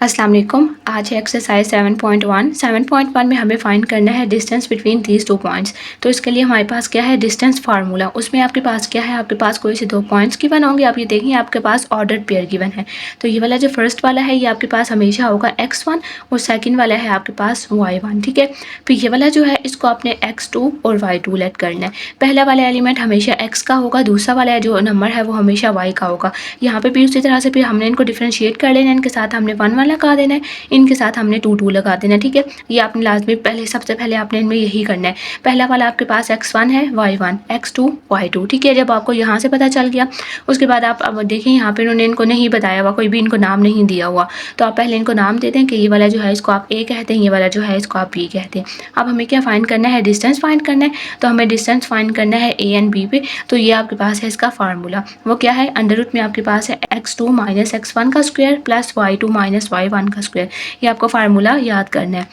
अस्सलाम वालेकुम। आज है एक्सरसाइज 7.1 में हमें फाइंड करना है डिस्टेंस बिटवीन दीज 2 पॉइंट्स। तो इसके लिए हमारे पास क्या है, डिस्टेंस फार्मूला। उसमें आपके पास क्या है, आपके पास कोई से 2 पॉइंट्स गिवन होंगे। आप ये देखेंगे आपके पास ऑर्डर्ड पेयर गिवन है। तो ये वाला जो फर्स्ट वाला है ये आपके पास हमेशा होगा x1 और सेकेंड वाला है आपके पास y1। ठीक है, फिर ये वाला जो है इसको आपने x2 और y2 लेट करना है। पहला वाला एलिमेंट हमेशा x का होगा, दूसरा वाला जो नंबर है वो हमेशा y का होगा। यहाँ पे भी उसी तरह से फिर हमने इनको डिफ्रेंशिएट कर लेना है। इनके साथ हमने 1 1 लगा देना है, इनके साथ हमने 2 2 लगा देना है। ठीक है, ये आपने लाजमी पहले सबसे पहले आपने इनमें यही करना है। पहला वाला आपके पास x1 है, y1, x2 y2। ठीक है, जब आपको यहाँ से पता चल गया उसके बाद आप अब देखें यहाँ पे उन्होंने इनको नहीं बताया हुआ, कोई भी इनको नाम नहीं दिया हुआ। तो आप पहले इनको नाम दे दें कि ये वाला जो है इसको आप a कहते हैं, ये वाला जो है इसको आप b कहते हैं। अब हमें क्या फाइंड करना है, डिस्टेंस फाइंड करना है। तो हमें डिस्टेंस फाइंड करना है a एंड b पे। तो ये आपके पास है इसका फार्मूला, वो क्या है, अंडर रूट में आपके पास है x2 माइनस x1 का square plus y2 minus y1 का स्क्वायर। ये आपको फार्मूला याद करना है।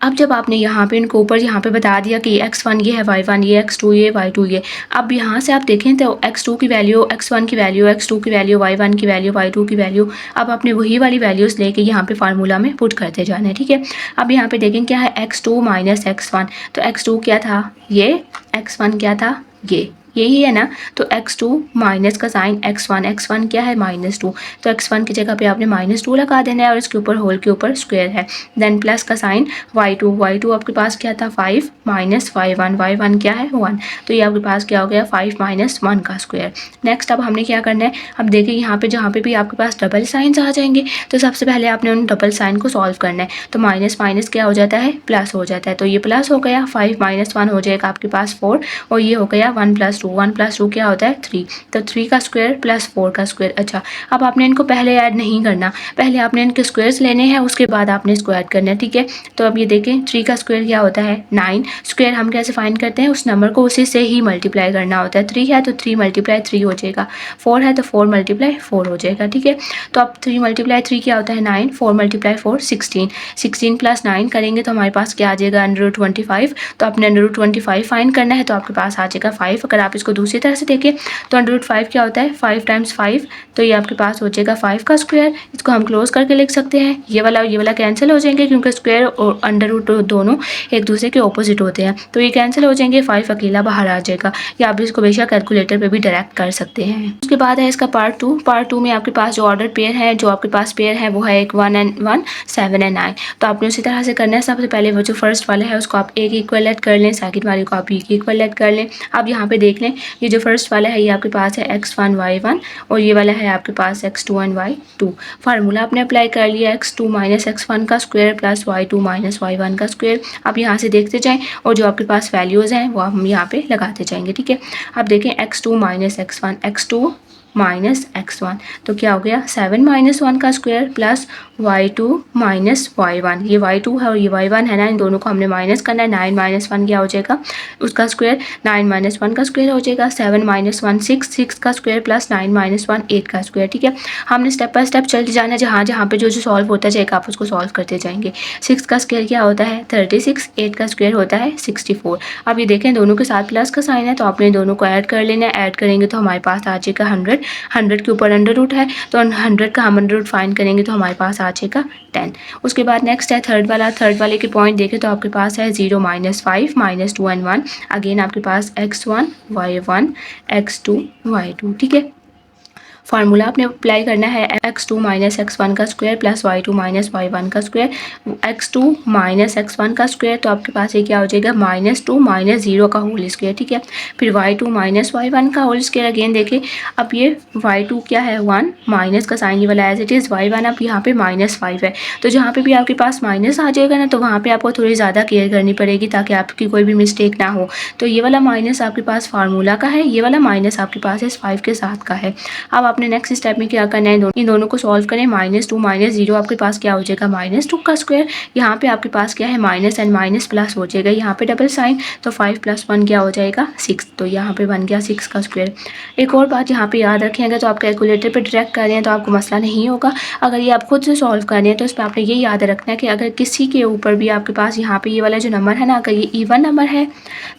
अब जब आपने यहाँ पे इनको ऊपर यहाँ पे बता दिया कि x1 ये है, y1 ये, x2 ये, y2 ये। अब यहाँ से आप देखें तो x2 की वैल्यू, x1 की वैल्यू, x2 की वैल्यू, y1 की वैल्यू, y2 की वैल्यू। अब आपने वही वाली वैल्यूज़ लेके यहाँ पे फार्मूला में पुट करते जाना है। ठीक है, अब यहाँ पे देखें क्या है, x2 माइनस x1। तो x2 क्या था ये, x1 क्या था ये, यही है ना। तो x2 माइनस का साइन x1, x1 क्या है -2। तो x1 की जगह पे आपने -2 लगा देना है और इसके ऊपर होल के ऊपर स्क्वायर है। देन प्लस का साइन y2, y2 आपके पास क्या था 5 माइनस y1, y1 क्या है 1। तो ये आपके पास क्या हो गया 5 माइनस 1 का स्क्वायर। नेक्स्ट अब हमने क्या करना है, अब देखिए यहाँ पे जहाँ पे भी आपके पास डबल साइंस आ जाएंगे तो सबसे पहले आपने उन डबल साइन को सॉल्व करना है। तो माइनस माइनस क्या हो जाता है, प्लस हो जाता है। तो ये प्लस हो गया, 5 माइनस 1 हो जाएगा आपके पास 4 और ये हो गया 1 प्लस 2, 1 प्लस 2 क्या होता है 3। तो 3 का स्क्वायर प्लस 4 का स्क्वायर। अच्छा, अब आपने इनको पहले ऐड नहीं करना, पहले आपने इनके स्क्वायर्स लेने हैं, उसके बाद आपने इसको ऐड करना है। ठीक है, तो अब ये देखें 3 का स्क्वायर क्या होता है 9। स्क्वायर हम कैसे फाइंड करते हैं, उस नंबर को उसी से ही मल्टीप्लाई करना होता है। 3 है तो 3 मल्टीप्लाई 3 हो जाएगा, 4 है तो 4 मल्टीप्लाई 4 हो जाएगा। ठीक है, तो अब 3 मल्टीप्लाई 3 क्या होता है 9, 4 मल्टीप्लाई 4 16, 16 प्लस 9 करेंगे तो हमारे पास क्या आ जाएगा √25। तो आपने √25 फाइंड करना है, तो आपके पास आ जाएगा 5। अगर आप इसको दूसरी तरह से देखें तो √5 क्या होता है 5 टाइम्स 5, तो ये आपके पास हो जाएगा 5 का स्क्वायर। इसको हम क्लोज करके लिख सकते हैं, ये वाला कैंसिल हो जाएंगे क्योंकि स्क्वायर और अंडर दोनों एक दूसरे के ऑपोजिट होते हैं। तो ये कैंसिल हो जाएंगे, 5 अकेला बाहर आ जाएगा। या आप इसको बेशक कैलकुलेटर पे भी डायरेक्ट कर सकते हैं। उसके बाद है इसका पार्ट 2। पार्ट 2 में आपके पास जो ऑर्डर पेयर है, जो आपके पास पेयर है वो है एक 1 and 1, 7 and 9। तो आपने उसी तरह से करना है। सबसे पहले वो जो फर्स्ट वाला है उसको आप एक इक्वल लेट कर लें, सेकंड वाले को आप एक इक्वल लेट कर लें। अब यहाँ पे देख लें, ये जो फर्स्ट वाला है ये आपके पास है x1 y1 और ये वाला है आपके पास x2 and y2। फार्मूला आपने अप्लाई कर लिया, x2 माइनस x1 का square plus y2 minus y1 का स्क्वायर। अब यहाँ से देखते जाएं और जो आपके पास वैल्यूज़ हैं वो हम यहाँ पे लगाते जाएंगे। ठीक है, अब देखें x2 minus x1, x2 minus x1, तो क्या हो गया 7 माइनस 1 का square plus y2 minus y1। ये y2 है और ये y1 है ना, इन दोनों को हमने माइनस करना है। 9 माइनस 1 क्या हो जाएगा उसका स्क्वायर, 9 माइनस 1 का स्क्वायर हो जाएगा। 7 माइनस 1 6, 6 का स्क्वायर प्लस 9 माइनस 1 8 का स्क्वायर। ठीक है, हमने स्टेप बाय स्टेप चलते जाना है, जहाँ जहाँ पे जो सॉल्व होता जाएगा आप उसको सॉल्व करते जाएंगे। 6 का स्क्वायर क्या होता है 36, 8 का स्क्वायर होता है 64। अब ये देखें दोनों के साथ प्लस का साइन है, तो आपने दोनों को ऐड कर लेना है। ऐड करेंगे तो हमारे पास आ जाएगा 100, 100 के ऊपर अंडर रूट है तो 100 का हम अंडर रूट फाइंड करेंगे तो हमारे पास आ जाएगा 10। उसके बाद नेक्स्ट है थर्ड वाला। थर्ड वाले के पॉइंट देखें तो आपके पास है 0 माइनस 5 माइनस 2 and 1। अगेन आपके पास x1 y1 x2 y2। ठीक है, फार्मूला आपने अप्लाई करना है, x2 माइनस x1 का square plus y2 minus y1 का स्क्वायर, x2 माइनस x1 का स्क्वायर। तो आपके पास ये क्या हो जाएगा -2 माइनस 0 का होल स्क्वायर। ठीक है, फिर y2 माइनस y1 का होल स्क्वायर। अगेन देखिए अब ये y2 क्या है 1, माइनस का साइन ये वाला एज इट इज़, y1 अब यहाँ पे -5 है। तो जहाँ पे भी आपके पास माइनस आ जाएगा ना तो वहाँ पे आपको थोड़ी ज़्यादा केयर करनी पड़ेगी ताकि आपकी कोई भी मिस्टेक ना हो। तो ये वाला माइनस आपके पास फार्मूला का है, ये वाला माइनस आपके पास इस 5 के साथ का है। अब आपने नेक्स्ट स्टेप में क्या करना है, इन दोनों को सॉल्व करें। -2 माइनस 0 आपके पास क्या हो जाएगा -2 का स्क्वायर। यहाँ पे आपके पास क्या है माइनस एंड माइनस प्लस हो जाएगा, यहाँ पे डबल साइन, तो 5 प्लस 1 क्या हो जाएगा 6। तो यहाँ पे बन गया 6 का स्क्वायर। एक और बात यहाँ पे याद रखेंगे, तो आप कैलकुलेटर पे डायरेक्ट कर रहे हैं तो आपको मसला नहीं होगा। अगर ये आप खुद से सॉल्व कर रहे हैं तो इसमें आपने ये याद रखना है कि अगर किसी के ऊपर भी आपके पास यहाँ पे ये वाला जो नंबर है ना, अगर ये इवन नंबर है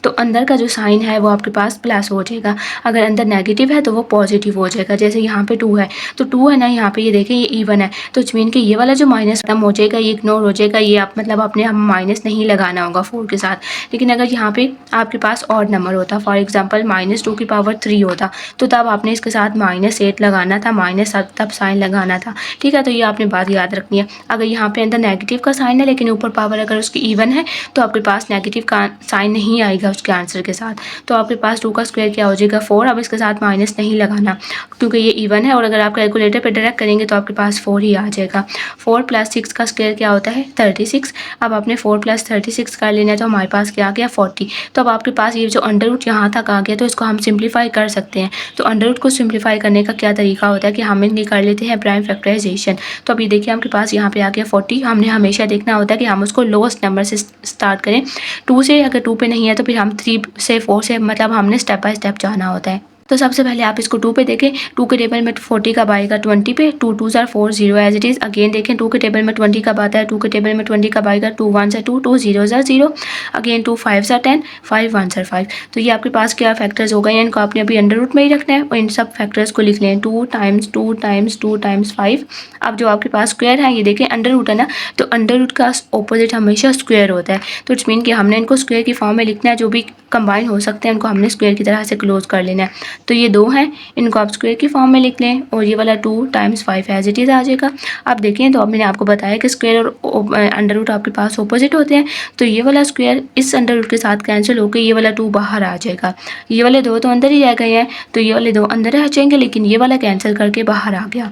तो अंदर का जो साइन है वो आपके पास प्लस हो जाएगा, अगर अंदर नेगेटिव है तो वो पॉजिटिव हो जाएगा। जैसे यहाँ पे 2 है, तो 2 है ना यहाँ पे, ये देखें ये इवन है, तो इट मीन कि ये वाला जो माइनस खत्म हो जाएगा, ये इग्नोर हो जाएगा, ये आप मतलब अपने हम माइनस नहीं लगाना होगा 4 के साथ। लेकिन अगर यहाँ पे आपके पास ऑड नंबर होता, फॉर एग्जांपल -2 की पावर 3 होता, तो तब आपने इसके साथ -8 लगाना था, माइनस तब साइन लगाना था, ठीक है। तो ये आपने बात याद रखनी है। अगर यहाँ पे अंदर नेगेटिव का साइन है लेकिन ऊपर पावर अगर उसकी इवन है, तो आपके पास नेगेटिव का साइन नहीं आएगा उसके आंसर के साथ। तो आपके पास 2 का स्क्वायर क्या हो जाएगा 4। अब इसके साथ माइनस नहीं लगाना क्योंकि ये इवन है, और अगर आप कैलकुलेटर पे डायरेक्ट करेंगे तो आपके पास 4 ही आ जाएगा। 4 + 6 का स्क्वायर क्या होता है 36। अब आपने 4 + 36 कर लेना है, तो हमारे पास क्या आ गया 40। तो अब आपके पास ये जो अंडर रूट यहाँ तक आ गया, तो इसको हम सिंप्लीफाई कर सकते हैं। तो अंडर रूट को सिंप्लीफाई करने का क्या तरीका होता है कि हम इनकी कर लेते हैं प्राइम फैक्टराइजेशन। तो अभी देखिए आपके पास यहाँ पे आ गया 40। हमने हमेशा देखना होता है कि हम उसको लोएस्ट नंबर से स्टार्ट करें 2 से। अगर 2 पे नहीं है तो फिर हम 3 से 4 से मतलब हमने स्टेप बाय स्टेप जाना होता है। तो सबसे पहले आप इसको 2 पे देखें, 2 के टेबल में 40 कब आएगा 20 पे, 2 2 ज़ार 4 0 एज इट इज़। अगेन देखें 2 के टेबल में 20 कब आता है, 2 के टेबल में 20 कब आएगा 2 1 ज़ार 2, 2 0 ज़ार 0। अगेन 2 5 ज़ार 10, 5 1 ज़ार 5। तो ये आपके पास क्या फैक्टर्स हो गए हैं, इनको आपने अभी अंडर रूट में ही रखना है और इन सब फैक्टर्स को लिख लें 2 टाइम्स 2 टाइम्स 2 टाइम्स 5। अब जो आपके पास स्क्वायर है, ये देखें अंडर रूट है ना, तो अंडर रूट का ऑपोजिट हमेशा स्क्वायर होता है। तो इट्स मीन कि हमने इनको स्क्वायर की फॉर्म में लिखना है, जो भी कंबाइन हो सकते हैं उनको हमने स्क्वायर की तरह से क्लोज कर लेना है। तो ये 2 हैं, इनको आप स्क्वायर की फॉर्म में लिख लें, और ये वाला 2 टाइम्स 5 एज इट इज़ आ जाएगा। अब देखें, तो अब मैंने आपको बताया कि स्क्वायर और अंडर रूट आपके पास ऑपोजिट होते हैं। तो ये वाला स्क्वायर इस अंडर रूट के साथ कैंसिल होकर ये वाला 2 बाहर आ जाएगा। ये वाले 2 तो अंदर ही रह गए हैं, तो ये वाले 2 अंदर रह जाएंगे, लेकिन ये वाला कैंसिल करके बाहर आ गया।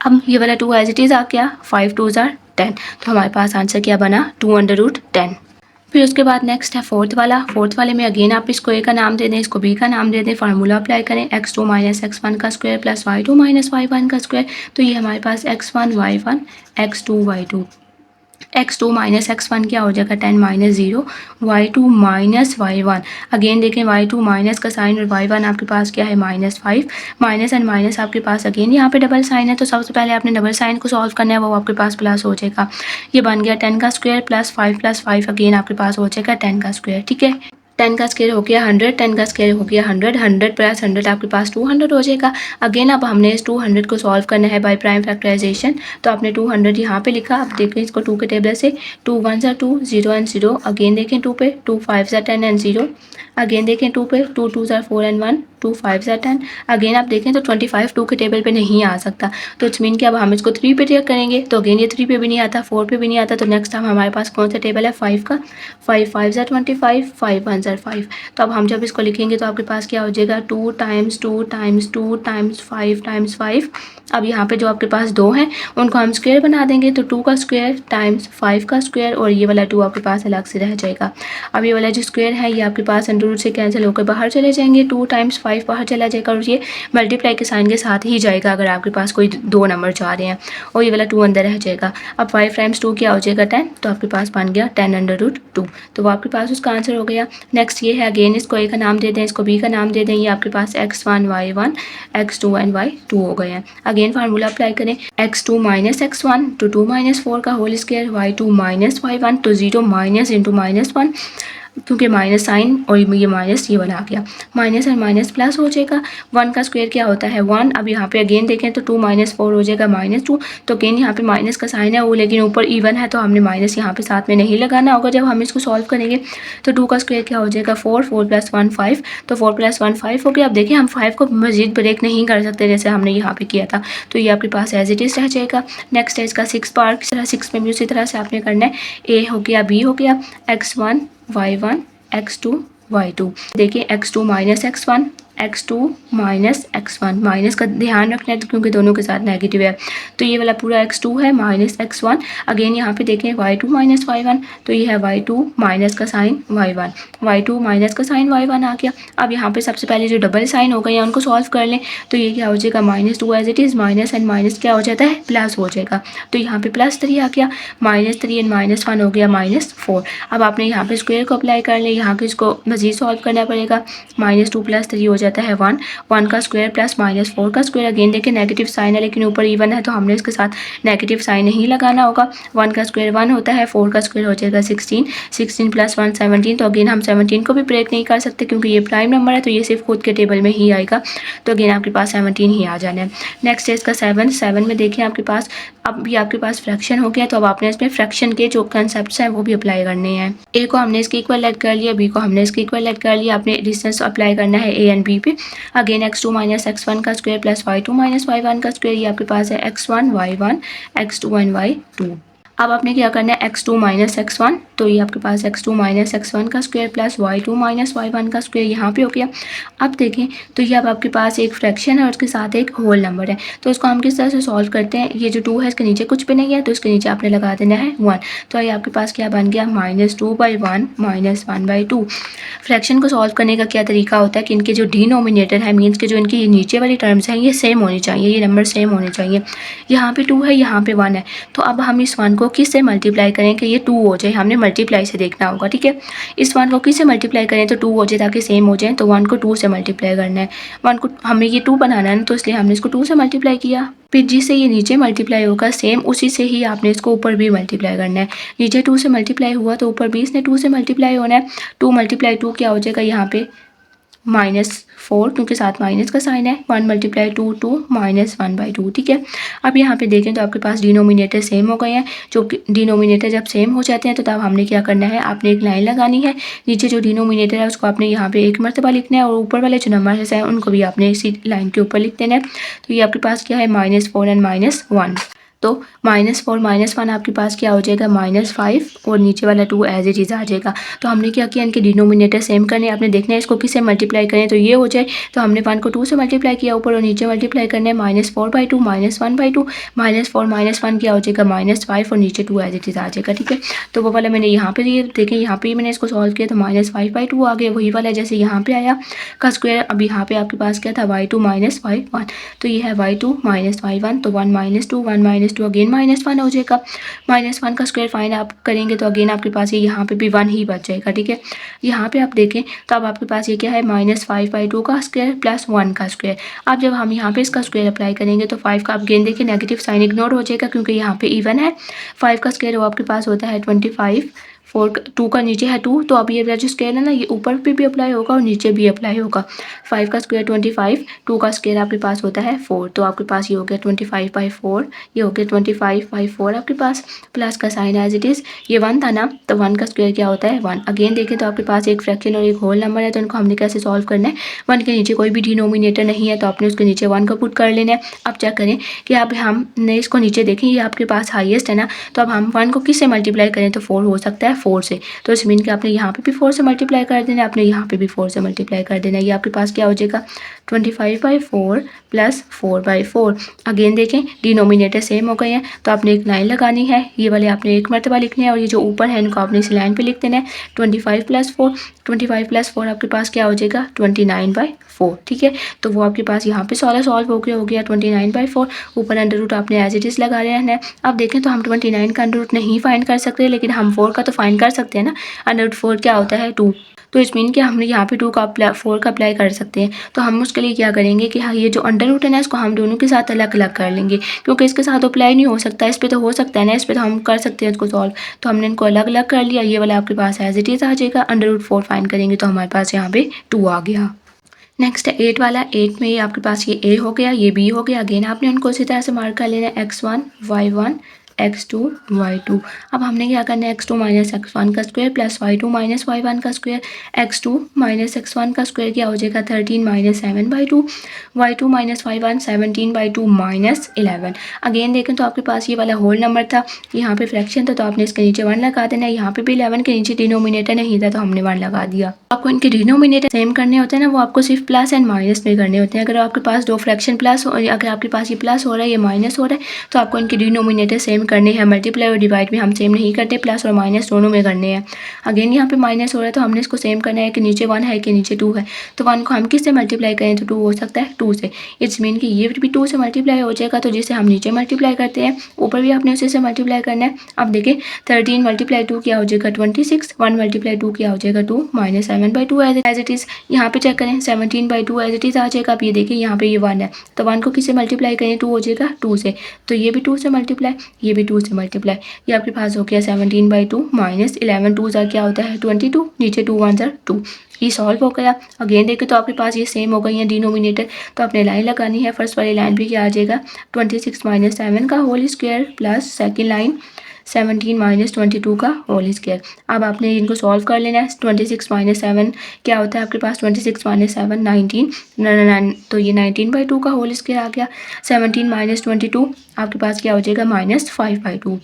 अब ये वाला 2 एज इट इज़ आ गया, 5 2 ज़ार 10। तो हमारे पास आंसर क्या बना 2√10। फिर उसके बाद नेक्स्ट है फोर्थ वाले में अगेन आप इसको ए का नाम दे दें, इसको बी का नाम दे दें, फार्मूला अप्लाई करें x2 - x1 का स्क्वायर प्लस y2 - y1 का स्क्वायर। तो ये हमारे पास x1 y1 x2 y2, x2 - x1 क्या हो जाएगा 10 - 0, y2 - y1। अगेन देखें y2 माइनस का साइन और y1 आपके पास क्या है -5। माइनस एंड माइनस आपके पास अगेन यहाँ पे डबल साइन है, तो सबसे पहले आपने डबल साइन को सॉल्व करना है, वो आपके पास प्लस हो जाएगा। ये बन गया 10 का स्क्वायर प्लस 5 अगेन आपके पास हो जाएगा 10 का स्क्वायर, ठीक है। 10 का स्क्वायर हो गया 100, 10 का स्क्वायर हो गया 100, 100 + 100 आपके पास 200 हो जाएगा। अगेन अब हमने इस 200 को सॉल्व करना है बाय प्राइम फैक्टराइजेशन। तो आपने 200 यहाँ पे लिखा, आप देखें इसको 2 के टेबल से, 2 1 ज़ार 2 0 एंड 0। अगेन देखें 2 पे, 2 5 ज़ार 10 एंड 0। अगेन देखें 2 पे, 2 2 ज़ार 4 एंड 1, 2 5 ज़ार 10। अगेन आप देखें तो 25 2 के टेबल पे नहीं आ सकता, तो इट्स मीन कि अब हम इसको 3 पे चेक करेंगे, तो अगेन ये 3 पे भी नहीं आता, 4 पे भी नहीं आता। तो नेक्स्ट टाइम हमारे पास कौन सा टेबल है 5 का, 5 5 ज़ार 25, 5 1 ज़ार 5। तो अब हम जब इसको लिखेंगे तो आपके पास क्या हो जाएगा 2 टाइम्स 2 टाइम्स 2 टाइम्स 5 टाइम्स 5। अब यहाँ पे जो आपके पास 2 हैं उनको हम स्क्वायर बना देंगे, तो 2 का स्क्वायर टाइम्स 5 का स्क्वायर, और ये वाला 2 आपके पास अलग से रह जाएगा। अब ये वाला जो स्क्वायर है ये आपके पास अंडर रूट से कैंसिल होकर बाहर चले जाएंगे, 2 टाइम्स 5 बाहर चला जाएगा, और ये मल्टीप्लाई के साइन के साथ ही जाएगा अगर आपके पास कोई 2 नंबर जा रहे हैं, और ये वाला 2 अंदर रह जाएगा। अब 5 टाइम्स 2 क्या हो जाएगा 10, तो आपके पास बन गया 10√2। तो वो आपके पास उसका आंसर हो गया। नेक्स्ट ये है, अगेन इसको ए का नाम दे दें, इसको बी का नाम दे दें, ये आपके पास x1 y1 x2 and y2 हो गए हैं। अगेन फार्मूला अप्लाई करें, x2 - x1 तो 2 - 4 का होल स्क्वायर, y2 - y1 तो 0 माइनस इंटू -1, क्योंकि माइनस साइन और ये माइनस ये वाला आ गया, माइनस और माइनस प्लस हो जाएगा। 1 का स्क्वायर क्या होता है 1। अब यहाँ पे अगेन देखें तो 2 - 4 हो जाएगा -2, तो अगेन यहाँ पे माइनस का साइन है वो, लेकिन ऊपर इवन है तो हमने माइनस यहाँ पे साथ में नहीं लगाना होगा जब हम इसको सॉल्व करेंगे। तो 2 का स्क्वायर क्या हो जाएगा 4, 4 + 1 5, तो 4 + 1 5 हो गया। अब देखिए हम 5 को मजीद ब्रेक नहीं कर सकते जैसे हमने यहाँ पे किया था, तो ये आपके पास एज इट इज़ रह जाएगा। नेक्स्ट है इसका 6 पार्ट, 6 में भी उसी तरह से आपने करना है, ए हो गया बी हो गया, x1 y1 x2 y2। देखिए x2 - x1 x2 - x1, minus का ध्यान रखना है क्योंकि दोनों के साथ नेगेटिव है। तो ये वाला पूरा x2 है -x1। अगेन यहाँ पे देखें y2 - y1, तो ये है y2 माइनस का साइन y1, y2 माइनस का साइन y1 आ गया। अब यहाँ पे सबसे पहले जो डबल साइन हो गए हैं उनको सॉल्व कर लें, तो ये क्या हो जाएगा -2 as it is, minus and minus क्या हो जाता है प्लस हो जाएगा, तो यहाँ पे +3 आ गया, -3 एंड -1 हो गया -4। अब आपने यहाँ पे स्क्वायर को अप्लाई कर लें, यहाँ के इसको मजीद सॉल्व करना पड़ेगा, -2 + 3 हो जाता है 1, 1 का स्क्वायर प्लस -4 का स्क्वायर। अगेन देखिए नेगेटिव साइन है लेकिन ऊपर इवन है तो हमने इसके साथ नेगेटिव साइन नहीं लगाना होगा। 1 का स्क्वायर 1 होता है, 4 का स्क्वायर हो जाएगा 16, 16 प्लस 1 17। तो अगेन हम 17 को भी ब्रेक नहीं कर सकते क्योंकि ये प्राइम नंबर है तो ये सिर्फ खुद के टेबल में ही आएगा। तो अगेन आपके पास 17 ही आ जाना है। नेक्स्ट है इसका 7 में देखिए आपके पास अब भी आपके पास फ्रैक्शन हो गया तो अब आपने इसमें फ्रैक्शन के जो कंसेप्ट्स हैं वो भी अप्लाई करने हैं। ए को हमने इसके इक्वल लेट कर लिया, बी को हमने इसके इक्वल लेट कर लिया। आपने डिस्टेंस अप्लाई करना है ए एंड बी पे। अगेन x2 माइनस x1 का square plus y2 minus y1 का स्क्वायर, ये आपके पास है x1 y1 x2 and y2। अब आपने क्या करना है x2 माइनस x1, तो ये आपके पास x2 माइनस x1 का square plus y2 minus y1 का स्क्वायर यहाँ पे हो गया। अब देखें तो ये अब आपके पास एक फ्रैक्शन है और उसके साथ एक होल नंबर है। तो इसको हम किस तरह से सॉल्व करते हैं, ये जो 2 है इसके नीचे कुछ भी नहीं है तो इसके नीचे आपने लगा देना है 1। तो ये आपके पास क्या बन गया -2/1 -1/2। फ्रैक्शन को सॉल्व करने का क्या तरीका होता है कि इनके जो डिनोमिनेटर है मीन्स के जो इनकी नीचे वाली टर्म्स हैं ये सेम होनी चाहिए, ये नंबर सेम होने चाहिए। यहाँ पे 2 है, यहाँ पे 1 है, तो अब हम इस 1 को किस से मल्टीप्लाई करें कि ये 2 हो जाए, हमने मल्टीप्लाई से देखना होगा। ठीक है, इस 1 को किस से मल्टीप्लाई करें तो 2 हो जाए ताकि सेम हो जाए। तो 1 को 2 से मल्टीप्लाई करना है, 1 को हमें ये 2 बनाना है ना तो इसलिए हमने इसको 2 से मल्टीप्लाई किया। फिर जिससे ये नीचे मल्टीप्लाई होगा सेम उसी से ही आपने इसको ऊपर भी मल्टीप्लाई करना है। नीचे 2 से मल्टीप्लाई हुआ तो ऊपर भी इसने 2 से मल्टीप्लाई होना है। 2 × 2 क्या हो जाएगा यहाँ पे -4 क्योंकि साथ माइनस का साइन है। 1 × 2 2 -1/2। ठीक है, अब यहाँ पे देखें तो आपके पास डिनोमिनेटर सेम हो गए हैं। जो डिनोमिनेटर जब सेम हो जाते हैं तो तब हमने क्या करना है, आपने एक लाइन लगानी है। नीचे जो डिनोमिनेटर है उसको आपने यहाँ पे एक मरतबा लिखना है और ऊपर वाले जो नंबर हैं उनको भी आपने इसी लाइन के ऊपर लिख देना है। तो ये आपके पास क्या है -4 एंड -1। तो -4 -1 आपके पास क्या हो जाएगा -5 और नीचे वाला 2 एज इट इज़ आ जाएगा। तो हमने क्या किया, इनके डिनोमिनेटर सेम करने, आपने देखना है इसको किससे मल्टीप्लाई करें तो ये हो जाए। तो हमने 1 को 2 से मल्टीप्लाई किया, ऊपर और नीचे मल्टीप्लाई करना है। -4/2 -1/2, -4 -1 क्या हो जाएगा -5 और नीचे 2 एज इट इज़ आ जाएगा। ठीक है, तो वो वाला मैंने यहाँ पे ये देखें, यहाँ पे मैंने इसको सॉल्व किया तो -5/2 आ गया, वही वाला जैसे यहाँ पे आया का स्क्वायर। अब यहाँ पे आपके पास क्या था y2 -y1, तो ये है y2 -y1, तो 1 -2 1 -2 अगेन -1 हो जाएगा। -1 का स्क्वायर फाइंड आप करेंगे तो अगेन आपके पास ये यहाँ पे भी 1 ही बच जाएगा। ठीक है, यहाँ पे आप देखें तो अब आपके पास ये क्या है -5/2 का स्क्वायर प्लस 1 का स्क्वायर। अब जब हम यहाँ पे इसका स्क्वायर अप्लाई करेंगे तो 5 का, आप अगेन देखिए नेगेटिव साइन इग्नोर हो जाएगा क्योंकि यहाँ पे इवन है। 5 का स्क्वायर वो आपके पास होता है 25, 2 का नीचे है 2, तो अब ये जो स्क्वायर है ना ये ऊपर पे भी अप्लाई होगा और नीचे भी अप्लाई होगा। 5 का स्क्वायर 25, 2 का स्क्वायर आपके पास होता है 4, तो आपके पास ये हो गया 25/4, ये हो गया 25/4 आपके पास, प्लस का साइन एज इट इज़। ये 1 था ना तो 1 का स्क्वायर क्या होता है 1। अगेन देखें तो आपके पास एक फ्रैक्शन और एक होल नंबर है तो इनको हमने कैसे सॉल्व करना है। 1 के नीचे कोई भी डिनोमिनेटर नहीं है तो आपने उसके नीचे 1 को पुट कर लेना है। अब चेक करें कि अब हमने इसको नीचे देखें, ये आपके पास हाईएस्ट है ना, तो अब हम 1 को किससे मल्टीप्लाई करें तो 4 हो सकता है 4 से, तो इस मीन कि आपने यहाँ पे भी 4 से मल्टीप्लाई कर देना है, आपने यहाँ पे भी 4 से मल्टीप्लाई कर देना है। ये आपके पास क्या हो जाएगा 25/4 प्लस 4/4। अगेन देखें डिनोमिनेटर सेम हो गए हैं तो आपने एक लाइन लगानी है, ये वाले आपने एक मरतबा लिखने हैं और ये जो ऊपर है इनको आपने इस लाइन पे लिख देना है। 25 + 4, 25 + 4 आपके पास क्या हो जाएगा 29/4। ठीक है, तो वो आपके पास यहाँ पे सारा सॉल्व हो गया 29/4। ऊपर अंडर रूट आपने एज इट इज़ लगा रहना है। अब देखें तो हम 29 का अंडर रूट नहीं फाइंड कर सकते लेकिन हम 4 का तो फाइंड कर सकते हैं ना। अंडर रूट 4 क्या होता है 2, तो इस मीन कि हमने यहाँ पे 2 का 4 का अप्लाई कर सकते हैं। तो हम उसके लिए क्या करेंगे कि हाँ ये जो अंडर रूट है ना इसको हम दोनों के साथ अलग अलग कर लेंगे क्योंकि इसके साथ अप्लाई नहीं हो सकता, इस पर तो हो सकता है ना, इस पर तो हम कर सकते हैं इसको सॉल्व। तो हमने इनको अलग अलग कर लिया, ये वाला आपके पास एज इट इज़ आ जाएगा। अंडर रूट 4 फाइंड करेंगे तो हमारे पास यहाँ पे 2 आ गया। नेक्स्ट है 8 वाला। 8 में ये आपके पास ये a हो गया, ये b हो गया। अगेन आपने उनको इसी तरह से मार्क कर लेना है x1 y1 x2 y2। अब हमने क्या करना है x2 - x1 का स्क्वायर प्लस y2 - y1 का स्क्वायर। x2 - x1 का स्क्वायर क्या हो जाएगा 13 - 7/2, y2 - y1 17/2 -11। अगेन देखें तो आपके पास ये वाला होल नंबर था, यहाँ पे फ्रैक्शन था तो आपने इसके नीचे 1 लगा देना है। यहाँ पे भी 11 के नीचे डिनोमिनेटर नहीं था तो हमने 1 लगा दिया। आपको इनके डिनोमिनेटर सेम करने होते हैं ना, वो आपको सिर्फ प्लस एंड माइनस में करने होते हैं। अगर आपके पास दो फ्रैक्शन प्लस हो, अगर आपके पास ये प्लस हो रहा है ये माइनस हो रहा है तो आपको इनके डिनोमिनेटर सेम सेम करने हैं, मल्टीप्लाई और डिवाइड में हम सेम नहीं करते, प्लस और माइनस दोनों में करने हैं। अगेन यहाँ पे माइनस हो रहा है तो हमने इसको सेम करना है कि नीचे 1 है कि नीचे 2 है, तो 1 को हम किससे मल्टीप्लाई करें तो 2 हो सकता है 2 से। इट्स मीन कि ये भी 2 से मल्टीप्लाई हो जाएगा, तो जिसे हम नीचे मल्टीप्लाई करते हैं ऊपर भी आपने उसी से मल्टीप्लाई करना है। अब देखिए 13 मल्टीप्लाई 2 क्या हो जाएगा 26, 1 मल्टीप्लाई 2 क्या हो जाएगा 2 माइनस 7/2 एज इट इज़। यहाँ पे चेक करें 17/2 एज इट इज़ आ जाएगा। अब ये देखिए यहाँ पे ये 1 है, तो 1 को किससे मल्टीप्लाई करें 2 हो जाएगा 2 से, तो ये भी 2 से मल्टीप्लाई, ये भी 2 से मल्टीप्लाई, ये आपके पास हो गया 17/2 माइनस 11 2 क्या होता है 22, नीचे 2 1 2, ये सॉल्व हो गया। अगेन देखें तो आपके पास ये सेम हो गई है डिनोमिनेटर, तो आपने लाइन लगानी है। फर्स्ट वाली लाइन भी क्या आ जाएगा 26 माइनस 7 का whole square plus second line 17 minus 22 का होल स्क्वायर। अब आपने इनको सॉल्व कर लेना है। 26 माइनस 7 क्या होता है आपके पास 26 माइनस 7 19, तो ये 19/2 का होल स्क्वायर आ गया। 17 माइनस 22 आपके पास क्या हो जाएगा -5/2।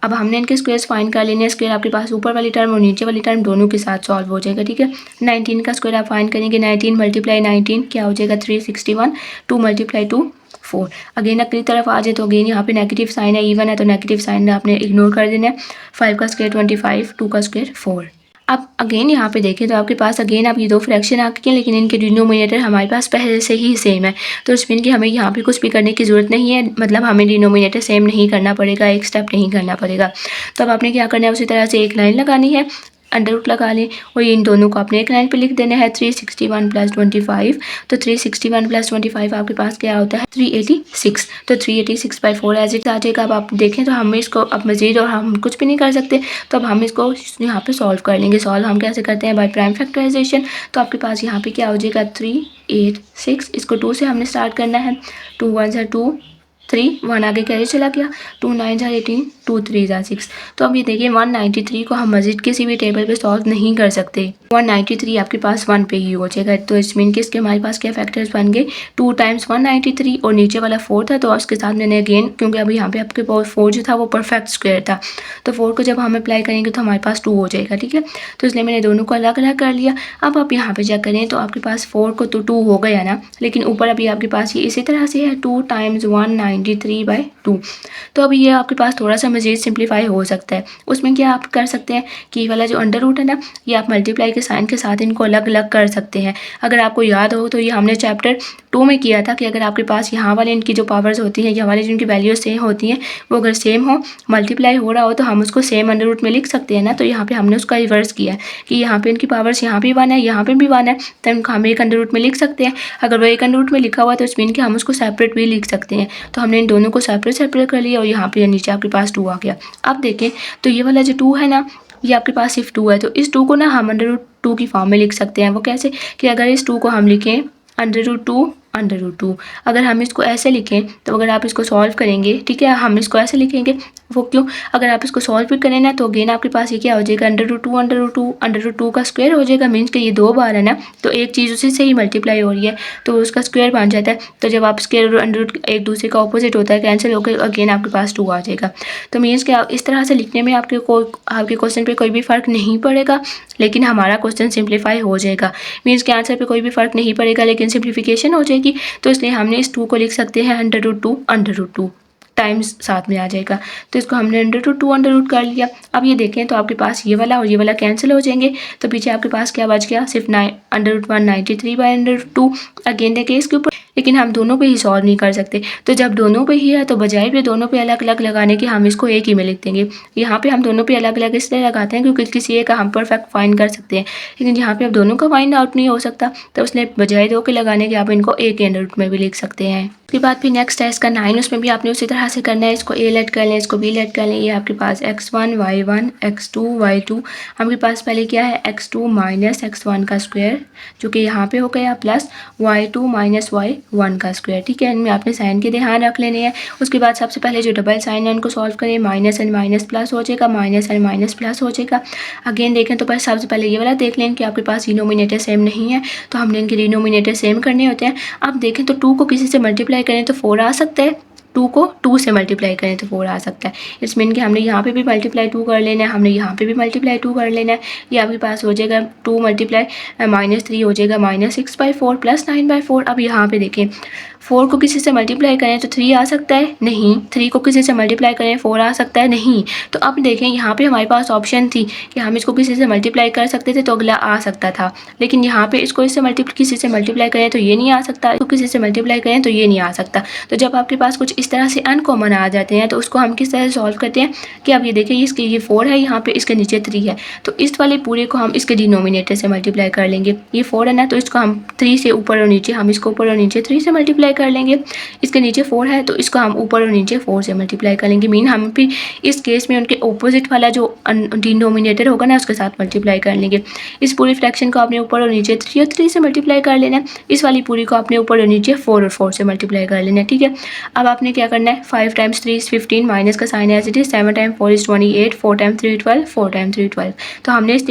अब हमने इनके स्क्वायर्स फाइंड कर लेने हैं। स्क्वायर आपके पास ऊपर वाली टर्म और नीचे वाली टर्म दोनों के साथ सॉल्व हो जाएगा, ठीक है। 19 का स्क्वायर आप फाइंड करेंगे, 19 मल्टीप्लाई 19 क्या हो जाएगा 361, 2 मल्टीप्लाई 2 4। अगेन अगली तरफ आ जाए तो अगेन यहाँ पे नेगेटिव साइन है, इवन है तो नेगेटिव साइन आपने इग्नोर कर देना है। 5 का स्क्वायर 25, 2 का स्क्वायर 4। अब अगेन यहाँ पे देखें तो आपके पास अगेन आप ये दो फ्रैक्शन आ गए, लेकिन इनके डिनोमिनेटर हमारे पास पहले से ही सेम है, तो इस मीन कि हमें यहाँ पे कुछ भी करने की ज़रूरत नहीं है, मतलब हमें डिनोमिनेटर सेम नहीं करना पड़ेगा, एक स्टेप नहीं करना पड़ेगा। तो अब आपने क्या करना है, उसी तरह से एक लाइन लगानी है, अंडर रूट लगा लें और इन दोनों को आपने एक लाइन पे लिख देना है। 361 प्लस 25, तो 361 प्लस 25 आपके पास क्या होता है 386, तो 386/4 एज इट आ जाएगा। अब आप देखें तो हम इसको अब मजीद और हम कुछ भी नहीं कर सकते, तो अब हम इसको यहाँ पे सॉल्व कर लेंगे। सॉल्व हम कैसे करते हैं बाय प्राइम फैक्टराइजेशन। तो आपके पास यहाँ पे क्या हो जाएगा 386, इसको 2 से हमने स्टार्ट करना है। 2 1 2 3, 1 आगे कैरी चला गया, 2 9 18, 2 3 6। तो अब ये देखिए 193 को हम मजीद किसी भी टेबल पे सॉल्व नहीं कर सकते। 193 आपके पास 1 पे ही हो जाएगा, तो इस मीन के इसके हमारे पास क्या फैक्टर्स बन गए 2 टाइम्स 193 और नीचे वाला 4 था, तो उसके साथ मैंने अगेन क्योंकि अभी यहाँ पे आपके पास 4 जो था वो परफेक्ट स्क्वायर था, तो 4 को जब हम अप्लाई करेंगे तो हमारे पास 2 हो जाएगा, ठीक है। तो इसलिए मैंने दोनों को अलग अलग कर लिया। अब आप यहाँ पे चेक करें तो आपके पास 4 को तो 2 हो गया ना, लेकिन ऊपर अभी आपके पास ये इसी तरह से है 2 टाइम्स 193/2। तो अभी ये आपके पास थोड़ा सा मजीद सिंप्लीफाई हो सकता है। उसमें क्या आप कर सकते हैं कि ये वाला जो अंडर रूट है ना, ये आप मल्टीप्लाई के साइन के साथ इनको अलग अलग कर सकते हैं। अगर आपको याद हो तो ये हमने चैप्टर 2 में किया था कि अगर आपके पास यहाँ वाले इनकी जो पावर्स होती हैं, यहाँ वाली जिनकी वैल्यूज सेम होती हैं, वो अगर सेम हो मल्टीप्लाई हो रहा हो तो हम उसको सेम अंडर रूट में लिख सकते हैं ना। तो यहाँ पे हमने उसका रिवर्स किया है कि यहाँ पे इनकी पावर्स यहाँ भी 1 है, यहाँ पे भी 1 है, तो इनको हम एक अंडर रूट में लिख सकते हैं। अगर वो एक अंडर रूट में लिखा हुआ तो इस मीन कि हम उसको सेपरेट भी लिख सकते हैं। तो हमने इन दोनों को सेपरेट कर लिया और यहाँ पे नीचे आपके पास 2 आ गया। अब देखें तो ये वाला जो 2 है ना, ये आपके पास सिर्फ 2 है, तो इस 2 को ना हम अंडर रूट 2 की फॉर्म में लिख सकते हैं। वो कैसे कि अगर इस 2 को हम लिखें अंडर रूट 2, अगर हम इसको ऐसे लिखें तो अगर आप इसको सॉल्व करेंगे, ठीक है, हम इसको ऐसे लिखेंगे, वो क्यों, अगर आप इसको सॉल्व भी करें ना तो अगेन आपके पास ये क्या हो जाएगा अंडर रूट 2 का स्क्वायर हो जाएगा। मीन्स कि ये 2 बार है ना, तो एक चीज़ उसी से ही मल्टीप्लाई हो रही है तो उसका स्क्वायर बन जाता है। तो जब आप स्क्वायर और अंडर रूट एक दूसरे का ऑपोजिट होता है, कैंसिल होकर अगेन आपके पास 2 आ जाएगा। तो मीन्स कि इस तरह से लिखने में आपके क्वेश्चन पे कोई भी फ़र्क नहीं पड़ेगा, लेकिन हमारा क्वेश्चन सिंप्लीफाई हो जाएगा। मीन्स के आंसर पे कोई भी फ़र्क नहीं पड़ेगा, लेकिन सिंप्लीफिकेशन हो जाएगी। तो इसलिए हमने इस 2 को लिख सकते हैं अंडर रूट 2 टाइम्स साथ में आ जाएगा, तो इसको हमने अंडर रूट कर लिया। अब ये देखें तो आपके पास ये वाला और ये वाला कैंसिल हो जाएंगे, तो पीछे आपके पास क्या बच गया सिर्फ अंडर रूट 193/2। अगेन देखें इसके ऊपर, लेकिन हम दोनों पे ही सॉल्व नहीं कर सकते, तो जब दोनों पे ही है तो बजाय पे दोनों पे अलग अलग लगाने के हम इसको एक ही में लिख देंगे। यहाँ पे हम दोनों पे अलग अलग इसलिए लगाते हैं क्योंकि किसी एक का हम परफेक्ट फाइंड कर सकते हैं, लेकिन यहाँ पे अब दोनों का फाइंड आउट नहीं हो सकता, तो उसने बजाय 2 के लगाने के आप इनको एक अंडर रूट में भी लिख सकते हैं। उसके बाद फिर नेक्स्ट है इसका 9, उसमें भी आपने उसी तरह से करना है। इसको a लेट कर लें, इसको b लेट कर लें। ये आपके पास x1 y1 x2 y2, आपके पास पहले क्या है x2 माइनस x1 का स्क्वायर जो कि यहाँ पे हो गया, प्लस y2 माइनस y1 का स्क्वायर, ठीक है। इनमें आपने साइन के ध्यान रख लेने हैं। उसके बाद सबसे पहले जो डबल साइन है उनको सॉल्व करें, माइनस एंड माइनस प्लस हो जाएगा, माइनस एंड माइनस प्लस हो जाएगा। अगेन देखें तो बस सबसे पहले ये वाला देख लें कि आपके पास डिनोमिनेटर सेम नहीं है, तो हमने इनके डिनोमिनेटर सेम करने होते हैं। अब देखें तो 2 को किसी से मल्टीप्लाई करें तो 4 आ सकता है, 2 को 2 से मल्टीप्लाई करें तो 4 आ सकता है। इट्स मीन कि हमने यहाँ पे भी मल्टीप्लाई 2 कर लेना है, हमने यहाँ पे भी मल्टीप्लाई 2 कर लेना है। ये आपके पास हो जाएगा 2 मल्टीप्लाई -3 हो जाएगा -6/4 प्लस 9/4। अब यहाँ पे देखें 4 को किसी से मल्टीप्लाई करें तो 3 आ सकता है, नहीं। 3 को किसी से मल्टीप्लाई करें 4 आ सकता है, नहीं। तो अब देखें यहाँ पे हमारे पास ऑप्शन थी कि हम इसको किसी से मल्टीप्लाई कर सकते थे तो अगला आ सकता था, लेकिन यहाँ पे इसको इससे किसी से मल्टीप्लाई करें तो ये नहीं आ सकता, इसको किसी से मल्टीप्लाई करें तो ये नहीं आ सकता। तो जब आपके पास कुछ इस तरह से अनकॉमन आ जाते हैं तो उसको हम किस तरह से सॉल्व करते हैं कि अब ये देखिए इसके ये 4 है, यहाँ पे इसके नीचे 3 है, तो इस वाले पूरे को हम इसके डिनोमिनेटर से मल्टीप्लाई कर लेंगे। ये 4 है ना, तो इसको हम 3 से ऊपर और नीचे, हम इसको ऊपर और नीचे 3 से मल्टीप्लाई कर लेंगे। इसके नीचे 4 है तो इसको हम ऊपर और नीचे 4 से मल्टीप्लाई कर लेंगे। मीन हम भी इस केस में उनके ऑपोजिट वाला जो डिनोमिनेटर होगा ना उसके साथ मल्टीप्लाई कर लेंगे। इस पूरी फ्रैक्शन को आपने ऊपर और नीचे 3 और 3 से मल्टीप्लाई कर लेना है। इस वाली पूरी को आपने ऊपर और नीचे 4 और 4 से मल्टीप्लाई कर लेना है, ठीक है। अब आपने क्या करना है, 5 टाइम्स 3 इज 15, माइनस का sign as it is, 7 time 4 is 28, 4 time 3 12, 4 time 3 12। तो हमने इस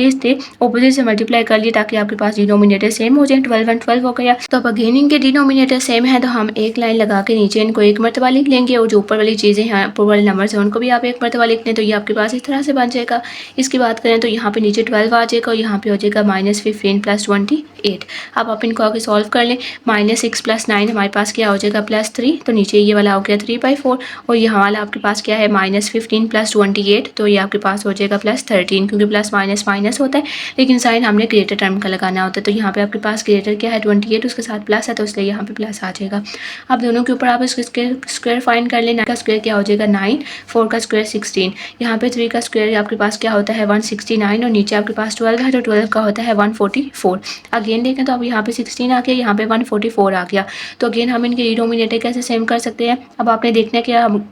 ऑपोजिट से मल्टीप्लाई कर लिया ताकि आपके पास डिनोमिनेटर सेम हो जाए। 12 और 12 हो गया। तो अब अगेन इनके डिनोमिनेटर सेम है तो हम एक लाइन लगा के नीचे इनको एक मरतबा लिख लेंगे, और जो ऊपर वाली चीज़ें हैं, ऊपर वाले नंबर हैं, उनको भी आप एक मरतबा लिख लें तो ये आपके पास इस तरह से बन जाएगा। इसकी बात करें तो यहाँ पे नीचे 12 आ जाएगा और यहाँ पे हो जाएगा -15 प्लस 28। अब आप इनको आगे सॉल्व कर लें। -6 प्लस 9 हमारे पास क्या हो जाएगा +3, तो नीचे ये वाला हो गया 3/4, और यहाँ वाला आपके पास क्या है -15 प्लस 28, तो ये आपके पास हो जाएगा +13, क्योंकि प्लस माइनस माइनस होता है लेकिन साइन हमने ग्रेटर टर्म का लगाना होता है। तो यहाँ पे आपके पास ग्रेटर क्या है 28, उसके साथ प्लस है तो इसलिए यहाँ पे प्लस आ जाएगा। अब दोनों के ऊपर आप इसके स्क्वायर फाइंड कर लेना। 9 का स्क्वायर क्या हो जाएगा 9, 4 का स्क्वायर 16, यहाँ पे 3 का स्क्वायर आपके पास क्या होता है 169, और नीचे आपके पास 12 है तो 12 का होता है 144। अगेन देखें तो अब यहाँ पे 16 आ गया, यहाँ पे 144 आ गया। तो अगेन हम इनके डिनोमिनेटर कैसे सेम कर सकते हैं। अब आपने देखना है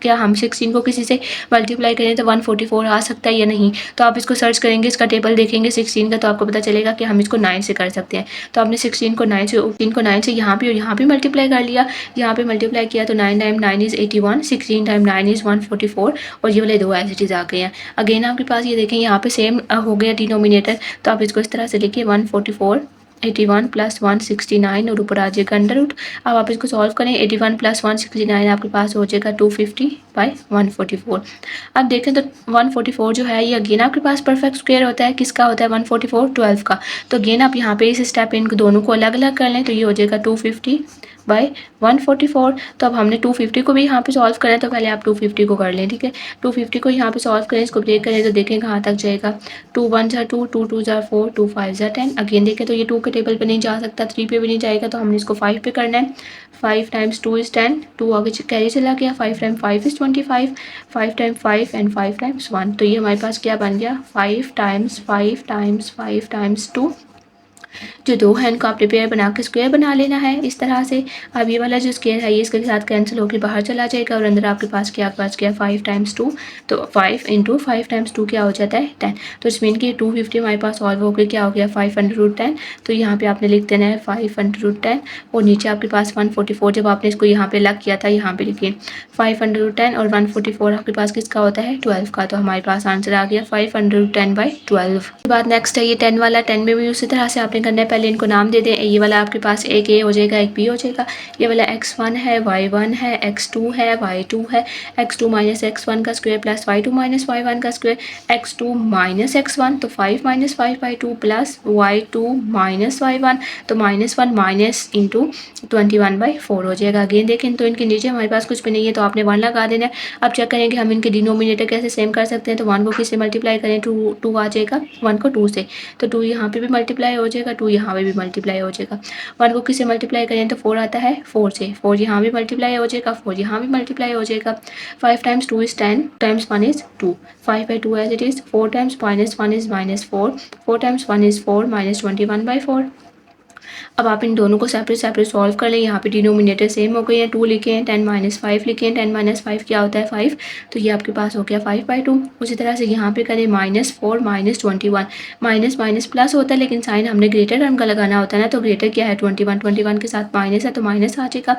क्या हम 16 को किसी से मल्टीप्लाई करें तो 144 आ सकता है या नहीं। तो आप इसको सर्च करेंगे, इसका टेबल देखेंगे 16 का, तो आपको पता चलेगा कि हम इसको 9 से कर सकते हैं। तो आपने 16 को 9 से यहाँ पे और यहाँ पे मल्टीप्लाई कर लिया। यहाँ पे मल्टीप्लाई किया तो 9 टाइम 9 इज़ 81, 16 टाइम 9 इज़ 144, और ये वाले दो एज इट इज़ आ गए हैं। अगेन आपके पास ये देखें यहाँ पे सेम हो गया डिनोमिनेटर, तो आप इसको इस तरह से लिखिए 144 81 प्लस 169 और ऊपर आ जाएगा अंडर रूट। अब आप इसको सॉल्व करें, 81 प्लस 169 आपके पास हो जाएगा 250/144। अब देखें तो 144 जो है ये अगेन आपके पास परफेक्ट स्क्वायर होता है, किसका होता है 144 12 का। तो अगेन आप यहाँ पे इस स्टेप इनको दोनों को अलग अलग कर लें तो ये हो जाएगा 250/144। तो अब हमने 250 को भी यहाँ पे सॉल्व करें, तो पहले आप 250 को कर लें, ठीक है। 250 को यहाँ पे सॉल्व करें, इसको ब्रेक करें तो देखें कहाँ तक जाएगा। 2 1 ज़ा 2, 2 2 ज़ा 4, 2 5 ज़ा 10। अगेन देखें तो ये 2 के टेबल पे नहीं जा सकता, 3 पे भी नहीं जाएगा, तो हमने इसको 5 पे करना है। 5 टाइम्स 2 इज़ 10, 2 आगे कैरी चला गया, 5 time 5 is 25, 5 time 5 and 5 times 1। तो ये हमारे पास क्या बन गया 5 टाइम्स 5 टाइम्स 5 टाइम्स 2। जो दो है इनको आपने पेयर बना के स्क्वायर बना लेना है इस तरह से। अब ये वाला जो स्क्वायर है ये इसके साथ कैंसिल होकर बाहर चला जाएगा, और अंदर आपके पास क्या 5 टाइम्स 2, तो 5 इंटू 5 टाइम्स 2 क्या हो जाता है 10। तो इस मीन की 250 हमारे पास सॉल्व होकर क्या हो गया 5/10। तो यहाँ पे आपने लिख देना है 5/10, और नीचे आपके पास 144, जब आपने इसको यहाँ पे लग किया था यहाँ पे लिखिए 5/10 और 144 आपके पास किसका होता है 12 का। तो हमारे पास आंसर आ गया 5/10/12। बाद नेक्स्ट है ये 10 वाला। 10 में भी उसी तरह से आपने करना है, पहले इनको नाम दे दें। ये वाला आपके पास एक ए हो जाएगा, एक बी हो जाएगा। ये वाला x1 है, y1 है, x2 है, y2 है, x2 माइनस x1 का square plus y2 minus y1 का स्क्वायर, x2 माइनस x1 तो 5 minus 5/2 plus y2 minus y1 तो -1 माइनस इंटू 21/4 हो जाएगा। अगेन देखें तो इनके नीचे हमारे पास कुछ भी नहीं है, तो आपने 1 लगा देना है। अब चेक करेंगे हम इनके डिनोमिनेटर कैसे सेम कर सकते हैं। तो 1 को किससे मल्टीप्लाई करें, 2 आ जाएगा, 1 को 2 से, तो 2 यहाँ पे भी मल्टीप्लाई हो जाएगा, 2 यहाँ पे भी मल्टीप्लाई हो जाएगा। 1 को किससे मल्टीप्लाई करें तो 4 आता है, 4 से, 4 यहाँ भी मल्टीप्लाई हो जाएगा, 4 यहाँ भी मल्टीप्लाई हो जाएगा। 5 times 2 is 10 times 1 is 2, 5/2 as it is. 4 times -1 is -4, 4 times 1 is 4 -21/4। अब आप इन दोनों को सेपरेट सेपरेट सॉल्व कर लें। यहाँ पे डिनोमिनेटर सेम हो गए हैं, 2 लिखे हैं, 10 - 5 लिखे हैं, 10 - 5 क्या होता है 5, तो ये आपके पास हो गया 5/2। उसी तरह से यहाँ पे करें -4 -21, माइनस माइनस प्लस होता है लेकिन साइन हमने ग्रेटर टर्म का लगाना होता है ना, तो ग्रेटर क्या है 21, 21 के साथ माइनस है तो माइनस आ जाएगा।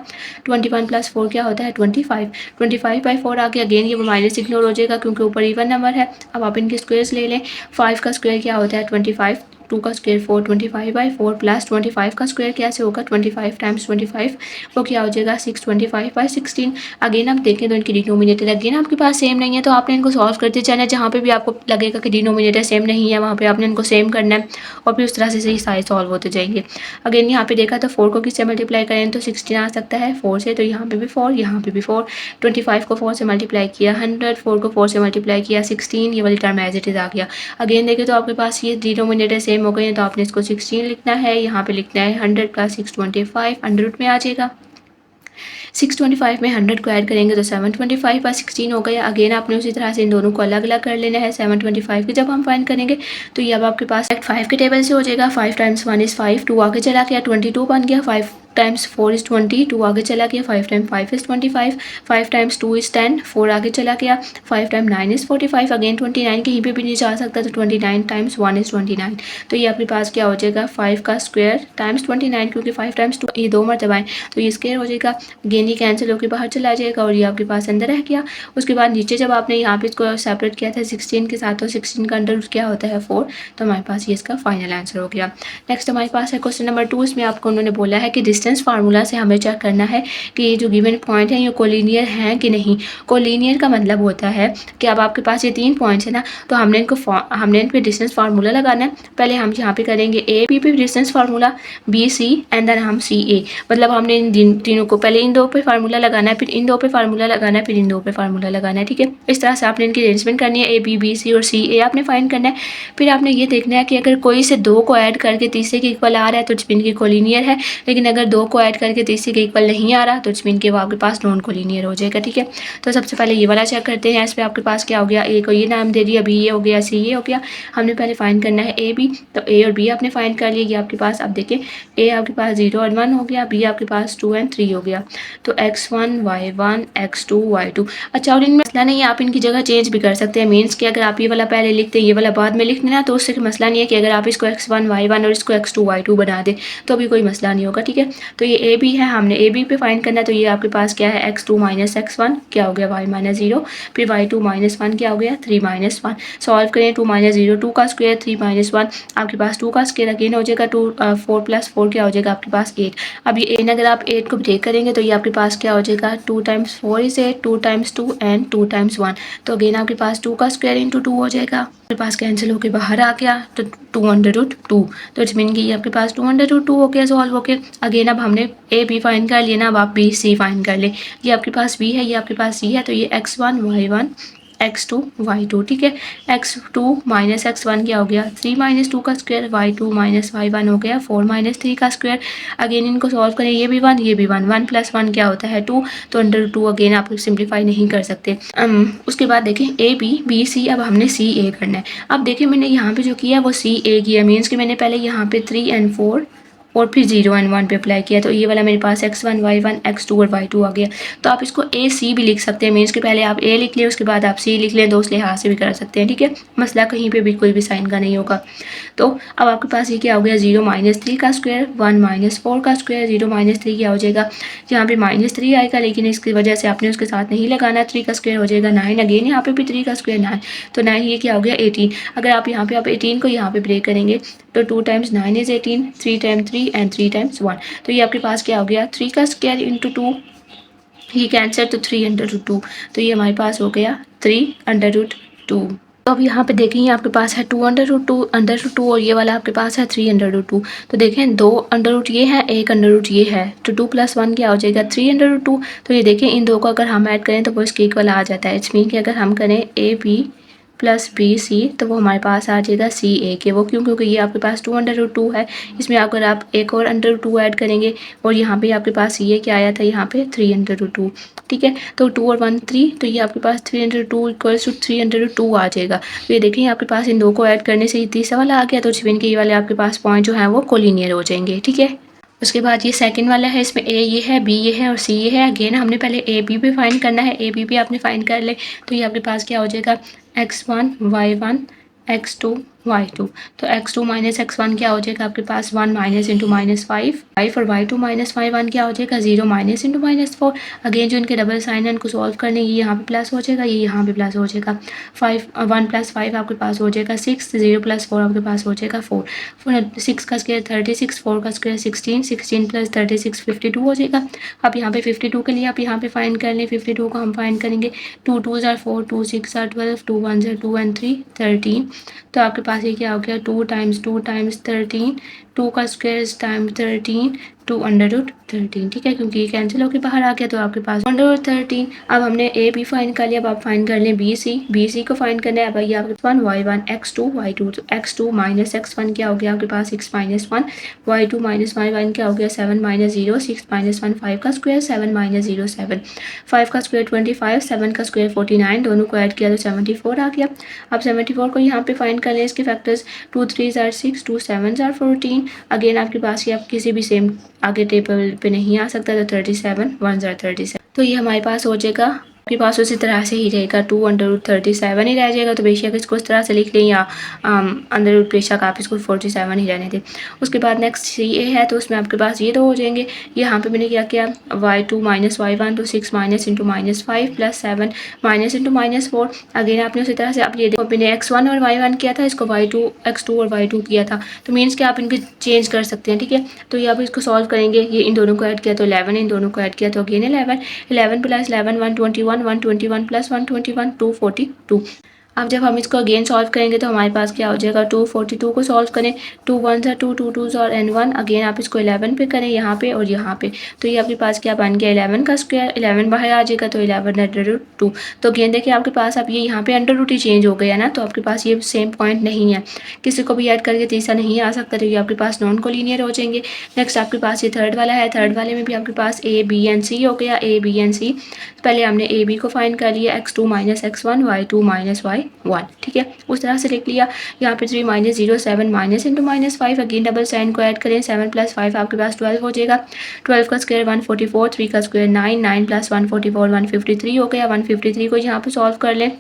21 + 4 क्या होता है 25, 25/4 आ गया। अगेन ये माइनस इग्नोर हो जाएगा क्योंकि ऊपर इवन नंबर है। अब आप इनके स्क्वायर्स ले लें। 5 का स्क्वायर क्या होता है 25, 2 का स्क्वायर 4, 25/4 प्लस 25 का स्क्वायर कैसे होगा 25 टाइम्स 25 वो क्या हो जाएगा 625/16। अगेन आप देखें तो इनकी डिनोमिनेटर अगेन आपके पास सेम नहीं है तो आपने इनको सॉल्व करते जाना। जहाँ पे भी आपको लगेगा कि डिनोमिनेटर सेम नहीं है वहाँ पे आपने इनको सेम करना है और फिर उस तरह से सही सारे सॉल्व होते जाएंगे। अगेन यहाँ पे देखा तो 4 को किससे मल्टीप्लाई करें तो 16 आ सकता है 4 से, तो यहाँ पे भी 4 यहाँ पे भी 4। 25 को 4 से मल्टीप्लाई किया 100, 4 को 4 से मल्टीप्लाई किया 16, ये वाली टर्म एज इट इज आ गया। अगेन देखें तो आपके पास ये डिनोमिनेटर सेम हो गए हैं तो आपने इसको 16 लिखना है, यहाँ पे लिखना है 100 प्लस 625 अंडर रूट में आ जाएगा। 625 में 100 को ऐड करेंगे तो 725/16 हो गया। अगेन आपने उसी तरह से इन दोनों को अलग अलग कर लेना है। 725 की जब हम फाइंड करेंगे तो ये अब आपके पास 5 के टेबल से हो जाएगा। 5 टाइम्स 1 इज़ 5, 2 आगे चला गया 22 बन गया। 5 टाइम्स 4 इज़ 20, 2 आगे चला गया। 5 टाइम्स 5 इज़ 25, 5 टाइम्स 2 इज़ 10, 4 आगे चला गया। 5 टाइम्स 9 इज़ 45, अगेन 29 कहीं पे भी नहीं जा सकता तो 29 टाइम्स 1 इज़ 29। तो ये आपके पास क्या हो जाएगा 5 का स्क्वायर टाइम्स 29, क्योंकि 5 टाइम्स 2 ये 2 मरतबा है तो ये स्क्वायर हो जाएगा। अगेन ये कैंसिल होकर बाहर चला जाएगा और ये आपके पास अंदर रह गया। उसके बाद नीचे जब आपने यहाँ पे इसको सेपरेट किया था 16 के साथ तो 16 का अंडर क्या होता है 4, तो हमारे पास ये इसका फाइनल आंसर हो गया। नेक्स्ट हमारे पास है क्वेश्चन नंबर 2। इसमें आपको उन्होंने बोला है कि डिस्टेंस फार्मूला से हमें चेक करना है कि ये जो गिवन पॉइंट है ये कोलिनियर हैं कि नहीं। कोलिनियर का मतलब होता है कि अब आपके पास ये 3 पॉइंट्स है ना, तो हमने इन पे डिस्टेंस फार्मूला लगाना है। पहले हम यहाँ पे करेंगे ए बी पे distance formula, B C and then हम सी ए, मतलब हमने इन तीनों को पहले इन दो पे फार्मूला लगाना है, फिर इन दो पे फार्मूला लगाना है, फिर इन दो पे फार्मूला लगाना है। ठीक है, इस तरह से आपने इनकी अरेंजमेंट करनी है। ए बी बी सी और सी ए आपने फाइंड करना है। फिर आपने ये देखना है कि अगर कोई से 2 को ऐड करके तीसरे के इक्वल आ रहा है तो इट्स मीन की कोलिनियर है, लेकिन अगर 2 को ऐड करके तीसरे के इक्वल नहीं आ रहा तो इट्स मीन कि वो आपके पास नॉन कोलिनियर हो जाएगा। ठीक है, तो सबसे पहले ये वाला चेक करते हैं। इस पर आपके पास क्या हो गया, ए को ये नाम दे दिया, बी ये हो गया, सी ये हो गया। हमने पहले फाइंड करना है ए बी, तो ए और बी आपने फाइंड कर लिया। ये आपके पास अब देखिए ए आपके पास 0 और 1 हो गया, बी आपके पास 2 और 3 हो गया। तो x1 y1 x2 y2। अच्छा, और इनमें मसला नहीं है, आप इनकी जगह चेंज भी कर सकते हैं। मीन्स कि अगर आप ये वाला पहले लिखते हैं ये वाला बाद में लिख लेना तो उससे मसला नहीं है कि अगर आप इसको x1 y1 और इसको x2 y2 बना दें तो अभी कोई मसला नहीं होगा। ठीक है, तो ये ए बी है, हमने ए बी पे फाइंड करना है। तो ये आपके पास क्या है x2 माइनस x1 क्या हो गया y माइनस 0, फिर y2 माइनस 1 क्या हो गया 3 माइनस 1। सॉल्व करें 2 माइनस 0 2 का स्क्वायर 3 माइनस 1 आपके पास 2 का स्क्वायर अगेन हो जाएगा 2 4 प्लस 4 क्या हो जाएगा आपके पास 8। अब ये एन अगर आप 8 को ब्रेक करेंगे तो ये आपके पास क्या हो जाएगा 2 times 4 is 8, 2 times 2 and 2 times 1। तो अगेन आपके पास 2 का स्क्वायर इंटू 2 हो जाएगा, आपके पास कैंसिल होकर बाहर आ गया तो 2 अंडर रूट 2। तो इट्स मीन कि ये आपके पास 2 अंडर रूट 2 हो गया सॉल्व होके। अगेन अब हमने ए बी फाइंड कर लिया ना, अब आप बी सी फाइंड कर ले। ये आपके पास बी है, ये आपके पास सी है, तो ये x1 y1 x2 y2। ठीक है, x2 माइनस x1 क्या हो गया 3 माइनस 2 का स्क्वायर, y2 माइनस y1 हो गया 4 माइनस 3 का स्क्वायर। अगेन इनको सॉल्व करें, ये भी 1 ये भी 1, 1 प्लस 1 क्या होता है 2, तो अंडर 2 अगेन आप सिंप्लीफाई नहीं कर सकते। उसके बाद देखें ए बी बी सी, अब हमने सी ए करना है। अब देखिए मैंने यहाँ पे जो किया वो सी ए किया, मीन्स कि मैंने पहले यहाँ पे 3 एंड 4 और फिर 0 एंड 1 पे अप्लाई किया, तो ये वाला मेरे पास x1 y1 x2 और y2 आ गया। तो आप इसको ए सी भी लिख सकते हैं, मीन्स कि पहले आप ए लिख लें उसके बाद आप सी लिख लें, तो उस लिहाज से भी कर सकते हैं। ठीक है, मसला कहीं पे भी कोई भी साइन का नहीं होगा। तो अब आपके पास ये क्या हो गया 0 माइनस 3 का स्क्वायर 1 माइनस 4 का स्क्वायर, 0 माइनस 3 क्या हो जाएगा यहाँ पे माइनस 3 आएगा, लेकिन इसकी वजह से आपने उसके साथ नहीं लगाना, 3 का स्क्वायर हो जाएगा 9, अगेन यहाँ पे भी 3 का स्क्वायर 9, तो 9 ये क्या हो गया 18। अगर आप यहाँ पे आप 18 को यहाँ पे ब्रेक करेंगे तो 2 times 9 is 18, 3 times 3 and 3 times 1। तो ये आपके पास क्या हो गया 3 का स्क्वायर इंटू 2, ये कैंसर तो 3 अंडर रूट 2, तो ये हमारे पास हो गया 3 अंडर रूट 2। तो अब यहाँ पे देखेंगे आपके पास है 2 अंडर रूट 2 और ये वाला आपके पास है 3 अंडर रूट 2। तो देखें 2 अंडर रूट ये है, 1 अंडर रूट ये है, तो 2 प्लस 1 क्या हो जाएगा 3 अंडर रूट 2। तो ये देखें इन दो को अगर हम ऐड करें तो वो इसके इक्वल आ जाता है। इट्स मीन कि अगर हम करें A B plus B C तो वो हमारे पास आ जाएगा सी ए के। वो क्यों, क्योंकि ये आपके पास 2 अंडर रूट 2 है, इसमें अगर आप एक और अंडर रूट 2 ऐड करेंगे और यहाँ पे आपके पास ये क्या आया था यहाँ पे 3 अंडर रूट 2। ठीक है, तो 2 और 1 3, तो ये आपके पास 3 under root 2 equals to 3 under root 2 आ जाएगा। तो ये देखें आपके पास इन दो को ऐड करने से ये तीसरा वाला आ गया, तो छिपिन के ये वाले आपके पास पॉइंट जो है वो कोलिनियर हो जाएंगे। ठीक है, उसके बाद ये सेकंड वाला है, इसमें ए ये है, बी ये है और सी ये है। अगेन हमने पहले ए बी भी फाइंड करना है, ए बी भी आपने फाइंड कर ले, तो ये आपके पास क्या हो जाएगा x1 y1 x2 y2। तो x2 माइनस x1 क्या हो जाएगा आपके पास 1 माइनस इंटू माइनस 5 और y2 माइनस y1 क्या हो जाएगा 0 माइनस इंटू माइनस 4। अगेन जो इनके डबल साइन है इनको सॉल्व करने ये यहाँ पे प्लस हो जाएगा, ये यहाँ पे प्लस हो जाएगा। 1 प्लस 5 आपके पास हो जाएगा 6, 0 प्लस 4 आपके पास हो जाएगा 4। 6 का स्क्वायर 36, 4 का स्क्वायर 16, 16 प्लस 36 52 हो जाएगा। अब यहाँ पे 52 के लिए आप यहाँ पे फाइंड कर लें। 52 को हम फाइंड करेंगे 2 2s are 4, 2 6 are 12, 2 1s are 2 and 3 13। तो आपके पास ये क्या हो गया 2 टाइम्स 13, 2 का स्क्वायर टाइम 13, 2 अंडर रूट 13। ठीक है, क्योंकि ये कैंसिल होकर बाहर आ गया तो आपके पास अंडर रूट 13। अब हमने ए बी फाइंड कर लिया, अब आप फाइंड कर लें बी सी को फाइंड करना है। अब ये आपके पास 1 y1 x2 y2, तो x2 माइनस x1 क्या हो गया आपके पास 6 माइनस 1, y2 माइनस y1 क्या हो गया 7 माइनस 0, 6 माइनस 1 5 का स्क्वायर 7 माइनस 0 7, 5 का स्क्वायर 25, 7 का स्क्वायर 49, दोनों को ऐड किया तो 74 आ गया। अब 74 को यहाँ पे फाइंड कर लें इसके factors 2 3s are 6, 2 7s are 14। Again आपके पास ये आप किसी भी सेम आगे टेबल पे नहीं आ सकता, तो 37 1s are 37। तो ये हमारे पास हो जाएगा, आपके पास उसी तरह से ही रहेगा 2 अंडर रूट 37 ही रह जाएगा। तो बेशक इसको इस तरह से लिख लें या अंडर रूट बेशक आप इसको 47 ही रहने दें। उसके बाद नेक्स्ट सी ए है, तो उसमें आपके पास ये दो हो जाएंगे। यहाँ पे मैंने क्या किया y2 माइनस y1, तो 6 minus into minus 5 plus 7 minus into minus 4। Again आपने उसी तरह से आप ये देखो मैंने x1 और y1 किया था, इसको y2 x2 और y2 किया था, तो मीन्स कि आप इनके चेंज कर सकते हैं। ठीक है, तो ये आप इसको सॉल्व करेंगे, ये इन दोनों को ऐड किया तो 11, इन दोनों को ऐड किया तो अगेन 11 प्लस 11 121, 121 प्लस 121 242। अब जब हम इसको अगेन सॉल्व करेंगे तो हमारे पास क्या हो जाएगा 242 को सॉल्व करें, 2 1s are 2, 2 2s are and 1। Again आप इसको 11 पे करें यहाँ पे और यहाँ पे, तो ये आपके पास क्या बन गया 11 का स्क्वायर, 11 बाहर आ जाएगा तो 11 अंडर रूट 2। तो अगेन देखिए आपके पास अब ये यहाँ पे अंडर रूट ही चेंज हो गया ना, तो आपके पास ये सेम पॉइंट नहीं है, किसी को भी ऐड करके तीसरा नहीं आ सकता, तो ये आपके पास नॉन कोलिनियर हो जाएंगे। नेक्स्ट आपके पास ये थर्ड वाला है, थर्ड वाले में भी आपके पास ए बी एंड सी हो गया, ए बी एंड सी। पहले हमने ए बी को फाइंड कर लिया x2 minus x1, y2 minus y1। ठीक है, उस तरह से लिख लिया। यहाँ पे 3 minus 0 7 minus into minus 5, again double sign को ऐड करें, 7 प्लस 5 आपके पास 12 हो जाएगा। 12 का स्क्वायर 144, 3 का स्क्वायर 9, 9 प्लस 144 153 हो गया। 153 को यहाँ पे सॉल्व कर लें,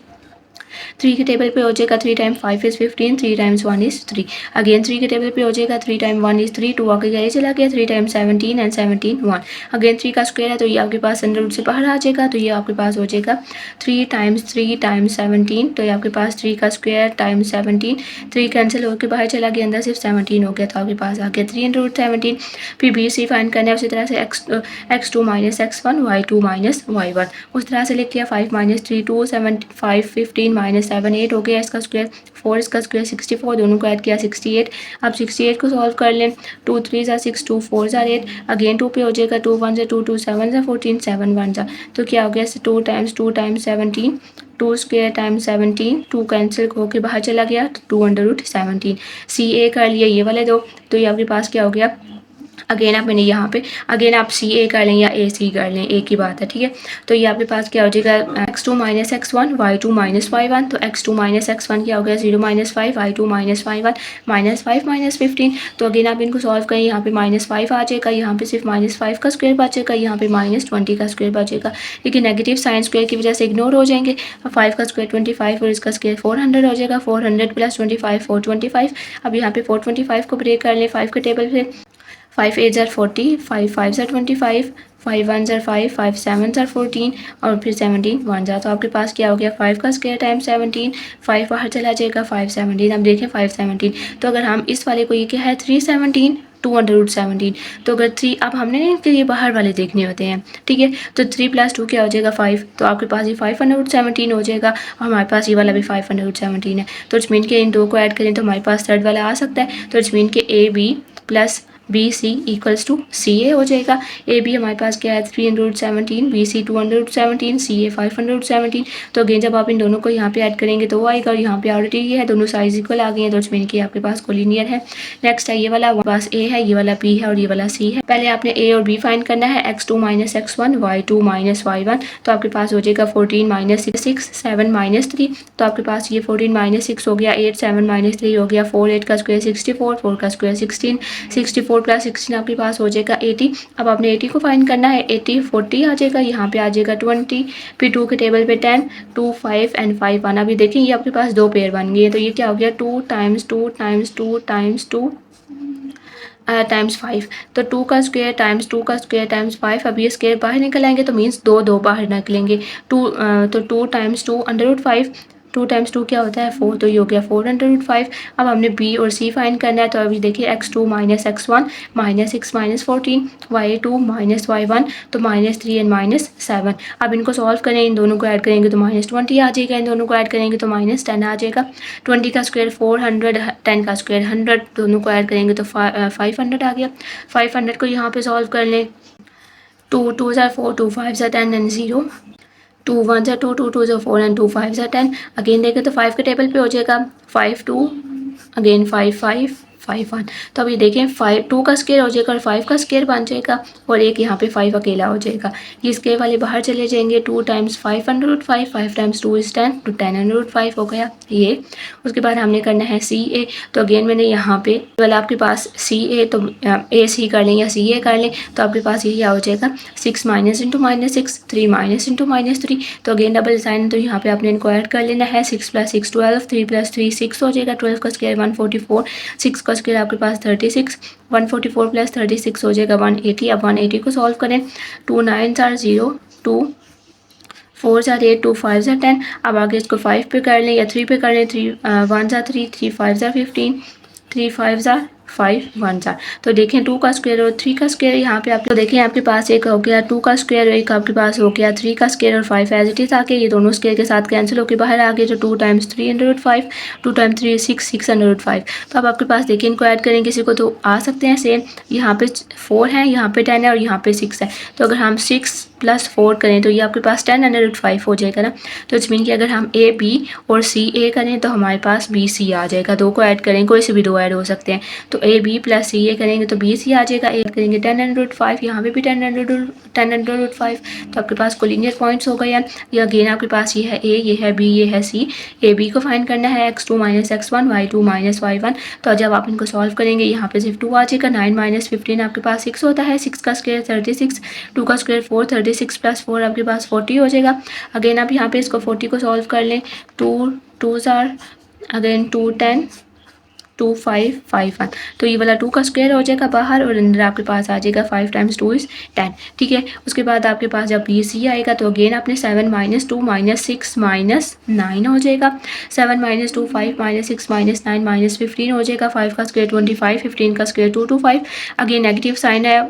3 के टेबल पे हो जाएगा 3 time 5 is 15, 3 times 1 is 3। Again 3 के टेबल पे हो जाएगा 3 टाइम 1 इज 3, 2 आगे गया चला गया, 3 टाइम 17 एंड 17 1। अगेन 3 का स्क्वायर है तो ये आपके पास अंडर रूट से बाहर आ जाएगा, तो ये आपके पास हो जाएगा 3 टाइम्स 17, तो ये आपके पास 3 का स्क्वायर टाइम्स 17, 3 कैंसिल होकर बाहर चला गया, अंदर सिर्फ 17 हो गया, तो आपके पास आ गया 3 अंडर रूट 17। फिर बी सी फाइंड करना है, उसी तरह से x2 minus x1, y2 minus y1, उस तरह से लिख लिया। 5 माइनस 3 2, 7 5 15 माइनस 7 8 हो गया। इसका स्क्वायर 4, इसका स्क्वायर 64, दोनों को ऐड किया 68। अब 68 को सॉल्व कर लें, 2 3s are 6, 2 4s are 8। Again 2 पे हो जाएगा, 2 1s are 2, 2 7s are 14, 7 1s are, तो क्या हो गया 2 टाइम्स 17, 2 स्क्वायर टाइम्स 17, 2 कैंसिल होकर बाहर चला गया, 2 अंडर रूट 17। सी ए कर लिया ये वाले दो, तो ये आपके पास क्या हो गया, अगेन आप मैंने यहाँ पे अगेन आप सी ए कर लें या ए सी कर लें, एक ही बात है। ठीक है, तो ये आपके पास क्या हो जाएगा x2 minus x1, y2 minus y1, तो x2 माइनस x1 क्या हो गया 0 minus 5, y2 minus y1 minus 5 minus 15। तो अगेन आप इनको सॉल्व करें, यहाँ पे माइनस 5 आ जाएगा, यहाँ पे सिर्फ माइनस 5 का स्क्वायर बचेगा, यहाँ पे माइनस 20 का स्क्वायर बचेगा, लेकिन नेगेटिव साइन स्क्वायर की वजह से इग्नोर हो जाएंगे। 5 का स्क्वायर 25 और इसका स्क्वायर 400 हो जाएगा, 400 प्लस 25 425। अब यहाँ पे 425 को ब्रेक कर लें 5 के टेबल से, 5 8s are 40, 5 5s are 25, 5 1s are 5, 5 7s are 14 और फिर 17 1s are, तो आपके पास क्या हो गया 5 का स्क्वायर टाइम 17, 5 बाहर चला जाएगा 5 17। अब देखें 5 17, तो अगर हम इस वाले को ये क्या है 3 17, 2 अंडर रूट 17, तो अगर 3 अब हमने इनके ये बाहर वाले देखने होते हैं। ठीक है, तो 3 प्लस 2 क्या हो जाएगा 5, तो आपके पास ये 5 अंडर रूट 17 हो जाएगा, और हमारे पास ये वाला भी 5 अंडर रूट 17 है। तो इट्स मीन के इन दो को ऐड करें तो हमारे पास थर्ड वाला आ सकता है, तो इट्स मीन के A B plus B C equals to C A हो जाएगा। ए बी हमारे पास क्या है 3 under root 17, B C 2 under root 17, C A 5 under root 17। तो अगेन जब आप इन दोनों को यहाँ पे ऐड करेंगे तो वो आएगा, और यहाँ पे ऑलरेडी ये है, दोनों साइज इक्वल आ गए हैं, तो इट्स मीन कि आपके पास कोलिनियर है। नेक्स्ट है ये वाला, पास ए है, ये वाला बी है और ये वाला सी है। पहले आपने ए और बी फाइंड करना है, x2 minus x1, y2 minus y1, तो आपके पास हो जाएगा 14 माइनस 6, 7 माइनस 3, तो आपके पास ये 14 माइनस 6 हो गया 8, 7 माइनस 3 हो गया 4, 8 का स्क्वायर 64, 4 का स्क्वायर 16, 64 4 + 16 आपके पास हो जाएगा 80। अब आपने 80 को फाइंड करना है। 80 40 आ जाएगा, यहाँ पे आ जाएगा 20, फिर 2 के टेबल पे 10, 2 5 एंड 5 1। अभी देखिए ये आपके पास दो पेयर बन गए, तो ये क्या हो गया 2 × 2 × 2 × 2 टाइम्स 5। तो 2 का स्क्वायर टाइम्स 2 का स्क्वायर टाइम्स 5। अब ये स्क्वायर बाहर निकल आएंगे तो मीन्स दो बाहर निकलेंगे। 2 तो 2 × 2 √5। 2 × 2 क्या होता है 4, तो ये हो गया 4 √5। अब हमने बी और सी फाइंड करना है, तो अभी देखिए x2 - x1 -6 -14 y2 - y1 तो -3 एंड -7। अब इनको सॉल्व करें, इन दोनों को ऐड करेंगे तो -20 आ जाएगा, इन दोनों को ऐड करेंगे तो -10 आ जाएगा। 20 का स्क्वायर 400, 10 का स्क्वायर 100, दोनों को ऐड करेंगे तो 500 आ गया। 500 को यहाँ पे सॉल्व कर लें। 2 2 * 4, 2 5 * 10 एंड 0, 2 1 * 2, 2 2 * 4 एंड 2 5 * 10। अगेन देखें तो 5 के टेबल पे हो जाएगा 5 2, अगेन 5 5 5 1। तो अभी देखें 5 2 का स्क्वायर हो जाएगा और 5 का स्क्वायर बन जाएगा, और एक यहाँ पे 5 अकेला हो जाएगा। ये स्क्वायर वाले बाहर चले जाएंगे। 2 × 5 √5, 5 × 2 = 10, तो 10 √5 हो गया ये। उसके बाद हमने करना है CA, तो अगेन मैंने यहाँ पे वाला आपके पास CA, तो AC कर लें या CA कर लें, तो आपके पास ये क्या हो जाएगा 6 - × -6, 3 - -3। तो अगेन डबल साइन, तो यहाँ पे आपने इनको ऐड कर लेना है। 6 + 6 12, 3 + 3 6 हो जाएगा। 12 का स्क्वायर 144, 6 का स्क्वायर आपके पास 36, 144 + 36 हो जाएगा 180। अब 180 को सॉल्व करें। 2 9 * 0, 2 4 * 8, 2 5 * 10। अब आगे इसको 5 पे कर लें या 3 पे कर लें। 3 1 * 3, 3 5 * 15, 3 5 * 5 1 * तो देखें 2 का स्क्वायर और 3 का स्क्वायर यहाँ पे आप तो देखें आपके पास एक हो गया 2 का स्क्वायर, एक आपके पास हो गया 3 का स्क्वायर और 5 एज इट इज आके ये दोनों स्क्वायर के साथ कैंसिल होकर बाहर आ गए। जो 2 × 3 √5, 2 × 3 6 6 √5। तो अब आपके पास देखिए इनको ऐड करें किसी को तो आ सकते हैं सेम। यहाँ पे 4 है, यहाँ पे 10 है और यहाँ पे 6 है। तो अगर हम 6 + 4 करें तो ये आपके पास 10 √5 हो जाएगा ना। तो इट्स मीन कि अगर हम A B और C A करें तो हमारे पास B C आ जाएगा। दो को ऐड करें, कोई से भी दो ऐड हो सकते हैं। तो A B + C A करेंगे तो B C आ जाएगा। A करेंगे 10 √5, यहाँ पे भी 10 √5। तो आपके पास कोलिनियर पॉइंट्स हो गए हैं। ये अगेन आपके पास ये है A, ये है B, ये है C। A B को फाइंड करना है x2 - x1 y2 - y1। तो जब आप इनको सॉल्व करेंगे यहाँ पे सिर्फ 2 आ जाएगा। 9 - 15 आपके पास 6 होता है। 6 का स्क्वायर 36, 2 का स्क्वायर 4, 36 + 4 आपके पास 40 हो जाएगा। अगेन आप यहाँ पे इसको 40 को सॉल्व कर लें। 2 2s are अगेन 2 10, 2 5 5 1। तो ये वाला 2 का स्क्वायर हो जाएगा बाहर और अंदर आपके पास आ जाएगा 5 × 2 = 10। ठीक है। उसके बाद आपके पास जब ये C आएगा तो अगेन आपने 7 - 2 - 6 - 9 हो जाएगा। 7 - 2 5 - 6 - 9 - 15 हो जाएगा। 5 का स्क्वायर 25, 15 का स्क्वायर 225। अगेन नेगेटिव साइन है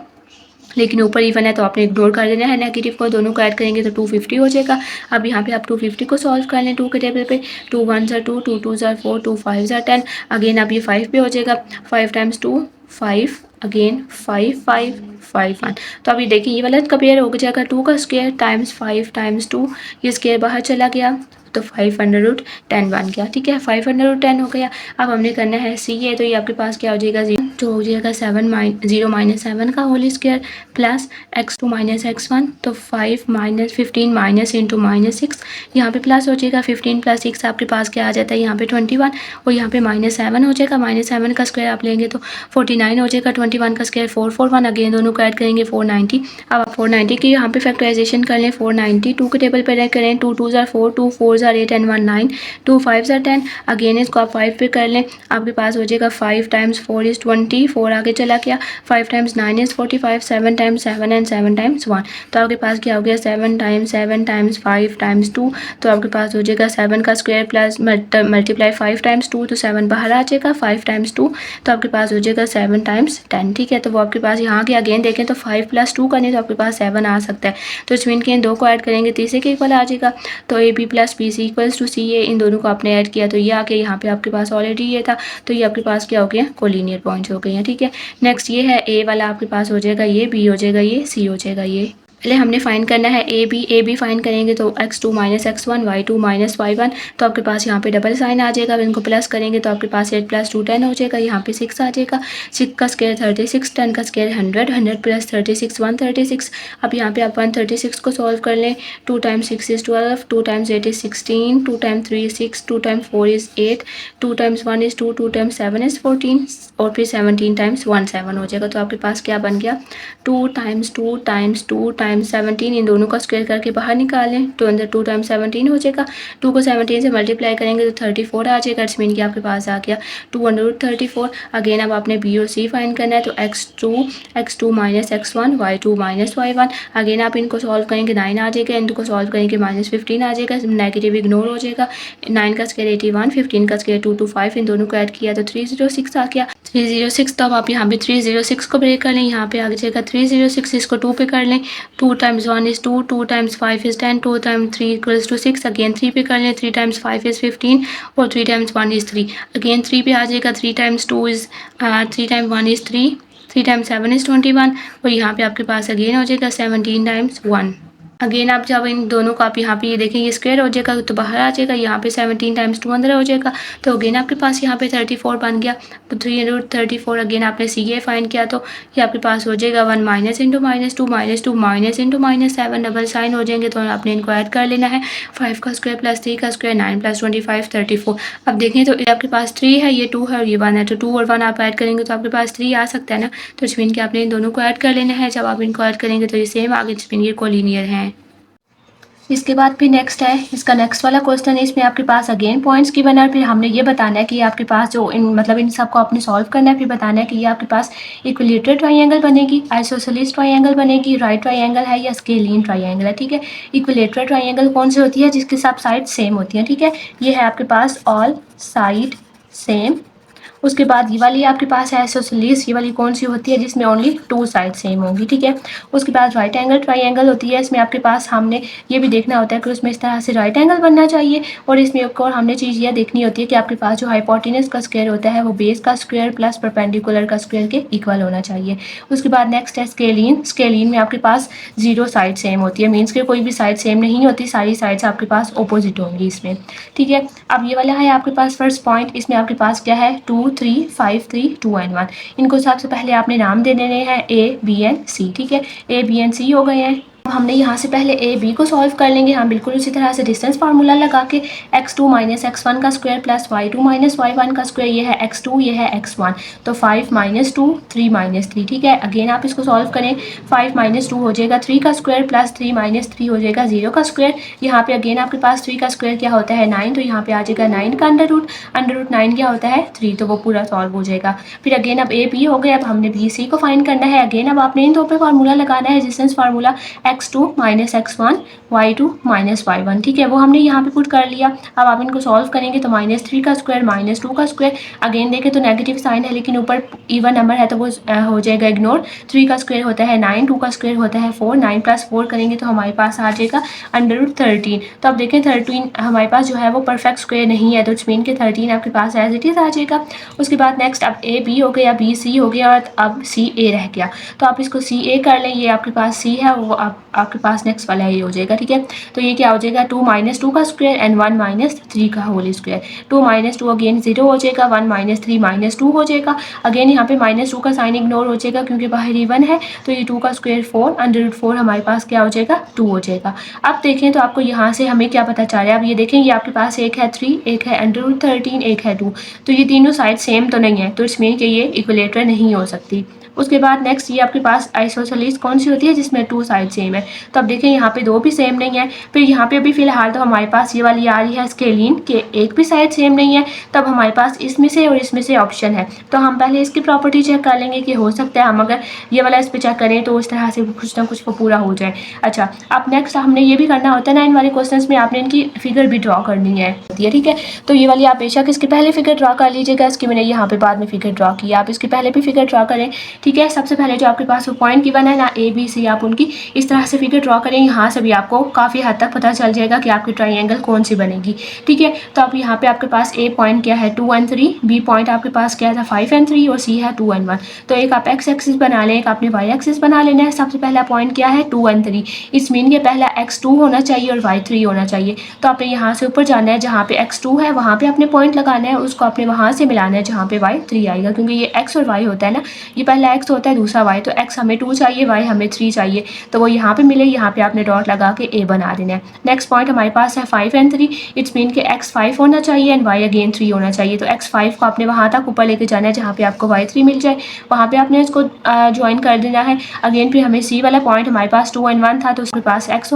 लेकिन ऊपर इवन है तो आपने इग्नोर कर देना है नेगेटिव को। दोनों को ऐड करेंगे तो 250 हो जाएगा। अब यहाँ पे आप 250 को सॉल्व कर लें 2 के टेबल पे। 2 1 * 2, 2 2 * 4, 2 5 * 10। अगेन अब ये 5 पे हो जाएगा। 5 × 2 5, अगेन 5 5 5 1। तो अभी देखिए ये वाला कंपेयर हो जाएगा 2 का स्क्वायर टाइम्स 5 × 2, ये स्क्वायर बाहर चला गया तो 510 बन गया। ठीक है, 510 हो गया। अब हमने करना है CA, तो ये आपके पास क्या हो जाएगा जो हो जाएगा 0 - 7 का whole square plus x2 - x1, तो 5 - 15 माइनस इंटू -6, यहाँ पे प्लस हो जाएगा। 15 + 6 आपके पास क्या आ जाता है यहाँ पे 21 और यहाँ पे -7 हो जाएगा। -7 का स्क्वायर आप लेंगे तो 49 हो जाएगा। 21 का स्क्वायर 441, अगेन दोनों को ऐड करेंगे 490। अब आप 490 की यहाँ पे फैक्टराइजेशन कर लें। 490 2 के टेबल पर करें। 2 2 * 4, 2 4 * 8 एंड 1 9, 2 5 * 10। अगेन इसको आप 5 पे कर लें। आपके पास हो जाएगा 5 × 4 = 20, 4 आगे चला गया। 5 × 9 = 45, 7 × 7 एंड 7 × 1। तो आपके पास क्या हो गया 7 × 7 × 5 × 2, तो आपके पास हो जाएगा 7 का स्क्वायर प्लस मल्टीप्लाई 5 × 2, तो 7 बाहर आ जाएगा। 5 × 2 तो आपके पास हो जाएगा 7 × 10। ठीक है, तो वो आपके पास यहाँ के अगेन देखें तो 5 + 2 करने तो आपके पास 7 आ सकता है। तो इसमें के इन दो को ऐड करेंगे तीसरे के इक्वल आ जाएगा। तो AB + BC = CA, इन दोनों को आपने ऐड किया तो ये आके यहाँ पे आपके पास ऑलरेडी ये था, तो ये आपके पास क्या हो गया कोलिनियर पॉइंट्स हो गए हैं। ठीक है, नेक्स्ट ये है A वाला आपके पास हो जाएगा ये, B हो जाएगा ये, C हो जाएगा ये। पहले हमने फाइंड करना है ए बी फाइंड करेंगे तो x2 minus x1 y2 minus y1, तो आपके पास यहाँ पे डबल साइन आ जाएगा। इनको प्लस करेंगे तो आपके पास 8 + 2 10 हो जाएगा। यहाँ पे 6 आ जाएगा। 6 का स्क्वायर 36, 10 का स्क्वायर 100, 100 + 36 136। अब यहाँ पे आप 136 को सॉल्व कर लें। 2 × 6 = 12, 2 × 8 = 16, 2 × 3 = 6, 2 × 4 = 8, 2 × 1 = 2, 2 × 7 = 14 और फिर 17 × 1 7 हो जाएगा। तो आपके पास क्या बन गया, 2 × 2 × 2 × 17, इन दोनों का स्क्वायर करके बाहर निकालें तो अंदर 2 × 17 हो जाएगा। 2 को 17 से मल्टीप्लाई करेंगे तो 34 आ जाएगा। इट्स मीन कि आपके पास आ गया 234। अगेन अब आपने बी और सी फाइंड करना है तो x2 minus x1 y2 minus y1। Again आप इनको सॉल्व करेंगे 9 आ जाएगा। इनको सॉल्व करेंगे -15 आ जाएगा। नेगेटिव इग्नोर हो जाएगा। 9 का स्क्वायर 81, 15 का स्क्वायर 225, इन दोनों को ऐड किया तो 306 आ गया। 306, तो अब आप यहाँ पे 306 को ब्रेक कर लें। यहाँ पे आ जाएगा 306, इसको 2 पे कर लें। 2 × 1 = 2, 2 × 5 = 10, 2 × 3 = 6। अगेन 3 पे कर लें। 3 × 5 = 15 और 3 × 1 = 3। अगेन 3 पे आ जाएगा। 3 × 2 = 3 × 1 = 3, 3 × 7 = 21 और यहाँ पे आपके पास अगेन हो जाएगा 17 × 1। अगेन आप जब इन दोनों को आप यहाँ पे ये देखें ये स्क्वायर हो जाएगा तो बाहर आ जाएगा। यहाँ पे 17 × 2 अंदर हो जाएगा। तो अगेन आपके पास यहाँ पे 34 बन गया। तो 334 अगेन आपने सी ए फाइंड किया तो ये आपके पास हो जाएगा 1 - × -2 - -7 डबल साइन हो जाएंगे। तो आपने इनको ऐड कर लेना है। 5 का स्क्वायर + 3 का स्क्वायर 9 + 25 34। अब देखें तो आपके पास 3 है, ये 2 है और ये 1 है। तो 2 और 1 आप ऐड करेंगे तो आपके पास 3 आ सकता है ना। तो इस मीन कि आपने इन दोनों को ऐड कर लेना है। जब आप इनको ऐड करेंगे तो ये सेम आगे इस मीन ये कोलिनियर है। इसके बाद फिर नेक्स्ट है, इसका नेक्स्ट वाला क्वेश्चन है। इसमें आपके पास अगेन पॉइंट्स की बना है। फिर हमने ये बताना है कि आपके पास जो इन सबको आपने सॉल्व करना है। फिर बताना है कि ये आपके पास इक्विलेटरल ट्रायंगल बनेगी, आइसोसेलेस ट्रायंगल बनेगी, राइट ट्रायंगल है या स्केलिन ट्रायंगल है। ठीक है, इक्विलेटरल ट्रायंगल कौन सी होती है, जिसकी सब साइड सेम होती है। ठीक है, ये है आपके पास ऑल साइड सेम। उसके बाद ये वाली आपके पास है आइसोसेलेस, ये वाली कौन सी होती है, जिसमें ओनली 2 साइड सेम होंगी। ठीक है, उसके बाद राइट एंगल ट्रायंगल होती है। इसमें आपके पास हमने ये भी देखना होता है कि उसमें इस तरह से राइट एंगल बनना चाहिए। और इसमें एक और हमने चीज़ यह देखनी होती है कि आपके पास जो हाइपोटेनस का स्क्वायर होता है वो बेस का स्क्वायर प्लस परपेंडिकुलर का स्क्वायर के इक्वल होना चाहिए। उसके बाद नेक्स्ट है स्केलिन। स्केलिन में आपके पास 0 साइड सेम होती है, मीन्स के कोई भी साइड सेम नहीं होती, सारी साइड्स आपके पास ऑपोजिट होंगी इसमें। ठीक है, अब ये वाला है आपके पास फर्स्ट पॉइंट। इसमें आपके पास क्या है 2 3 5 3 2 एंड 1। इनको सबसे पहले आपने नाम दे देने हैं A B and C। ठीक है, A B and C हो गए हैं। अब हमने यहाँ से पहले ए बी को सॉल्व कर लेंगे। हम बिल्कुल उसी तरह से डिस्टेंस फार्मूला लगा के x2 माइनस x1 का square plus y2 minus y1 का स्क्वायर, ये है x2 ये है x1, तो 5 - 2 3 - 3। ठीक है, अगेन आप इसको सॉल्व करें। 5 - 2 हो जाएगा 3 का स्क्वायर प्लस 3 - 3 हो जाएगा 0 का स्क्वायर। यहाँ पे अगेन आपके पास 3 का स्क्वायर क्या होता है 9, तो यहाँ पे आ जाएगा 9 का अंडर रूट 9 क्या होता है 3, तो वो पूरा सॉल्व हो जाएगा। फिर अगेन अब ए बी हो गया। अब हमने बी सी को फाइंड करना है। अगेन अब आपने इन दो पे फार्मूला लगाना है, distance formula x2 minus x1 y2 minus y1। ठीक है, वो हमने यहाँ पे पुट कर लिया। अब आप इनको सॉल्व करेंगे तो -3 का स्क्वायर -2 का स्क्वायर। अगेन देखें तो नेगेटिव साइन है लेकिन ऊपर इवन नंबर है तो वो हो जाएगा इग्नोर। 3 का स्क्वायर होता है 9, 2 का स्क्वायर होता है 4, 9 + 4 करेंगे तो हमारे पास आ जाएगा √13। तो अब देखें 13 हमारे पास जो है वो परफेक्ट स्क्वायर नहीं है, तो इट्स मीन के 13 आपके पास एज इट इज़ आ जाएगा। उसके बाद नेक्स्ट अब ए बी हो गया, बी सी हो गया और अब सी ए रह गया। तो आप इसको सी ए कर लें, ये आपके पास सी है, वो आपके पास नेक्स्ट वाला ये हो जाएगा। ठीक है, तो ये क्या हो जाएगा 2 - 2 का स्क्वायर एंड 1 - 3 का होल स्क्वायर। 2 - 2 अगेन 0 हो जाएगा, 1 - 3 -2 हो जाएगा। अगेन यहाँ पे -2 का साइन इग्नोर हो जाएगा क्योंकि बाहर इवन है, तो ये 2 का स्क्वायर 4 √4 हमारे पास क्या हो जाएगा 2 हो जाएगा। अब देखें तो आपको यहाँ से हमें क्या पता चल रहा है। अब ये देखें ये आपके पास एक है 3, एक है √13, एक है 2, तो ये तीनों साइड सेम तो नहीं है, तो इसमें कि ये इक्विलेटर नहीं हो सकती। उसके बाद नेक्स्ट ये आपके पास आइसोसेलेस कौन सी होती है, जिसमें 2 साइड सेम है। तो अब देखें यहाँ पे 2 भी सेम नहीं है। फिर यहाँ पे अभी फिलहाल तो हमारे पास ये वाली आ रही है स्केलिन के एक भी साइड सेम नहीं है, तब हमारे पास इसमें से और इसमें से ऑप्शन है। तो हम पहले इसकी प्रॉपर्टी चेक कर लेंगे कि हो सकता है हम अगर ये वाला इस पर चेक करें तो उस तरह से कुछ ना कुछ वो पूरा हो जाए। अच्छा, अब नेक्स्ट हमने ये भी करना होता है ना, इन वाले क्वेश्चन में आपने इनकी फिगर भी ड्रॉ करनी है। ठीक है, तो ये वाली आप बेशक इसकी पहले फिगर ड्रॉ कर लीजिएगा, इसकी मैंने यहाँ पे बाद में फिगर ड्रॉ की, आप इसकी पहले भी फिगर ड्रॉ करें। ठीक है। सबसे पहले जो आपके पास वो पॉइंट गिवन है ना ए बी सी, आप उनकी इस तरह से फिगर ड्रॉ करें। यहाँ से भी आपको काफ़ी हद तक पता चल जाएगा कि आपकी ट्राइंगल कौन सी बनेगी। ठीक है, तो अब यहाँ पे आपके पास ए पॉइंट क्या है 2 and 3, बी पॉइंट आपके पास क्या था 5 and 3 और सी है 2 and 1। तो एक आप एक्स एक्सिस बना लें, एक आपने वाई एक्सिस बना लेना है। सबसे पहला पॉइंट क्या है 2 and 3, इस मीन के पहला x2 होना चाहिए और y3 होना चाहिए। तो आपने यहाँ से ऊपर जाना है, जहाँ पे x2 है वहाँ पे आपने पॉइंट लगाना है, उसको आपने वहाँ से मिलाना है जहाँ पे y3 आएगा, क्योंकि ये x और y होता है ना, ये पहला x होता है दूसरा y, तो x हमें 2 चाहिए, y हमें 3 चाहिए, तो वो यहाँ पे मिले, यहाँ पे आपने डॉट लगा के a बना देना है। नेक्स्ट पॉइंट हमारे पास है 5 and 3, इट्स मीन के x 5 होना चाहिए एंड y अगेन 3 होना चाहिए। तो x 5 को आपने वहाँ तक ऊपर लेके जाना है जहाँ पे आपको y 3 मिल जाए, वहाँ पे आपने इसको ज्वाइन कर देना है। अगेन फिर हमें c वाला पॉइंट हमारे पास 2 and 1 था, तो उसके पास x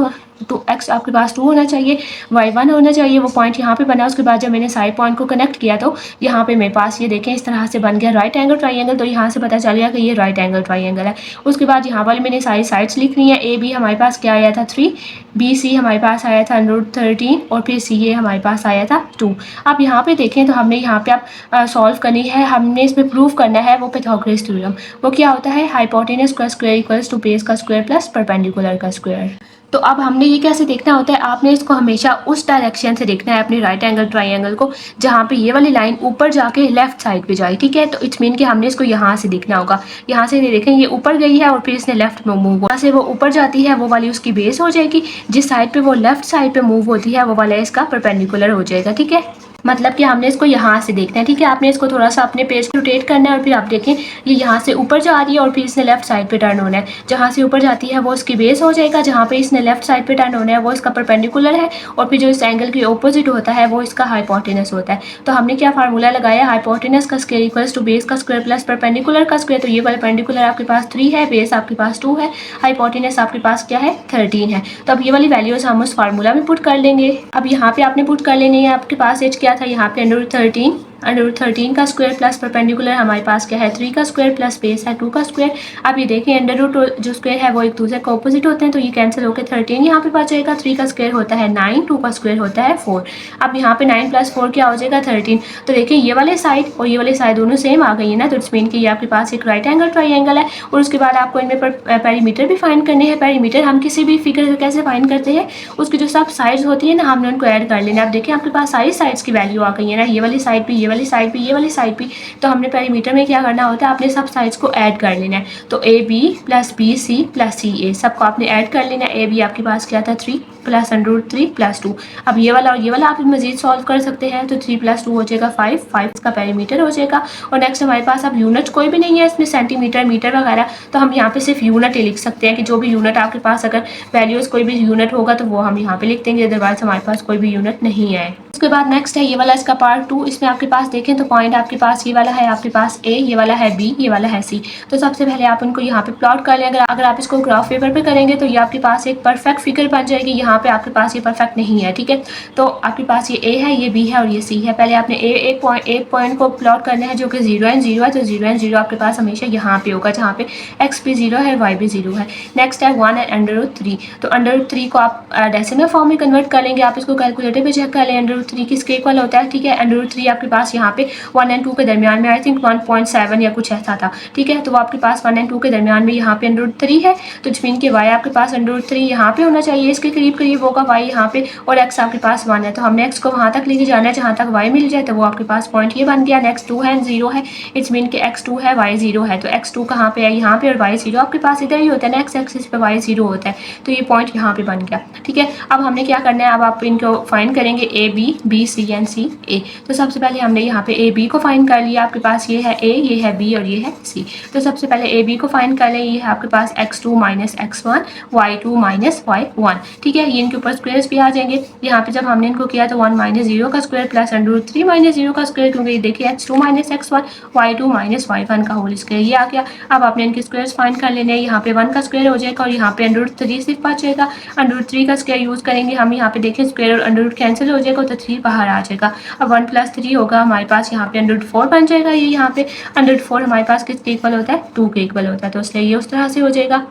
आपके पास 2 होना चाहिए, y 1 होना चाहिए, वो पॉइंट यहाँ पे बना। उसके बाद जब मैंने साइड पॉइंट को कनेक्ट किया तो यहाँ पे मेरे पास ये देखें इस तरह से बन गया राइट एंगल ट्राइंगल। तो यहाँ से पता चल गया कि ये राइट एंगल ट्राइंगल है। उसके बाद यहाँ वाले मैंने सारी साइड्स लिखनी है। ए बी हमारे पास क्या आया था 3, बी सी हमारे पास आया था √13 और फिर सी ए हमारे पास आया था 2। अब यहाँ पे देखें तो हमने यहाँ पे आप सॉल्व करनी है, हमने इसमें प्रूव करना है वो पाइथागोरस थ्योरम। वो क्या होता है, हाइपोटेनस का स्क्वायर इक्वल्स टू बेस का स्क्वायर प्लस परपेंडिकुलर का स्क्वायर। तो अब हमने ये कैसे देखना होता है, आपने इसको हमेशा उस डायरेक्शन से देखना है अपने राइट एंगल ट्राइंगल को जहाँ पे ये वाली लाइन ऊपर जाके लेफ्ट साइड पे जाए। ठीक है, तो इट्स मीन कि हमने इसको यहाँ से देखना होगा। यहाँ से ये देखें ये ऊपर गई है और फिर इसने लेफ्ट में मूव हुआ, से वो ऊपर जाती है, वो वाली उसकी बेस हो जाएगी। जिस साइड पे वो लेफ्ट साइड पे मूव होती है वो वाला इसका परपेंडिकुलर हो जाएगा। ठीक है, मतलब कि हमने इसको यहाँ से देखना है। ठीक है, आपने इसको थोड़ा सा अपने पेज को रोटेट करना है और फिर आप देखें ये यहाँ से ऊपर जा रही है और फिर इसने लेफ्ट साइड पे टर्न होना है। जहाँ से ऊपर जाती है वो इसकी बेस हो जाएगा, जहाँ पे इसने लेफ्ट साइड पे टर्न होना है वो इसका परपेंडिकुलर है, और फिर जो इस एंगल के ऑपोजिट होता है वो इसका हाइपोटेनस होता है। तो हमने क्या फार्मूला लगाया, हाइपोटेनस का स्क्वायर इक्वल्स टू बेस का स्क्वायर प्लस परपेंडिकुलर का स्क्वायर। तो ये परपेंडिकुलर आपके पास 3 है, बेस आपके पास 2 है, हाइपोटेनस आपके पास क्या है 13 है। तो अब ये वाली वैल्यूज हम उस फार्मूला में पुट कर लेंगे। अब यहाँ पे आपने पुट कर लेनी है, आपके पास एच क्या था यहाँ पे √13 का स्क्वायर प्लस परपेंडिकुलर हमारे पास क्या है 3 का स्क्वायर प्लस बेस है 2 का स्क्वायर। अब ये देखिए अंडर जो स्क्वायर है वो एक दूसरे का ऑपोजिट होते हैं, तो ये कैंसिल होकर 13 यहाँ पे बच जाएगा। 3 का स्क्वायर होता है 9, 2 का स्क्वायर होता है 4। अब यहाँ पे 9 + 4 क्या हो जाएगा 13। तो देखिए ये वाले साइड और ये वाले साइड दोनों सेम आ गई है ना, तो इट्स मीन कि ये आपके पास एक राइट एंगल ट्राइंगल है। और उसके बाद आपको इनमें पेरीमीटर भी फाइंड करने हैं। पेरीमीटर हम किसी भी फिगर कैसे फाइंड करते हैं, उसकी जो सब साइड्स होती है ना हमने उनको ऐड कर लेना। आप देखिए आपके पास सारी साइड्स की वैल्यू आ गई है ना, ये वाली साइड भी, ये वाली साइड भी, ये वाली साइड भी। तो हमने पेरीमीटर में क्या करना होता है, आपने सब साइड्स को ऐड कर लेना है। तो A B plus B C plus C A सबको आपने ऐड कर लेना है। ए बी आपके पास क्या था 3 प्लस √3 प्लस 2। अब ये वाला और ये वाला आप मजीद सॉल्व कर सकते हैं, तो 3 + 2 हो जाएगा 5 का पेरीमीटर हो जाएगा। और नेक्स्ट हमारे पास अब यूनिट कोई भी नहीं है इसमें, सेंटीमीटर मीटर वगैरह, तो हम यहाँ पे सिर्फ यूनिट ही लिख सकते हैं कि जो भी यूनिट आपके पास अगर वैल्यूज कोई भी यूनिट होगा तो वो हम यहाँ पे लिख देंगे, अदरवाइज हमारे पास कोई भी यूनिट नहीं है। उसके बाद नेक्स्ट है ये वाला इसका पार्ट 2। इसमें आपके पास देखें तो पॉइंट आपके पास ये वाला है, आपके पास ए, ये वाला है बी, ये वाला है सी। तो सबसे पहले आप उनको यहाँ पे प्लॉट कर लें। अगर आप इसको ग्राफ पेपर पे करेंगे तो ये आपके पास एक परफेक्ट फिगर बन जाएगी। यहाँ पे आपके पास ये परफेक्ट नहीं है। ठीक है, तो आपके पास ये ए है, ये बी है और ये सी है। पहले आपने एक पॉइंट को प्लॉट करना है जो कि 0 and 0 है। तो 0 and 0 आपके पास हमेशा यहाँ पे होगा, जहाँ पे एक्स भी 0 है, वाई भी 0 है। नेक्स्ट है 1 and √3। तो √3 को आप डेसिमल फॉर्म में कन्वर्ट कर लेंगे। आप इसको कैलकुलेटर पे चेक कर लें √3 किसके इक्वल होता है। ठीक है, √3 आपके पास यहाँ पे 1 and 2 के दरमियान में आई थिंक 1.7 या कुछ ऐसा था। ठीक है, तो वो आपके पास 1 and 2 के दरमियान में यहाँ पे √3 है। तो इट्स मीन कि y आपके पास √3 यहाँ पे होना चाहिए, इसके करीब करीब होगा y यहाँ पे, और x आपके पास 1 है। तो हमने x को वहाँ तक लेके जाना है जहाँ तक y मिल जाए। तो वो आपके पास पॉइंट ये बन गया। नेक्स्ट 2 है and 0 है, इट्स मीन कि x 2 है y 0 है। तो x 2 कहाँ पे है, यहाँ पे, और y 0 आपके पास इधर ही होता है ना, x एक्सिस पे y 0 होता है। तो ये पॉइंट यहाँ पे बन गया। ठीक है, अब हमने क्या करना है, अब आप इनको फाइंड करेंगे A B, B C and C A. तो सबसे पहले हमने यहाँ पे ए बी को फाइंड कर लिया। आपके पास ये है ए, ये है बी और ये है सी। तो सबसे पहले ए बी को फाइंड कर लें। ये है आपके पास x2 - x1, y2 - y1। ठीक है, ये इनके ऊपर स्क्वायर्स भी आ जाएंगे। यहाँ पे जब हमने इनको किया तो 1 - 0 का स्क्वायर प्लस √3 - 0 का स्क्वायर, क्योंकि ये देखिए x2 - x1, y2 - y1 का होल स्क्वायर ये आ गया। अब आपने इनके स्क्वायर्स फाइंड कर लेने हैं। यहाँ पे 1 का स्क्वायर हो जाएगा और यहाँ पे √3 सिर्फ बच जाएगा। √3 का स्क्वायर यूज करेंगे हम। यहाँ पे देखिए स्क्वायर और √ कैंसिल हो जाएगा, तो 3 बाहर आ जाएगा। अब 1 + 3 होगा हमारे पास, यहाँ पे √4 बन जाएगा। ये यहाँ पे √4 हमारे पास किसके इक्वल होता है, 2 के इक्वल होता है। तो इसलिए ये उस तरह से हो जाएगा।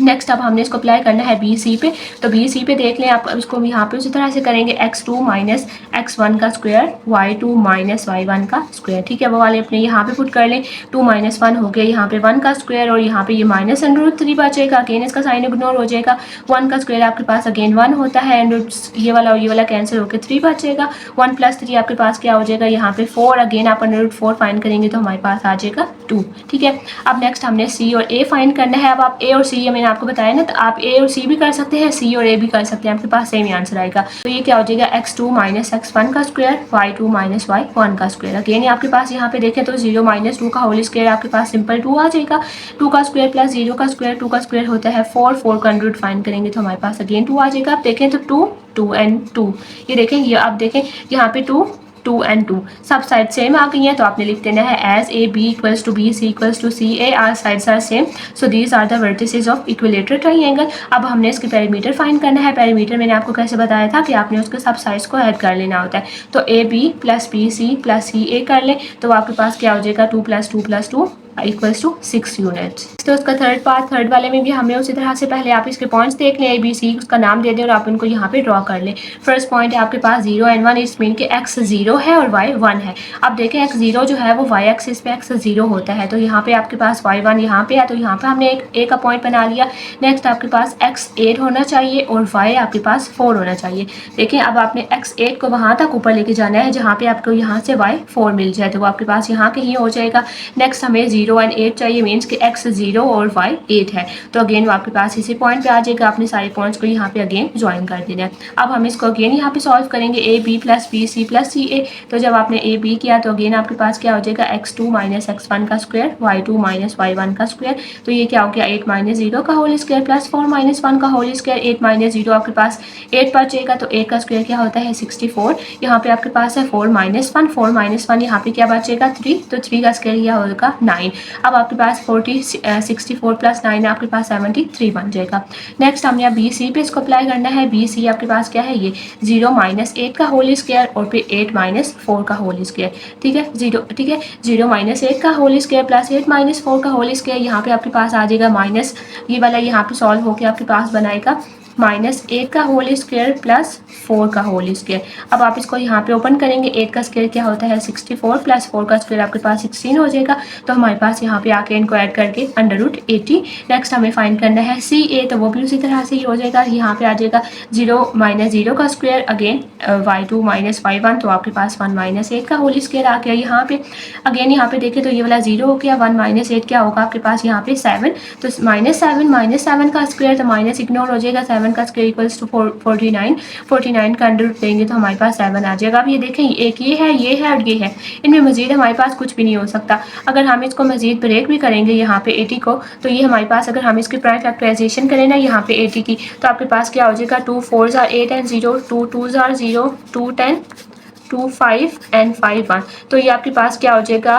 नेक्स्ट अब हमने इसको अप्लाई करना है बी सी पे। तो बी सी पे देख लें आप, इसको यहाँ पे उसी तरह से करेंगे x2 माइनस x1 का स्क्वायर y2 माइनस y1 का स्क्वायर। ठीक है, वो वाले अपने यहाँ पे पुट कर लें। 2 माइनस 1 हो गया, यहाँ पे 1 का स्क्वायर और यहाँ पे ये माइनस √3 बचेगा। अगेन इसका साइन इग्नोर हो जाएगा। 1 का स्क्वायर आपके पास अगेन 1 होता है एंड ये वाला कैंसिल होकर 3 बचेगा। 1 + 3 आपके पास क्या हो जाएगा, यहाँ पे 4। अगेन आप √4 फाइंड करेंगे तो हमारे पास आ जाएगा 2। ठीक है, अब नेक्स्ट हमने सी और ए फाइंड करना है। अब आप ए और सी, मैंने आपको बताया ना, तो आप ए और सी भी कर सकते हैं, सी और ए भी कर सकते हैं, आपके पास सेम ही आंसर आएगा। तो ये क्या हो जाएगा, x2 माइनस x1 का स्क्वायर, y2 माइनस y1 का स्क्वायर। अगेन आपके पास यहाँ पे देखें तो 0 माइनस 2 का होल स्क्वायर आपके पास सिंपल 2 आ जाएगा। 2 का स्क्वायर प्लस 0 का स्क्वायर, 2 का स्क्वायर होता है 4, 4 का अंडर रूट फाइंड करेंगे तो हमारे पास अगेन 2 आ जाएगा। आप देखें तो 2, 2 एंड 2, ये देखें, ये आप देखें यहाँ पे 2, 2 एंड 2 सब साइड सेम आ गई हैं। तो आपने लिख देना है as A B equals to B, C equals to C, A are sides are same, so these are the vertices of equilateral triangle. अब हमने इसके पेरीमीटर फाइंड करना है। पेरीमीटर मैंने आपको कैसे बताया था कि आपने उसके सब साइड्स को ऐड कर लेना होता है। तो A B plus B C plus C A कर लें तो आपके पास क्या हो जाएगा, 2 + 2 + 2 इक्वल्स टू 6 यूनिट्स। तो उसका थर्ड पार्ट, थर्ड वाले में भी हमें उसी तरह से पहले आप इसके पॉइंट्स देख लें, ए बी सी, उसका नाम दे दें और आप उनको यहाँ पे ड्रॉ कर लें। फर्स्ट पॉइंट है आपके पास 0 and 1, इस मीन के x 0 है और y 1 है। अब देखें x 0 जो है वो y एक्सिस पे x 0 होता है, तो यहाँ पे आपके पास y 1 यहाँ पे है, तो यहाँ पे हमने एक a का पॉइंट बना लिया। नेक्स्ट आपके पास x 8 होना चाहिए और y आपके पास 4 होना चाहिए। देखें अब आपने x 8 को वहाँ तक ऊपर लेके जाना है जहाँ पे आपको यहाँ से y 4 मिल जाए, तो वो आपके पास यहाँ कहीं हो जाएगा। नेक्स्ट हमें 0 and 8 चाहिए, मीन्स कि x 0 और y 8 है, तो अगेन वो आपके पास इसी पॉइंट पे आ जाएगा। आपने सारे पॉइंट्स को यहाँ पे अगेन ज्वाइन कर देना है। अब हम इसको अगेन यहाँ पे सॉल्व करेंगे, A B plus B C plus C A. तो जब आपने ए बी किया तो अगेन आपके पास क्या हो जाएगा, x2 माइनस x1 का स्क्वायर, y2 माइनस y1 का स्क्वायर। तो ये क्या हो गया, 8 माइनस 0 का होल स्क्वायर प्लस 4 माइनस 1 का होल स्क्वायर। 8 माइनस 0 आपके पास 8 बचेगा, तो 8 का स्क्वायर क्या होता है 64। यहाँ पे आपके पास है 4 माइनस 1, 4 माइनस 1 यहाँ पे क्या बचेगा 3, तो 3 का स्क्वायर क्या होगा 9। अब आपके पास 64 प्लस 9 आपके पास 73 बन जाएगा। नेक्स्ट हमने अब बी सी पे इसको अप्लाई करना है। बी सी आपके पास क्या है, ये 0 माइनस 8 का होल स्क्वायर और फिर 8 माइनस 4 का होल स्क्वायर। ठीक है, 0 माइनस 8 का होल स्क्वायर प्लस 8 माइनस 4 का होल स्क्वायर। यहाँ पे आपके पास आ जाएगा माइनस, ये वाला यहाँ पे सॉल्व होकर आपके पास बनाएगा -8 का होल स्क्वायर प्लस 4 का होल स्क्वायर। अब आप इसको यहाँ पे ओपन करेंगे, 8 का स्क्वायर क्या होता है 64 प्लस 4 का स्क्वायर आपके पास 16 हो जाएगा। तो हमारे पास यहाँ पे आके इनको ऐड करके √80। नेक्स्ट हमें फाइंड करना है सी ए, तो वो भी उसी तरह से ही हो जाएगा। यहाँ पे आ जाएगा 0 माइनस 0 का square, again y2 minus y1, तो आपके पास 1 माइनस 8 का होल स्क्वायर आ गया। यहाँ पे अगेन यहाँ पे देखें तो ये वाला 0 हो गया, 1 माइनस 8 क्या होगा आपके पास यहाँ पे 7, तो -7 का स्क्वायर, तो माइनस इग्नोर हो जाएगा, 7 का स्क्वायर इक्वल्स टू 49 का अंडर रूट लेंगे तो हमारे पास 7 आ जाएगा। अब ये देखें, एक ये है और ये है, इनमें मजीद हमारे पास कुछ भी नहीं हो सकता। अगर हम इसको मजीद ब्रेक भी करेंगे यहाँ पे 80 को, तो ये हमारे पास, अगर हम इसकी प्राइम फैक्टराइजेशन करें ना यहाँ पे 80 की, तो आपके पास क्या हो जाएगा 2 4s are 8 and 0, 2 2s are 0, 2 10, 2 5 and 5 1। तो ये आपके पास क्या हो जाएगा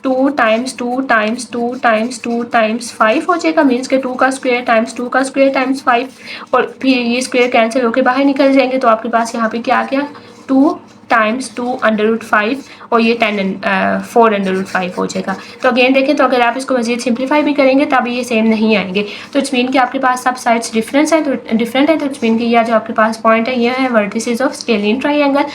2 टाइम्स 2 टाइम्स 2 टाइम्स 2 टाइम्स 5 हो जाएगा, मीन्स के 2 का स्क्वायर टाइम्स 2 का स्क्वायर टाइम्स 5, और फिर ये स्क्वायर कैंसिल होकर बाहर निकल जाएंगे। तो आपके पास यहाँ पे क्या आ गया 2 टाइम्स 2 अंडर रूट 5 और ये 4 अंडर रूट 5 हो जाएगा। तो अगेन देखें, तो अगर आप इसको मजीद सिंप्लीफाई भी करेंगे तब ये सेम नहीं आएंगे। तो इट्स मीन कि आपके पास सब साइड्स डिफरेंट है, तो इट्स मीन कि यह जो आपके पास पॉइंट है ये है vertices of scalene triangle.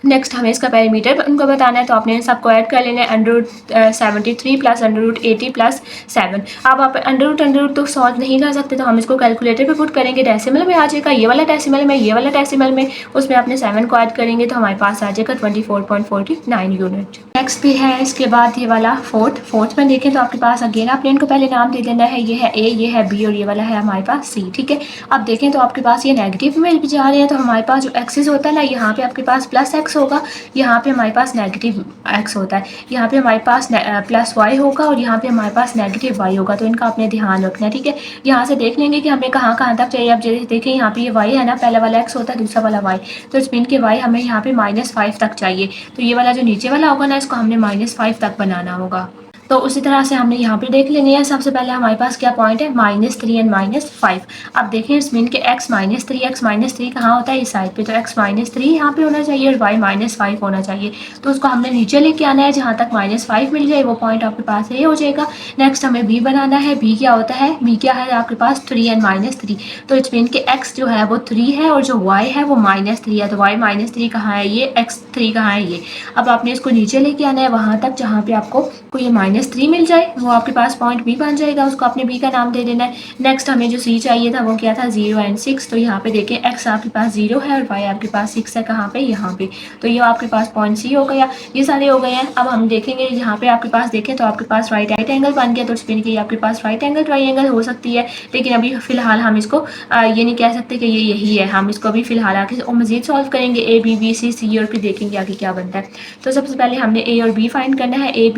Next हमें इसका पेरीमीटर उनको बताना है, तो आपने इन सबको ऐड कर लेना है, √73 प्लस √80 प्लस 7। अब आप अंडर रूट तो सॉल्व नहीं कर सकते, तो हम इसको कैलकुलेटर पे पुट करेंगे, डेसिमल में आ जाएगा, ये वाला डेसिमल में, ये वाला डेसिमल में, उसमें आपने 7 को ऐड करेंगे तो हमारे पास आ जाएगा 24.49 यूनिट। नेक्स्ट भी है इसके बाद ये वाला फोर्थ में देखें तो आपके पास अगेन आपने इनको पहले नाम दे देना है, ये है ए, ये है बी और ये वाला है हमारे पास सी। ठीक है, अब देखें तो आपके पास ये नेगेटिव में भी जा रहे हैं, तो हमारे पास जो एक्सिस होता है ना, यहाँ पे आपके पास प्लस एक्स होगा, यहाँ पे हमारे पास नेगेटिव एक्स होता है, यहाँ पे हमारे पास प्लस वाई होगा और यहाँ पे हमारे पास नेगेटिव वाई होगा। तो इनका आपने ध्यान रखना है। ठीक है, यहाँ से देख लेंगे कि हमें कहाँ तक चाहिए। अब जैसे देखें यहाँ पे ये वाई है ना, पहला वाला एक्स होता है, दूसरा वाला वाई, तो इस मीन के वाई हमें यहाँ पे -5 तक चाहिए। तो ये वाला जो नीचे वाला होगा ना, इसको हमने -5 तक बनाना होगा। तो उसी तरह से हमने यहाँ पे देख लेनी है। सबसे पहले हमारे पास क्या पॉइंट है, -3 एंड -5। अब देखिए इस मीन के x-3 कहाँ होता है, इस साइड पे, तो x-3 यहाँ पे होना चाहिए और y-5 होना चाहिए। तो उसको हमने नीचे लेके आना है, जहाँ तक -5 मिल जाए वो पॉइंट आपके पास ये हो जाएगा। नेक्स्ट हमें b बनाना है। b क्या होता है, b क्या है आपके पास 3 एंड -3। तो इस मीन के x जो है वो 3 है और जो y है वो -3 है। तो y-3 कहाँ है, ये x3 कहाँ है, ये। अब आपने इसको नीचे लेके आना है वहाँ तक जहाँ पे आपको कोई -3 मिल जाए, वो आपके पास पॉइंट बी बन जाएगा। उसको आपने बी का नाम दे देना है। नेक्स्ट हमें जो सी चाहिए था वो क्या था, 0 एंड 6। तो यहाँ पे देखिए x आपके पास 0 है और y आपके पास 6 है, कहाँ पे, यहाँ पे। तो ये आपके पास पॉइंट सी हो गया। ये सारे हो गए हैं। अब हम देखेंगे यहाँ पे आपके पास देखें तो आपके पास राइट एंगल बन गया। तो स्पिन की आपके पास राइट एंगल ट्राइंगल हो सकती है, लेकिन अभी फिलहाल हम इसको ये नहीं कह सकते कि ये यही है। हम इसको अभी फिलहाल आगे और मजीद सॉल्व करेंगे, ए बी बी सी सी, और फिर देखेंगे आगे क्या बनता है। तो सबसे पहले हमने ए और बी फाइंड करना है। ए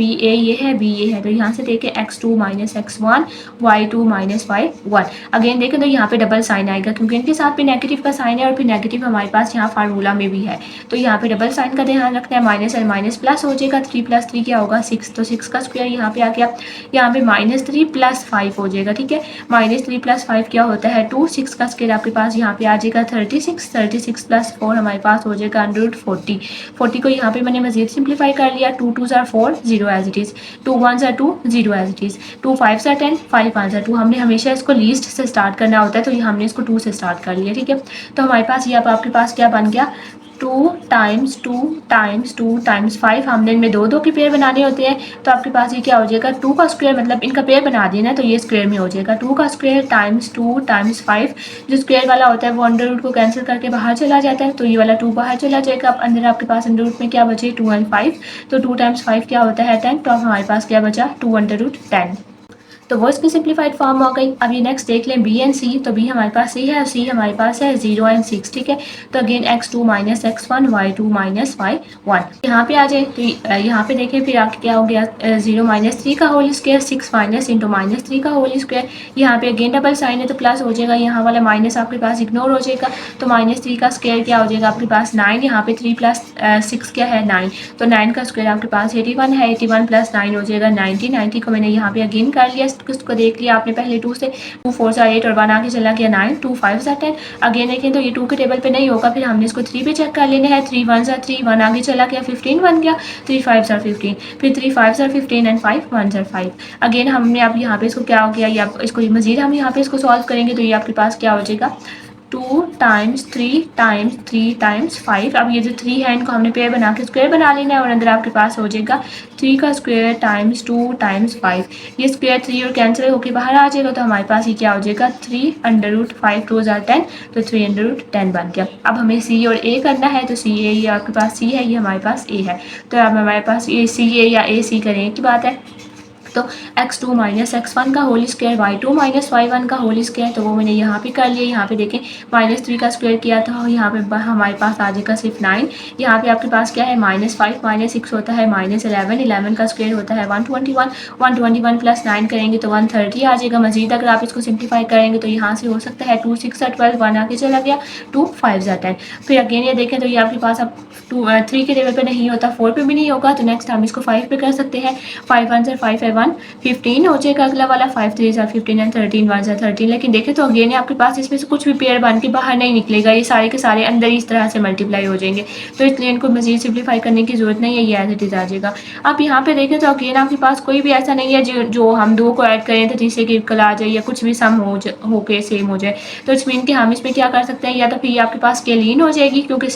ये है, बी ये है। तो यहाँ से देखें x2 - x1, y2 - y1। Again देखें तो यहाँ पे डबल साइन आएगा, क्योंकि इनके साथ भी नेगेटिव का साइन है और फिर नेगेटिव हमारे पास यहाँ फार्मूला में भी है। तो यहाँ पे डबल साइन का ध्यान रखना है। माइनस और माइनस प्लस हो जाएगा। 3 + 3 क्या होगा, 6। तो 6 का स्क्वायर यहाँ पे आ गया। यहाँ पे -3 + 5 हो जाएगा, ठीक है। -3 + 5 क्या होता है, 2। 6 का स्क्वायर आपके पास यहाँ पे आ जाएगा 36। 36 + 4 हमारे पास हो जाएगा √40। 40 को यहाँ पे मैंने मजीद सिंप्लीफाई कर लिया। 2 2s are 4, 0 as it is. 2 1s are 2, 0 as it is. 2 5s are 10, 5 1s are 2। हमने हमेशा इसको लीस्ट से स्टार्ट करना होता है, तो ये हमने इसको 2 से स्टार्ट कर लिया, ठीक है। तो हमारे पास ये अब आपके पास क्या बन गया, 2 × 2 × 2 × 5। हमने इनमें 2 2 के पेयर बनाने होते हैं। तो आपके पास ये क्या हो जाएगा, 2 का स्क्वायर, मतलब इनका पेयर बना दिया ना, तो ये स्क्वायर में हो जाएगा। 2 का स्क्वायर × 2 × 5। जो स्क्वायर वाला होता है वो अंडर रूट को कैंसिल करके बाहर चला जाता है, तो ये वाला 2 बाहर चला जाएगा। अब अंदर आपके पास अंडर रूट में क्या बचे, 2 और 5। तो 2 × 5 क्या होता है, 10। तो अब हमारे पास क्या बचा, 2√10। तो वो इसकी सिंप्लीफाइड फॉर्म हो गई। अब ये नेक्स्ट देख लें बी एंड सी। तो बी हमारे पास सी है और सी हमारे पास है 0 एंड 6, ठीक है। तो again x2 - x1, y2 - y1। यहाँ पे आ जाए तो यहाँ पे देखें फिर आगे क्या हो गया, 0 - 3 का होल स्क्वायर, 6 माइनस इंटू -3 का होल स्क्वायर। यहाँ पे अगेन डबल साइन है तो प्लस हो जाएगा, यहाँ वाला माइनस आपके पास इग्नोर हो जाएगा। तो -3 का स्क्वायर क्या हो जाएगा आपके पास 9। यहाँ पे 3 + 6 क्या है, 9। तो 9 का स्क्वायर आपके पास 81 है। 81 + 9 हो जाएगा 90। 90 को मैंने यहाँ पे अगेन कर लिया। उसको देख लिया आपने पहले 2 से, 2 4 × 8 और 1 आगे चला गया 9। 2 5 × 10। अगेन देखें तो ये 2 के टेबल पे नहीं होगा, फिर हमने इसको 3 पे चेक कर लेना है। 3 1 × 3, 1 आगे चला गया 15 बन गया। 3 5 × 15, फिर 3 5 × 15 एंड 5 1 × 5। अगेन हमने अब यहाँ पे इसको क्या हो गया, या इसको मजीद हम यहाँ पे इसको सॉल्व करेंगे तो ये आपके पास क्या हो जाएगा, 2 × 3 × 3 × 5। अब ये जो 3 है इनको हमने पेयर बना के स्क्वायर बना लेना है और अंदर आपके पास हो जाएगा 3 का स्क्वायर × 2 × 5। ये स्क्वायर 3 और कैंसिल होकर बाहर आ जाएगा, तो हमारे पास ये क्या हो जाएगा, 3√5 2 × 10। तो 3√10 बन गया। अब हमें सी और ए करना है, तो सी ए, ये आपके पास सी है, ये हमारे पास ए है। तो अब हमारे पास ये सी ए या ए सी करें की बात है। तो x2 - x1 का होल स्क्वायर, y2 - y1 का होल स्क्वायर, तो वो मैंने यहाँ पे कर लिया। यहाँ पे देखें -3 का स्क्वायर किया था, यहाँ पे हमारे पास आ जाएगा सिर्फ 9। यहाँ पे आपके पास क्या है, -5 - 6 होता है -11। 11 का स्क्वायर होता है 121। 121 + 9 करेंगे तो 130 आ जाएगा। मजीद अगर आप इसको सिंप्लीफाई करेंगे तो यहाँ से हो सकता है 2 6 × 12, 1 आगे चला गया, 2 5 × 10। फिर अगेन ये देखें तो ये आपके पास अब 3 के टेबल पे नहीं होता, 4 पे भी नहीं होगा। तो नेक्स्ट हम इसको 5 पे कर सकते हैं। 5 1 × 5 है 1, 15 हो जाएगा अगला वाला। 5 3 × 15 एंड 13 1 × 13। लेकिन देखें तो अगेन आपके पास इसमें से कुछ भी पेयर बन के बाहर नहीं निकलेगा, ये सारे के सारे अंदर ही इस तरह से मल्टीप्लाई हो जाएंगे। तो इसलिए इनको मजीद सिंप्लीफाई करने की जरूरत नहीं है, ये एज इट इज आ जाएगा। अब यहाँ पे देखें तो अगेन आपके पास कोई भी ऐसा नहीं है जो हम 2 को ऐड करें तो तीसरे की इक्वल आ जाए, या कुछ भी सम हो के सेम हो जाए। तो इट्स मीन कि हम इसमें क्या कर सकते हैं, या तो फिर आपके पास स्केलीन हो जाएगी क्योंकि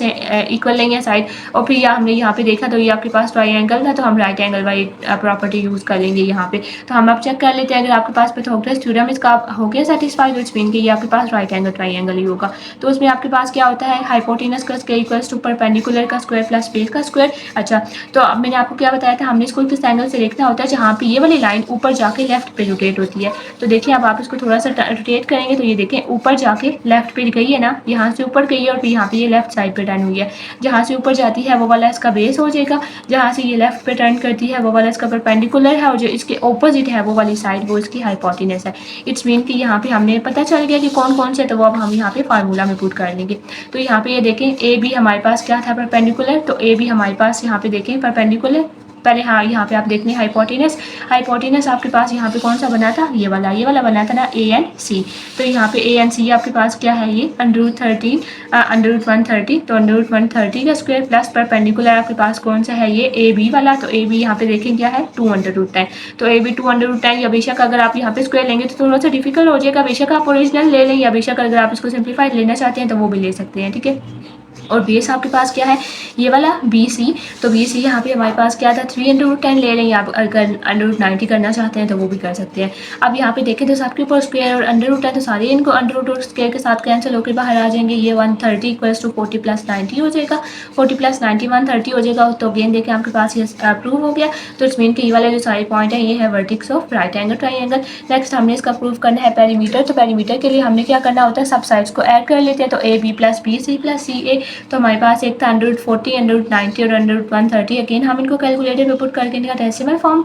इक्वल नहीं है साइड, और फिर या हमने यहाँ पे देखा तो ये आपके पास ट्राइंगल था, तो हम राइट एंगल वाली प्रॉपर्टी यूज करेंगे यहाँ पे। तो हम अब चेक कर लेते हैं, अगर आपके पास पाइथागोरस थ्योरम इसका हो गया सेटिस्फाइड, तो इट्स मीन कि ये आपके पास राइट एंगल ट्राइंगल ही होगा। तो उसमें आपके पास क्या होता है, हाइपोटेनस का स्क्वायर इक्वल्स टू परपेंडिकुलर का स्क्वायर प्लस बेस का स्क्वायर। अच्छा, तो अब मैंने आपको क्या बताया था, हमने इसको किस एंगल से देखना होता है, जहाँ पे ये वाली लाइन ऊपर जाके लेफ्ट पे रोटेट होती है। तो देखिए अब आप इसको थोड़ा सा रोटेट करेंगे तो ये देखें ऊपर जाके लेफ्ट पे गई है ना, यहाँ से ऊपर गई है और फिर यहाँ पे ये लेफ्ट साइड पे टर्न हुई है। जहाँ से ऊपर जाती है वो वाला इसका बेस हो जाएगा, जहाँ से ये लेफ्ट पे टर्न करती है वो वाला इसका परपेंडिकुलर है, और जो इसके ऑपोजिट है वो वाली साइड वो इसकी हाइपोटेनस है। इट्स मीन कि यहाँ पे हमने पता चल गया कि कौन कौन से, तो वो अब हम यहाँ पे फार्मूला में पुट कर लेंगे। तो यहाँ पे ये देखें ए बी हमारे पास क्या था, परपेंडिकुलर। तो ए बी हमारे पास यहाँ पे देखें परपेंडिकुलर पहले हाँ यहाँ पे आप देखने हाइपोटेनस, हाइपोटेनस आपके पास यहाँ पे कौन सा बना था, ये वाला बना था ना, ए एंड सी। तो यहाँ पे ए एंड सी आपके पास क्या है, ये √13 √130, तो √130 का स्क्वायर प्लस परपेंडिकुलर आपके पास कौन सा है, ये ए बी वाला। तो ए बी यहाँ पे देखें क्या है, 2√10। तो ए बी 2√10, या बेशक अगर आप यहाँ पे स्क्वायर लेंगे तो थोड़ा सा डिफिकल्ट हो जाएगा, बेशक आप ओरिजिनल ले लें, या बेशक अगर आप इसको सिंप्लीफाइड लेना चाहते हैं तो वो भी ले सकते हैं, ठीक है। और बेस आपके पास क्या है, ये वाला बी सी। तो बी सी यहाँ पे हमारे पास क्या था, 3√10 ले लें, आप अगर √90 करना चाहते हैं तो वो भी कर सकते हैं। अब यहाँ पे देखें तो सबके ऊपर स्क्वायर और √10, तो सारे इनको √ स्क्वायर के साथ कैंसिल होकर बाहर आ जाएंगे। ये 130 = 40 + 90 हो जाएगा, 40 + 90 130 हो जाएगा। तो अगेन देखें आपके पास ये प्रूव हो गया। तो इट्स मीन कि ये वाले जो सारे पॉइंट है ये है vertex of right angle triangle. Next हमने इसका प्रूव करना है पेरीमीटर। तो पेरीमीटर के लिए हमने क्या करना होता है, सब साइड्स को ऐड कर लेते हैं। तो A B + B C + C A, तो हमारे पास एक था 140, 190 और 130। अगेन हम इनको कैलकुलेटर में पुट करके इनका डेसिमल फॉर्म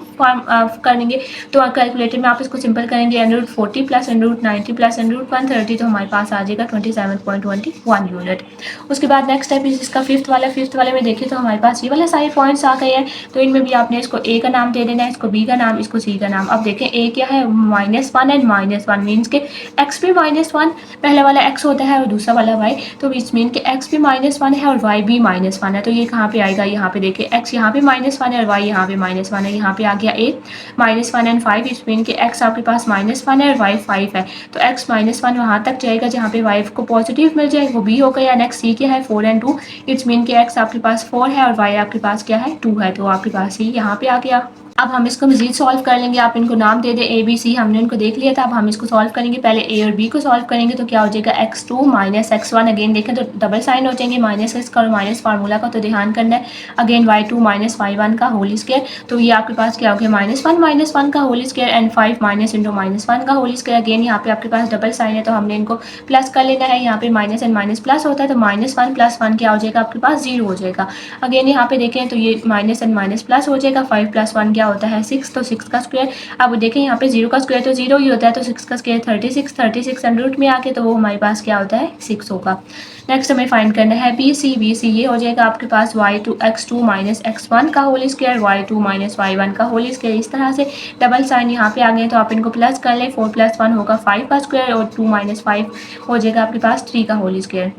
करेंगे। तो कैलकुलेटर में आप इसको सिंपल करेंगे, 140 + 190 + 130, तो हमारे पास आ जाएगा 27.21 यूनिट। उसके बाद नेक्स्ट स्टेप इसका फिफ्थ वाले में देखें तो हमारे पास ये वाले सारे पॉइंट्स आ गए हैं। तो इनमें भी आपने इसको ए का नाम दे देना है, इसको बी का नाम, इसको सी का नाम। अब देखें ए क्या है, -1 एंड -1 मीन्स के एक्स भी -1, पहले वाला एक्स होता है और दूसरा वाला वाई। तो इस मीन के एक्स भी -1 है और वाई भी -1 है। तो ये कहाँ पे आएगा, यहाँ पे देखिए एक्स यहाँ पे -1 है और वाई यहाँ पे -1 है। यहाँ पे आ गया ए -1 एंड 5, इस मीन के एक्स आपके पास -1 है और वाई 5 है। तो एक्स -1 वहाँ तक जाएगा जहाँ पे वाई को पॉजिटिव मिल जाए, वो बी हो गया। नेक्स्ट सी क्या है, 4 एंड 2, इट्स मीन के एक्स आपके पास 4 है और वाई आपके पास क्या है, 2 है। तो आपके पास सी यहाँ पे आ गया। अब हम इसको मजीद सॉल्व कर लेंगे। आप इनको नाम दे दें ए बी सी, हमने इनको देख लिया था। अब हम इसको सॉल्व करेंगे, पहले ए और बी को सॉल्व करेंगे। तो क्या हो जाएगा, x2 - x1। अगेन देखें तो डबल साइन हो जाएंगे, -x का और माइनस फार्मूला का, तो ध्यान करना है। अगेन y2 - y1 का होल स्क्वायर, तो ये आपके पास क्या हो गया, -1 का whole square and 5 minus into -1 का होल स्क्वायर। अगेन यहाँ पे आपके पास डबल साइन है तो हमने इनको प्लस कर लेना है। यहाँ पे माइनस एंड माइनस प्लस होता है, तो -1 + 1 क्या हो जाएगा, आपके पास 0 हो जाएगा। अगेन यहाँ पे देखें तो ये माइनस एंड माइनस प्लस हो जाएगा, 5 + 1 क्या होता है, 6, तो 6 का स्क्वायर। अब देखें यहाँ पे 0 का स्क्वायर तो 0 ही होता है, तो 6 का स्क्वायर 36 एंड रूट में आके तो वो हमारे पास क्या होता है, 6 होगा। नेक्स्ट हमें फाइंड करना है बी सी ये हो जाएगा आपके पास x2 - x1 का होल स्क्वायर, y2 - y1 का होल स्क्वायर। इस तरह से डबल साइन यहाँ पे आ गए तो आप इनको प्लस कर लें, 4 + 1 होगा 5 का स्क्वायर और 2 - 5 हो जाएगा आपके पास 3 का होल स्क्वायर।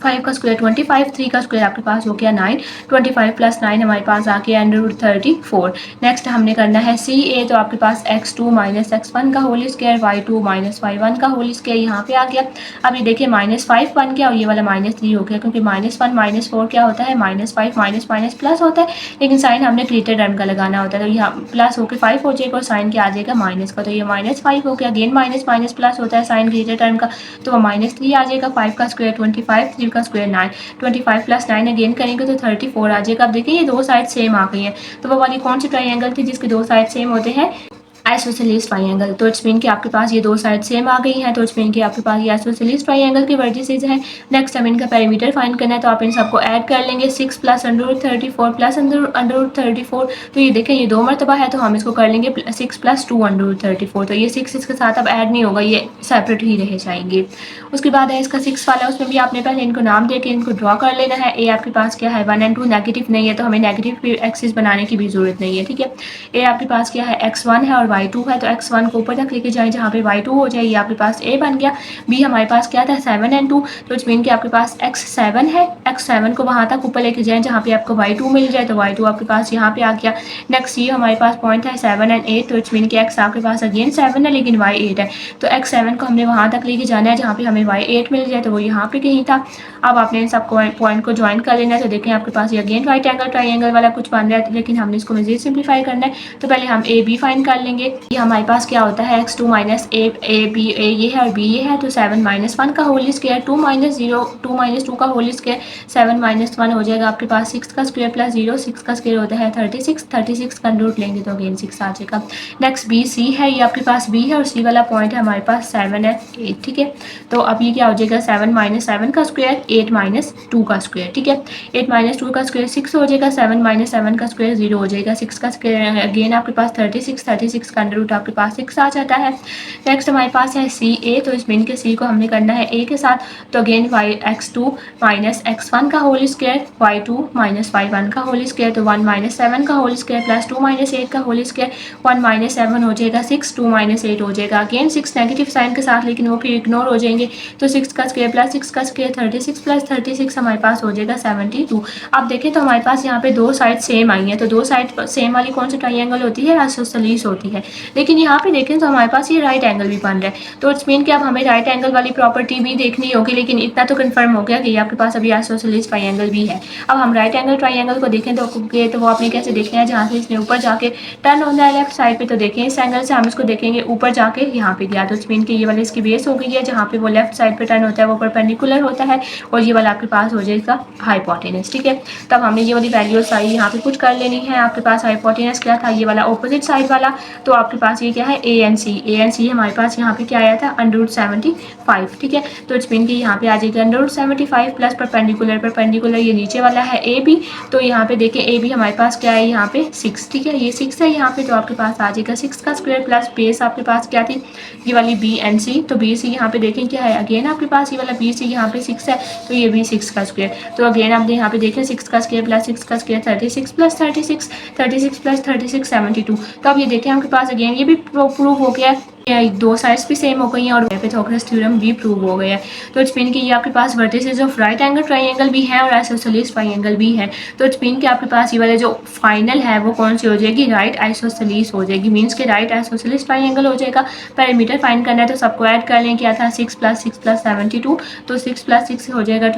5 का स्क्वायर 25, 3 का स्क्वायर आपके पास हो गया 9, 25 + 9 हमारे पास आ गया √34। नेक्स्ट हमने करना है सी ए, तो आपके पास x2 - x1 का होल स्क्वायर, y2 - y1 का होल स्क्वायर यहाँ पे आ गया। अब ये देखिए -5 बन गया और ये वाला -3 हो गया, क्योंकि -1 - 4 क्या होता है, -5 माइनस प्लस होता है, लेकिन साइन हमने ग्रेटर टर्म का लगाना होता है। तो यहाँ प्लस होकर 5 हो जाएगा और साइन क्या आ जाएगा, माइनस का, तो ये -5 हो गया। अगेन माइनस प्लस होता है साइन ग्रेटर टर्म का, तो वो -3 आ जाएगा। 5 का स्क्वायर 25, 3 का स्क्वायर 9, 25 + 9 अगेन करेंगे तो 34 आ जाएगा। अब देखिए ये दो साइड सेम आ गई हैं, तो वो वाली कौन सी ट्राइंगल थी जिसके दो साइड सेम होते हैं, आइसोसेलेस ट्राइंगल। तो इट्स मीन कि आपके पास ये दो साइड सेम आ गई हैं, तो इट्स मीन कि आपके पास ये आइसोसेलेस ट्राइंगल के वर्टिसेस हैं। नेक्स्ट हमें इनका पेरीमीटर फाइंड करना है, तो आप इन सबको ऐड कर लेंगे, 6 + √34 + √34। तो ये देखें ये 2 मरतबा है, तो हम इसको कर लेंगे 6 + 2 √34। तो ये 6 इसके साथ अब ऐड नहीं होगा, ये सेपरेट ही रह जाएंगे। उसके बाद है इसका 6 वाला, उसमें भी आपने पहले इनको नाम दे के इनको ड्रॉ कर लेना है। ए आपके पास क्या है, 1 एंड 2 नेगेटिव नहीं है, तो हमें नेगेटिव एक्सिस बनाने की भी जरूरत नहीं है, ठीक है। ए आपके पास क्या है, x1 है और y2 है, तो x1 को ऊपर तक लेके जाए जहाँ पे y2 हो जाए, ये आपके पास a बन गया। b हमारे पास क्या था, 7 एंड 2, तो इट्स मीन कि आपके पास x7 है, x7 को वहाँ तक ऊपर लेके जाए जहाँ पे आपको y2 मिल जाए, तो y2 आपके पास यहाँ पे आ गया। नेक्स्ट ये हमारे पास पॉइंट है 7 एंड 8, तो इट्स मीन कि x आपके पास अगेन 7 है लेकिन y 8 है, तो x7 को हमने वहाँ तक लेके जाना है जहाँ पे हमें y 8 मिल जाए, तो वो यहाँ पे कहीं था। अब आपने इन सब पॉइंट को ज्वाइन कर लेना है, तो देखें आपके पास ये अगेन राइट एंगल ट्राइंगल वाला कुछ बन रहा है, लेकिन हमने इसको मजीद सिंप्लीफाई करना है। तो पहले हम ए बी फाइंड कर लेंगे। ये हमारे पास क्या होता है, x2 - a b a ये है और b ये है, तो 7 - 1 का होल स्क्वायर, 2 - 0 2 - 2 का होल स्क्वायर, 7 - 1 हो जाएगा आपके पास 6 का स्क्वायर प्लस 0, 6 का स्क्वायर होता है 36 का रूट लेंगे तो अगेन 6 आ जाएगा। नेक्स्ट बी सी है, ये आपके पास b है और c वाला पॉइंट है हमारे पास 7 है 8, ठीक है। तो अब ये क्या हो जाएगा, 7 - 7 का स्क्वायर, 8 - 2 का स्क्वायर, ठीक है। 8 - 2 का स्क्वायर 6 हो जाएगा, 7 - 7 का स्क्वायर 0 हो जाएगा, 6 का स्क्वायर अगेन आपके पास 36 का अंडर रूट आपके पास 6 आ जाता है। नेक्स्ट हमारे पास है सी ए, तो इस मीन के सी को हमने करना है ए के साथ, तो अगेन x2 माइनस x1 का whole square, y2 minus y1 का होल स्क्वायर, तो 1 माइनस 7 का होल स्क्वायर प्लस 2 माइनस 8 का होल स्क्वायर, 1 माइनस 7 हो जाएगा 6, 2 माइनस 8 हो जाएगा अगेन 6 नेगेटिव साइन के साथ, लेकिन वो फिर इग्नोर हो जाएंगे, तो 6 का स्क्वायर प्लस 6 का स्क्वायर 36 प्लस 36 हमारे पास हो जाएगा 72। अब देखें तो हमारे पास यहाँ पे दो साइड सेम आई है, तो दो साइड सेम वाली कौन सी ट्राइंगल होती है, आइसोसेलेस होती है। लेकिन यहाँ पे देखें तो हमारे पास ये राइट एंगल भी बन रहा है, तो इट्स मीन कि अब हमें राइट एंगल वाली प्रॉपर्टी भी देखनी होगी, लेकिन इतना तो कंफर्म हो गया कि आपके पास अभी आइसोसेलेस ट्राइंगल भी है। अब हम राइट एंगल ट्राइंगल को देखें तो वो आपने कैसे देखना है, जहाँ से इसने ऊपर जाके टर्न होना है लेफ्ट साइड पे, तो देखें इस एंगल से हम इसको देखेंगे ऊपर जाके यहाँ पे गया, तो इट्स मीन कि ये वाली इसकी बेस हो गई है, जहाँ पे वो लेफ्ट साइड पे टर्न होता है वो परपेंडिकुलर होता है, और ये वाला आपके पास हो जाएगा हाइपोटेनस। ठीक है, तब हमने ये वाली वैल्यू सारी यहाँ पे कुछ कर लेनी है। आपके पास हाइपोटेनस क्या था, ये वाला ऑपोजिट साइड वाला, तो आपके पास ये क्या है ए एन सी हमारे पास यहाँ पे क्या आया था अंडर रूट 75। ठीक है, तो इट्स मीन कि यहाँ पे आ जाएगा अंडर रूट 75 प्लस परपेंडिकुलर ये नीचे वाला है ए बी, तो यहाँ पे देखें ए बी हमारे पास क्या है यहाँ पे 6। ठीक है, ये 6 है यहाँ पे, तो आपके पास आ जाएगा 6 का स्क्वायर प्लस बेस आपके पास क्या थी ये वाली बी एन सी, तो बी सी यहाँ पे देखें क्या है अगेन आपके पास ये वाला बी सी यहाँ पे 6 है, तो ये भी 6 का स्क्वायर, तो अगेन आप यहाँ पे देखें 6 का स्क्वायर प्लस 6 का स्क्वायर 36 प्लस 36 प्लस 36 72। तो अब ये देखें आपके पास अगेन ये भी प्रूव हो गया है, दो साइड्स भी सेम हो गई हैं और पाइथागोरस थ्योरम भी प्रूव हो गया है। तो इट्स मीन कि ये आपके पास vertices of right angle triangle भी है और आइसोसेलेस ट्राइंगल भी है, तो इट्स मीन कि आपके पास ये वाला जो फाइनल है वो कौन सी हो जाएगी, राइट आइसोसेलेस हो जाएगी, मीन्स कि राइट आइसोसेलेस ट्राइंगल हो जाएगा। पैरामीटर फाइंड करना है तो सबको ऐड कर लें, क्या था 6 प्लस 72, तो 6 प्लस 6 हो जाएगा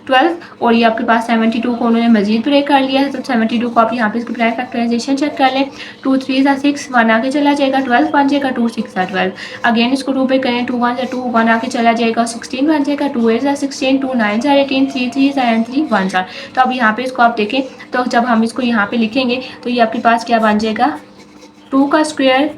12 और ये आपके पास 72 को उन्होंने मजीद ब्रेक कर लिया है, तो 72 को आप यहाँ पे इसकी प्राइम फैक्टराइजेशन चेक कर लें, 2 3 6 1 आगे चला जाएगा, 12 बन जाएगा, 2 6 12, अगेन इसको 2 पे करें, 2 1 2 1 आके चला जाएगा, 16 बन जाएगा, 2 8 16, 2 9 18, 3 3 3 1 4। तो अब यहाँ पे इसको आप देखें, तो जब हम इसको यहाँ पे लिखेंगे तो ये आपके पास क्या बन जाएगा 2 का स्क्वायर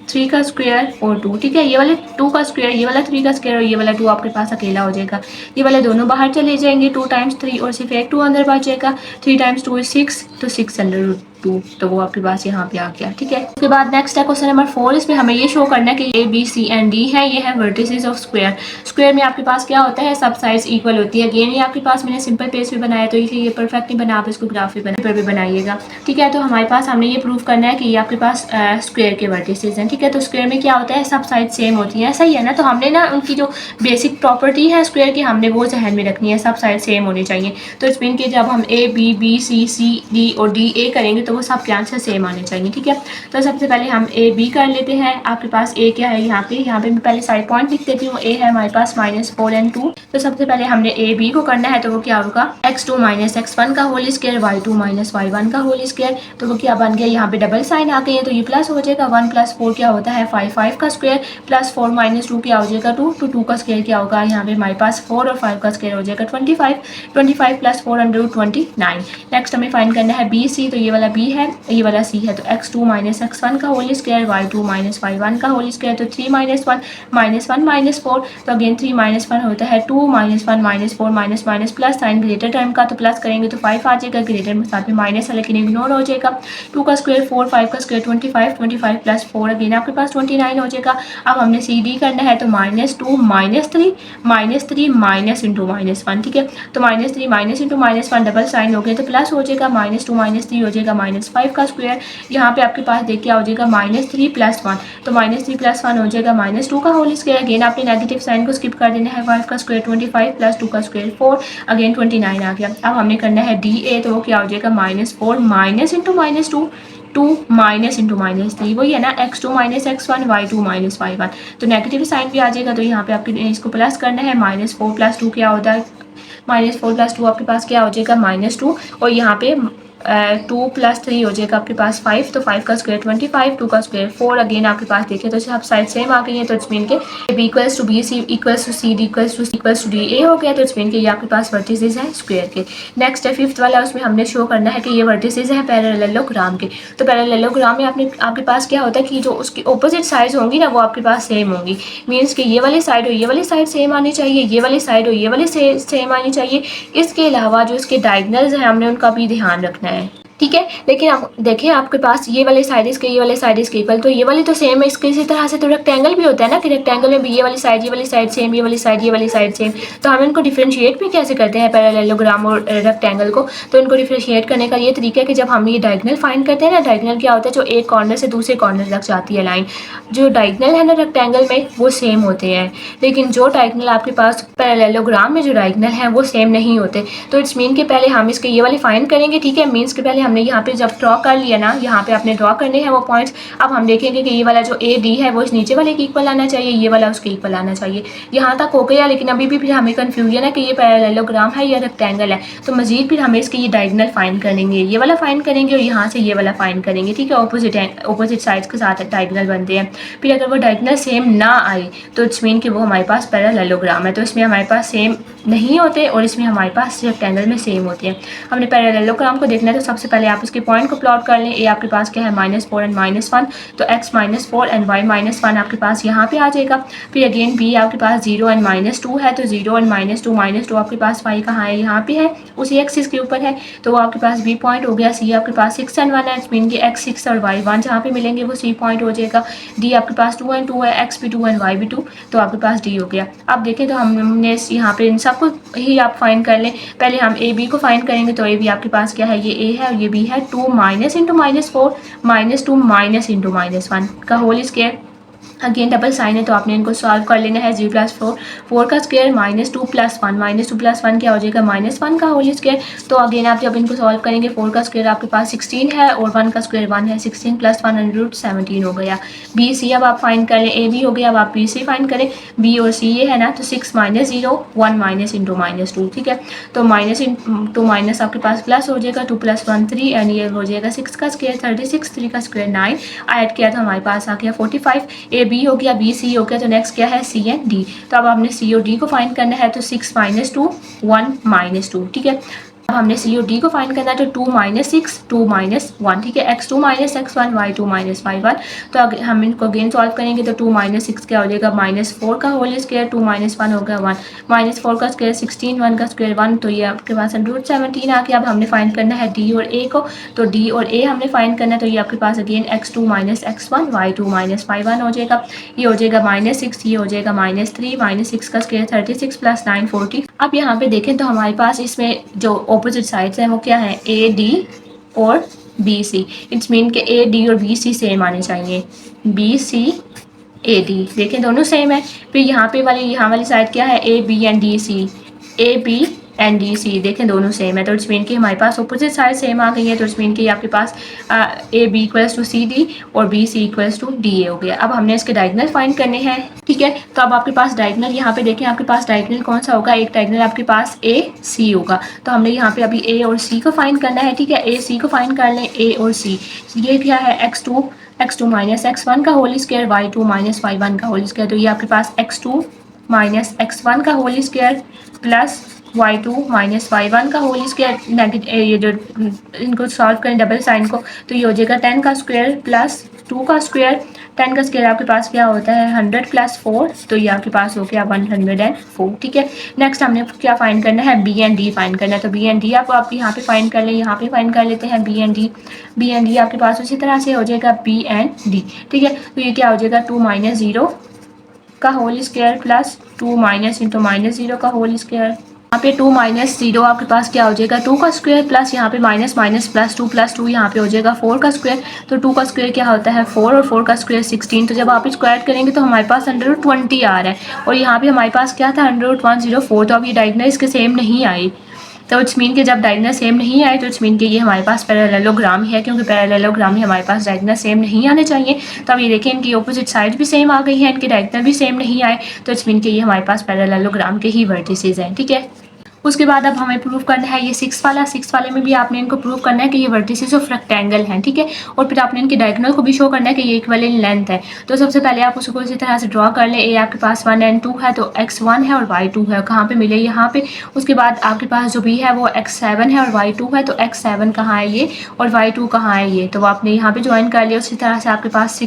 3 का स्क्वायर और 2। ठीक है, ये वाले 2 का स्क्वायर, ये वाला 3 का स्क्वायर और ये वाला 2 आपके पास अकेला हो जाएगा, ये वाले दोनों बाहर चले जाएंगे, 2 टाइम्स 3 और सिर्फ एक 2 अंदर बच जाएगा, 3 टाइम्स 2 is 6, तो 6 अंडर रूट 2, तो वो आपके पास यहाँ पे आ गया। ठीक है, उसके बाद नेक्स्ट है क्वेश्चन नंबर 4, इसमें हमें ये शो करना है कि A B C and D है, ये है वर्टिसेस ऑफ स्क्वायर। स्क्वायर में आपके पास क्या होता है, सब साइड्स इक्वल होती है। अगेन ये आपके पास मैंने सिंपल पेज पे बनाया, तो इसलिए ये परफेक्ट नहीं बना, आप इसको ग्राफ पे भी बनाइएगा। ठीक है, तो हमारे पास हमने ये प्रूव करना है कि ये आपके पास स्क्वायर के वर्टिसेस हैं। ठीक है, तो स्क्वायर में क्या होता है, सब साइड सेम होती है, सही है ना, तो हमने ना उनकी जो बेसिक प्रॉपर्टी है स्क्वायर की हमने वो जहन में रखनी है, सब साइड सेम होनी चाहिए। तो इस मीन के जब हम A B B C C D और डी ए करेंगे तो वो सब के आंसर सेम आने चाहिए। ठीक है, तो सबसे पहले हम ए बी कर लेते हैं। आपके पास ए क्या है यहाँ पे मैं पहले साइड पॉइंट लिख देती हूँ। ए है हमारे पास -4 and 2, तो सबसे पहले हमने ए बी को करना है, तो वो क्या होगा x2 माइनस x1 का whole square, y2 minus y1 का होल स्क्वायर, तो वो क्या बन गया, यहाँ पे डबल साइन आ गई है, तो ये प्लस हो जाएगा, 1 + 4 क्या होता है 5 का स्क्वायर, प्लस 4 - 2 क्या हो जाएगा 2, तो 2 का स्क्वायर क्या होगा, यहाँ पे हमारे पास 4 और 5 का स्क्वायर हो जाएगा 25 + 4 अंडर रूट 29। नेक्स्ट हमें फाइंड करना है बी सी, तो ये वाला बी है ये वाला सी है, तो x2 माइनस x1 का whole square, y2 minus y1 का होल स्क्वायर, तो 3 - 1 -1 - 4, तो अगेन 3 - 1 होता है 2 - 1 - 4 minus plus sign greater term का, तो प्लस करेंगे तो 5 आ जाएगा, ग्रेटर में साथ में माइनस है लेकिन इग्नोर हो जाएगा, 2 का स्क्वायर 4, 5 का स्क्वायर 25 + 4 अगेन आपके पास 29 हो जाएगा। अब हमने सी डी करना है, तो -2 -3 माइनस इंटू -1। ठीक है, तो -3 माइनस इंटू -1 डबल साइन हो गए, तो प्लस हो जाएगा, -2 -3 हो जाएगा -5 का स्क्वायर, यहाँ पे आपके पास देखिए हो जाएगा -3 + 1, तो -3 + 1 हो जाएगा -2 का होल स्क्वायर, अगेन आपने नेगेटिव साइन को स्किप कर देना है, 5 का स्क्वायर 25 + 2 का स्क्वायर 4 अगेन 29 आ गया। अब हमने करना है डी ए, तो वो क्या हो जाएगा -4 माइनस इंटू -2 2 माइनस इंटू -3, वही है ना x2 minus x1 y2 minus y1, तो नेगेटिव साइन भी आ जाएगा, तो यहाँ पे आपके इसको प्लस करना है, -4 + 2 क्या होता है -4 + 2 आपके पास क्या हो जाएगा -2, और यहाँ पे 2 + 3 हो जाएगा आपके पास 5, तो 5 का स्क्वायर 25, 2 का स्क्वायर 4 अगेन आपके पास देखिए तो सब साइड सेम आ गई है, तो इट्स मीन के B equals to B C equals to C D equals to D A हो गया, तो इट्स मीन के ये आपके पास वर्टिसेस हैं स्क्वायर के। नेक्स्ट है 5th वाला, उसमें हमने शो करना है कि ये वर्टिसेस हैं पैरेललोग्राम के। तो पैरेललोग्राम में आपके पास क्या होता है कि जो उसकी ऑपोजिट साइड्स होंगी ना वो आपके पास सेम होंगी, मीन्स कि ये वाली साइड हो ये वाली साइड सेम आनी चाहिए, ये वाली साइड हो ये वाली सेम आनी चाहिए। इसके अलावा जो इसके डायगनल्स हैं हमने उनका भी ध्यान रखना है। ठीक है। लेकिन आप देखिए आपके पास ये वाले साइड इसके ये वाले साइड इसके इक्वल, तो ये वाली तो सेम है इसके, इसी तरह से तो रेक्टेंगल भी होता है ना कि रेक्टेंगल में भी ये वाली साइड सेम, ये वाली साइड सेम। तो हम इनको डिफरेंशिएट भी कैसे करते हैं पैरेललोग्राम और रेक्टेंगल को, तो इनको डिफरेंशिएट करने का ये तरीका है कि जब हम ये डायगोनल फाइंड करते हैं ना, डायगोनल क्या होता है, जो एक कॉर्नर से दूसरे कॉर्नर तक जाती है लाइन, जो डायगोनल है ना रेक्टेंगल में वो सेम होते हैं, लेकिन जो डायगोनल आपके पास पैरेललोग्राम में जो डायगोनल है वो सेम नहीं होते। तो इट्स मीन के पहले हम इसके ये वाले फाइंड करेंगे, ठीक है। मीन्स के पहले हमने यहाँ पे जब ड्रॉ कर लिया ना, यहाँ पे आपने ड्रॉ करने हैं वो पॉइंट्स। अब हम देखेंगे कि ये वाला जो ए डी है वो इस नीचे वाले के इक्वल आना चाहिए, ये वाला उसके इक्वल आना चाहिए। यहाँ तक हो गया, लेकिन अभी भी फिर हमें कन्फ्यूजन है कि ये पैरेललोग्राम है या रेक्टेंगल है। तो मजीद फिर हमें इसके ये डायगोनल फाइंड करेंगे, ये वाला फाइंड करेंगे और यहाँ से ये वाला फाइंड करेंगे, ठीक है। ऑपोजिट साइड्स के साथ डायगोनल बनते हैं। फिर अगर वो डायगोनल सेम ना आए तो इट्स मीन कि वो हमारे पास पैरेललोग्राम है। तो इसमें हमारे पास सेम नहीं होते और इसमें हमारे पास रेक्टेंगल में सेम होते हैं। हमने पैरेललोग्राम को देखना है, तो सबसे पहले आप उसके पॉइंट को प्लॉट कर लें। ए आपके पास क्या है -4 एंड -1, तो x -4 एंड y -1 आपके पास यहाँ पे आ जाएगा। फिर अगेन बी आपके पास 0 एंड -2 है, तो 0 एंड -2 आपके पास y कहाँ है, यहाँ पे है, उसी एक्सिस के ऊपर है, तो वो आपके पास बी पॉइंट हो गया। सी आपके पास 6 एंड 1 है, मीन कि x 6 और y 1 जहाँ पे मिलेंगे वो सी पॉइंट हो जाएगा। डी आपके पास 2 एंड 2 है, x भी 2 एंड y भी 2, तो आपके पास डी हो गया। अब देखें तो हमने यहाँ पे इन सबको ही आप फाइंड कर लें। पहले हम ए बी को फाइंड करेंगे, तो ए बी आपके पास क्या है, ये ए है और ये बी है। 2 माइनस इंटू -4 -2 माइनस इंटू -1 का whole square. Again double sign है तो आपने इनको सॉल्व कर लेना है। 0 + 4 4 का स्क्वायर -2 + 1 -2 + 1 क्या हो जाएगा, -1 का होल स्क्वायर। तो अगेन आप जब इनको सॉल्व करेंगे, 4 का स्क्वायर आपके पास 16 है और 1 का स्क्वायर 1 है, 16 + 1 √17 हो गया। बी सी अब आप फाइंड कर लें, ए बी हो गया, अब आप बी सी फाइंड करें। बी और सी ये है ना, तो 6 - 0 1 माइनस इंटू -2, ठीक है। तो माइनस टू माइनस आपके पास प्लस हो जाएगा, 2 + 1 3 एंड ये हो जाएगा 6 का स्क्वायर 36, 3 का स्क्वायर 9, ऐड किया तो हमारे पास आ गया 45। ए बी हो गया, बी सी हो गया, तो नेक्स्ट क्या है, सी एंड डी। तो अब हमने सी और डी को फाइंड करना है, तो 6 - 2 1 - 2, ठीक है। अब हमने सी और डी को फाइंड करना है, तो 2 - 6 2 - 1, ठीक है। x2 - x1 y2 - y1। तो अगर हम इनको अगेन सॉल्व करेंगे, तो 2 - 6 क्या हो जाएगा, -4 का होल स्क्वायर, 2 - 1 हो गया 1, -4 का स्क्वायर 16, 1 का स्क्वायर 1, तो ये आपके पास √17 आ गया। अब हमने फाइंड करना है डी और ए को, तो डी और ए हमने फाइंड करना है, तो ये आपके पास again x2 - x1 y2 - y1 हो जाएगा। ये हो जाएगा -6, ये हो जाएगा -3, -6 का स्क्वायर 36 + 9 40। अब यहाँ पे देखें तो हमारे पास इसमें जो ऑपोजिट साइड्स हैं वो क्या है, ए डी और बी सी। इट्स मीन के ए डी और बी सी सेम आने चाहिए, बी सी ए डी, देखें दोनों सेम है। फिर यहाँ वाली साइड क्या है, A B and D C, A B and D C, देखें दोनों सेम है। तो इट्स मीन कि हमारे पास ऑपोजिट साइड सेम आ गई है, तो इट्स मीन कि आपके पास A B equals to C D और B C equals to D A हो गया। अब हमने इसके डायगोनल फाइंड करने हैं, ठीक है। तो अब आपके पास डायगोनल यहाँ पे देखें, आपके पास डायगोनल कौन सा होगा, एक डायगोनल आपके पास ए सी होगा। तो हमने यहाँ पे अभी ए और सी को फाइंड करना है, ठीक है। ए सी को फाइंड कर लें, ए और सी, ये क्या है, x2 - x1 का होल स्क्वायर, y2 - y1 का होल स्क्वायर। तो ये आपके पास x2 - x1 का whole square plus y2 - y1 का होल स्क्वायर। नेगेटिव ये जो इनको सॉल्व करें डबल साइन को, तो ये हो जाएगा 10 का स्क्वायर प्लस 2 का स्क्वायर। 10 का स्क्वायर आपके पास क्या होता है, 100 + 4, तो ये आपके पास हो गया 104, ठीक है। नेक्स्ट हमने क्या फाइंड करना है, बी एंड डी फाइंड करना है। तो बी एंड डी आप यहाँ पे फाइंड कर लें, यहाँ पे फाइंड कर लेते हैं B and D. B and D आपके पास उसी तरह से हो जाएगा बी एंड डी, ठीक है। तो ये क्या हो जाएगा, 2 - 0 का होल स्क्वायर प्लस 2 - इंटू -0 का होल स्क्वायर। यहाँ पे 2 - 0 आपके पास क्या हो जाएगा, 2 का स्क्वायर प्लस यहाँ पे माइनस प्लस 2 यहाँ पे हो जाएगा 4 का स्क्वायर। तो 2 का स्क्वायर क्या होता है 4 और 4 का स्क्वायर 16। तो जब आप इसको ऐड करेंगे तो हमारे पास √20 आ रहा है और यहाँ पे हमारे पास क्या था, √104। तो अब ये डायगोनल इसके सेम नहीं आई, तो इट्स मीन कि जब डायगोनल सेम नहीं आए तो इट्स मीन कि ये हमारे पास पैरेललोग्राम है, क्योंकि पैरेललोग्राम में हमारे पास डायगोनल सेम नहीं आने चाहिए। तो अब ये देखें इनकी ऑपोजिट साइड भी सेम आ गई है, इनके डायगोनल भी सेम नहीं आए, तो इट्स मीन कि ये हमारे पास पैरेललोग्राम के ही वर्टिसेस हैं, ठीक है। उसके बाद अब हमें प्रूव करना है ये 6 वाले में भी आपने इनको प्रूव करना है कि ये वर्टिसेस ऑफ रेक्टेंगल हैं, ठीक है। और फिर आपने इनके डायगोनल को भी शो करना है कि ये इक्वल इन लेंथ है। तो सबसे पहले आप उसको इसी तरह से ड्रॉ कर लें। ए आपके पास 1 एंड 2 है, तो x1 है और y2 है, कहाँ पे मिले, यहाँ पे। उसके बाद आपके पास जो भी है वो x7 है और y2 है, तो x7 कहाँ है ये और y2 कहाँ है ये, तो आपने यहाँ पे ज्वाइन कर लिया। उसी तरह से आपके पास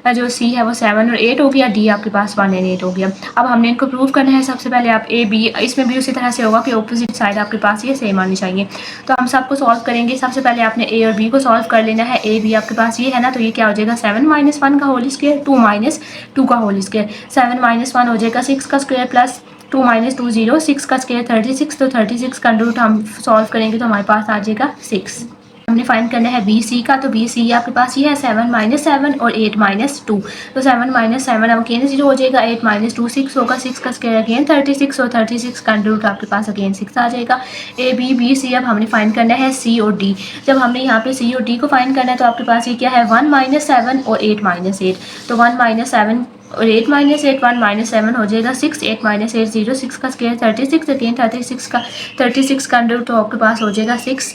जो c है वो 7 और 8 हो गया, d आपके पास 1 एंड 8 हो गया। अब हमने इनको प्रूव करना है। सबसे पहले आप ए बी, इसमें भी उसी तरह से होगा कि ऑपोजिट साइड आपके पास ये सेम आनी चाहिए। तो हम सबको सॉल्व करेंगे। सबसे पहले आपने ए और बी को सॉल्व कर लेना है। ए बी आपके पास ये है ना, तो ये क्या हो जाएगा 7 - 1 का होल स्क्वायर 2 - 2 का होल स्क्वायर। 7 - 1 हो जाएगा 6 का स्क्वायर प्लस 2 - 2 0, 6 का स्क्वायर 36, तो 36 का रूट हम सॉल्व करेंगे तो हमारे पास आ जाएगा 6। हमने फाइंड करना है बी सी का, तो बी सी आपके पास ये है 7 - 7 और 8 - 2, तो 7 - 7 अब अगेन 0 हो जाएगा, 8 - 2 6 होगा, 6 का स्क्वायर अगेन 36 और 36 का रूट आपके पास अगेन 6 आ जाएगा। ए बी बी सी अब हमने फाइंड करना है सी और डी। जब हमने यहाँ पे सी और डी को फाइंड करना है तो आपके पास ये क्या है 1 - 7 और 8 - 8, तो 1 - 7 और 8 - 8 1 - 7 हो जाएगा 6, 8 - 8 0, 6 का स्क्वायर 36 अगेन 36 का रूट तो आपके पास हो जाएगा 6।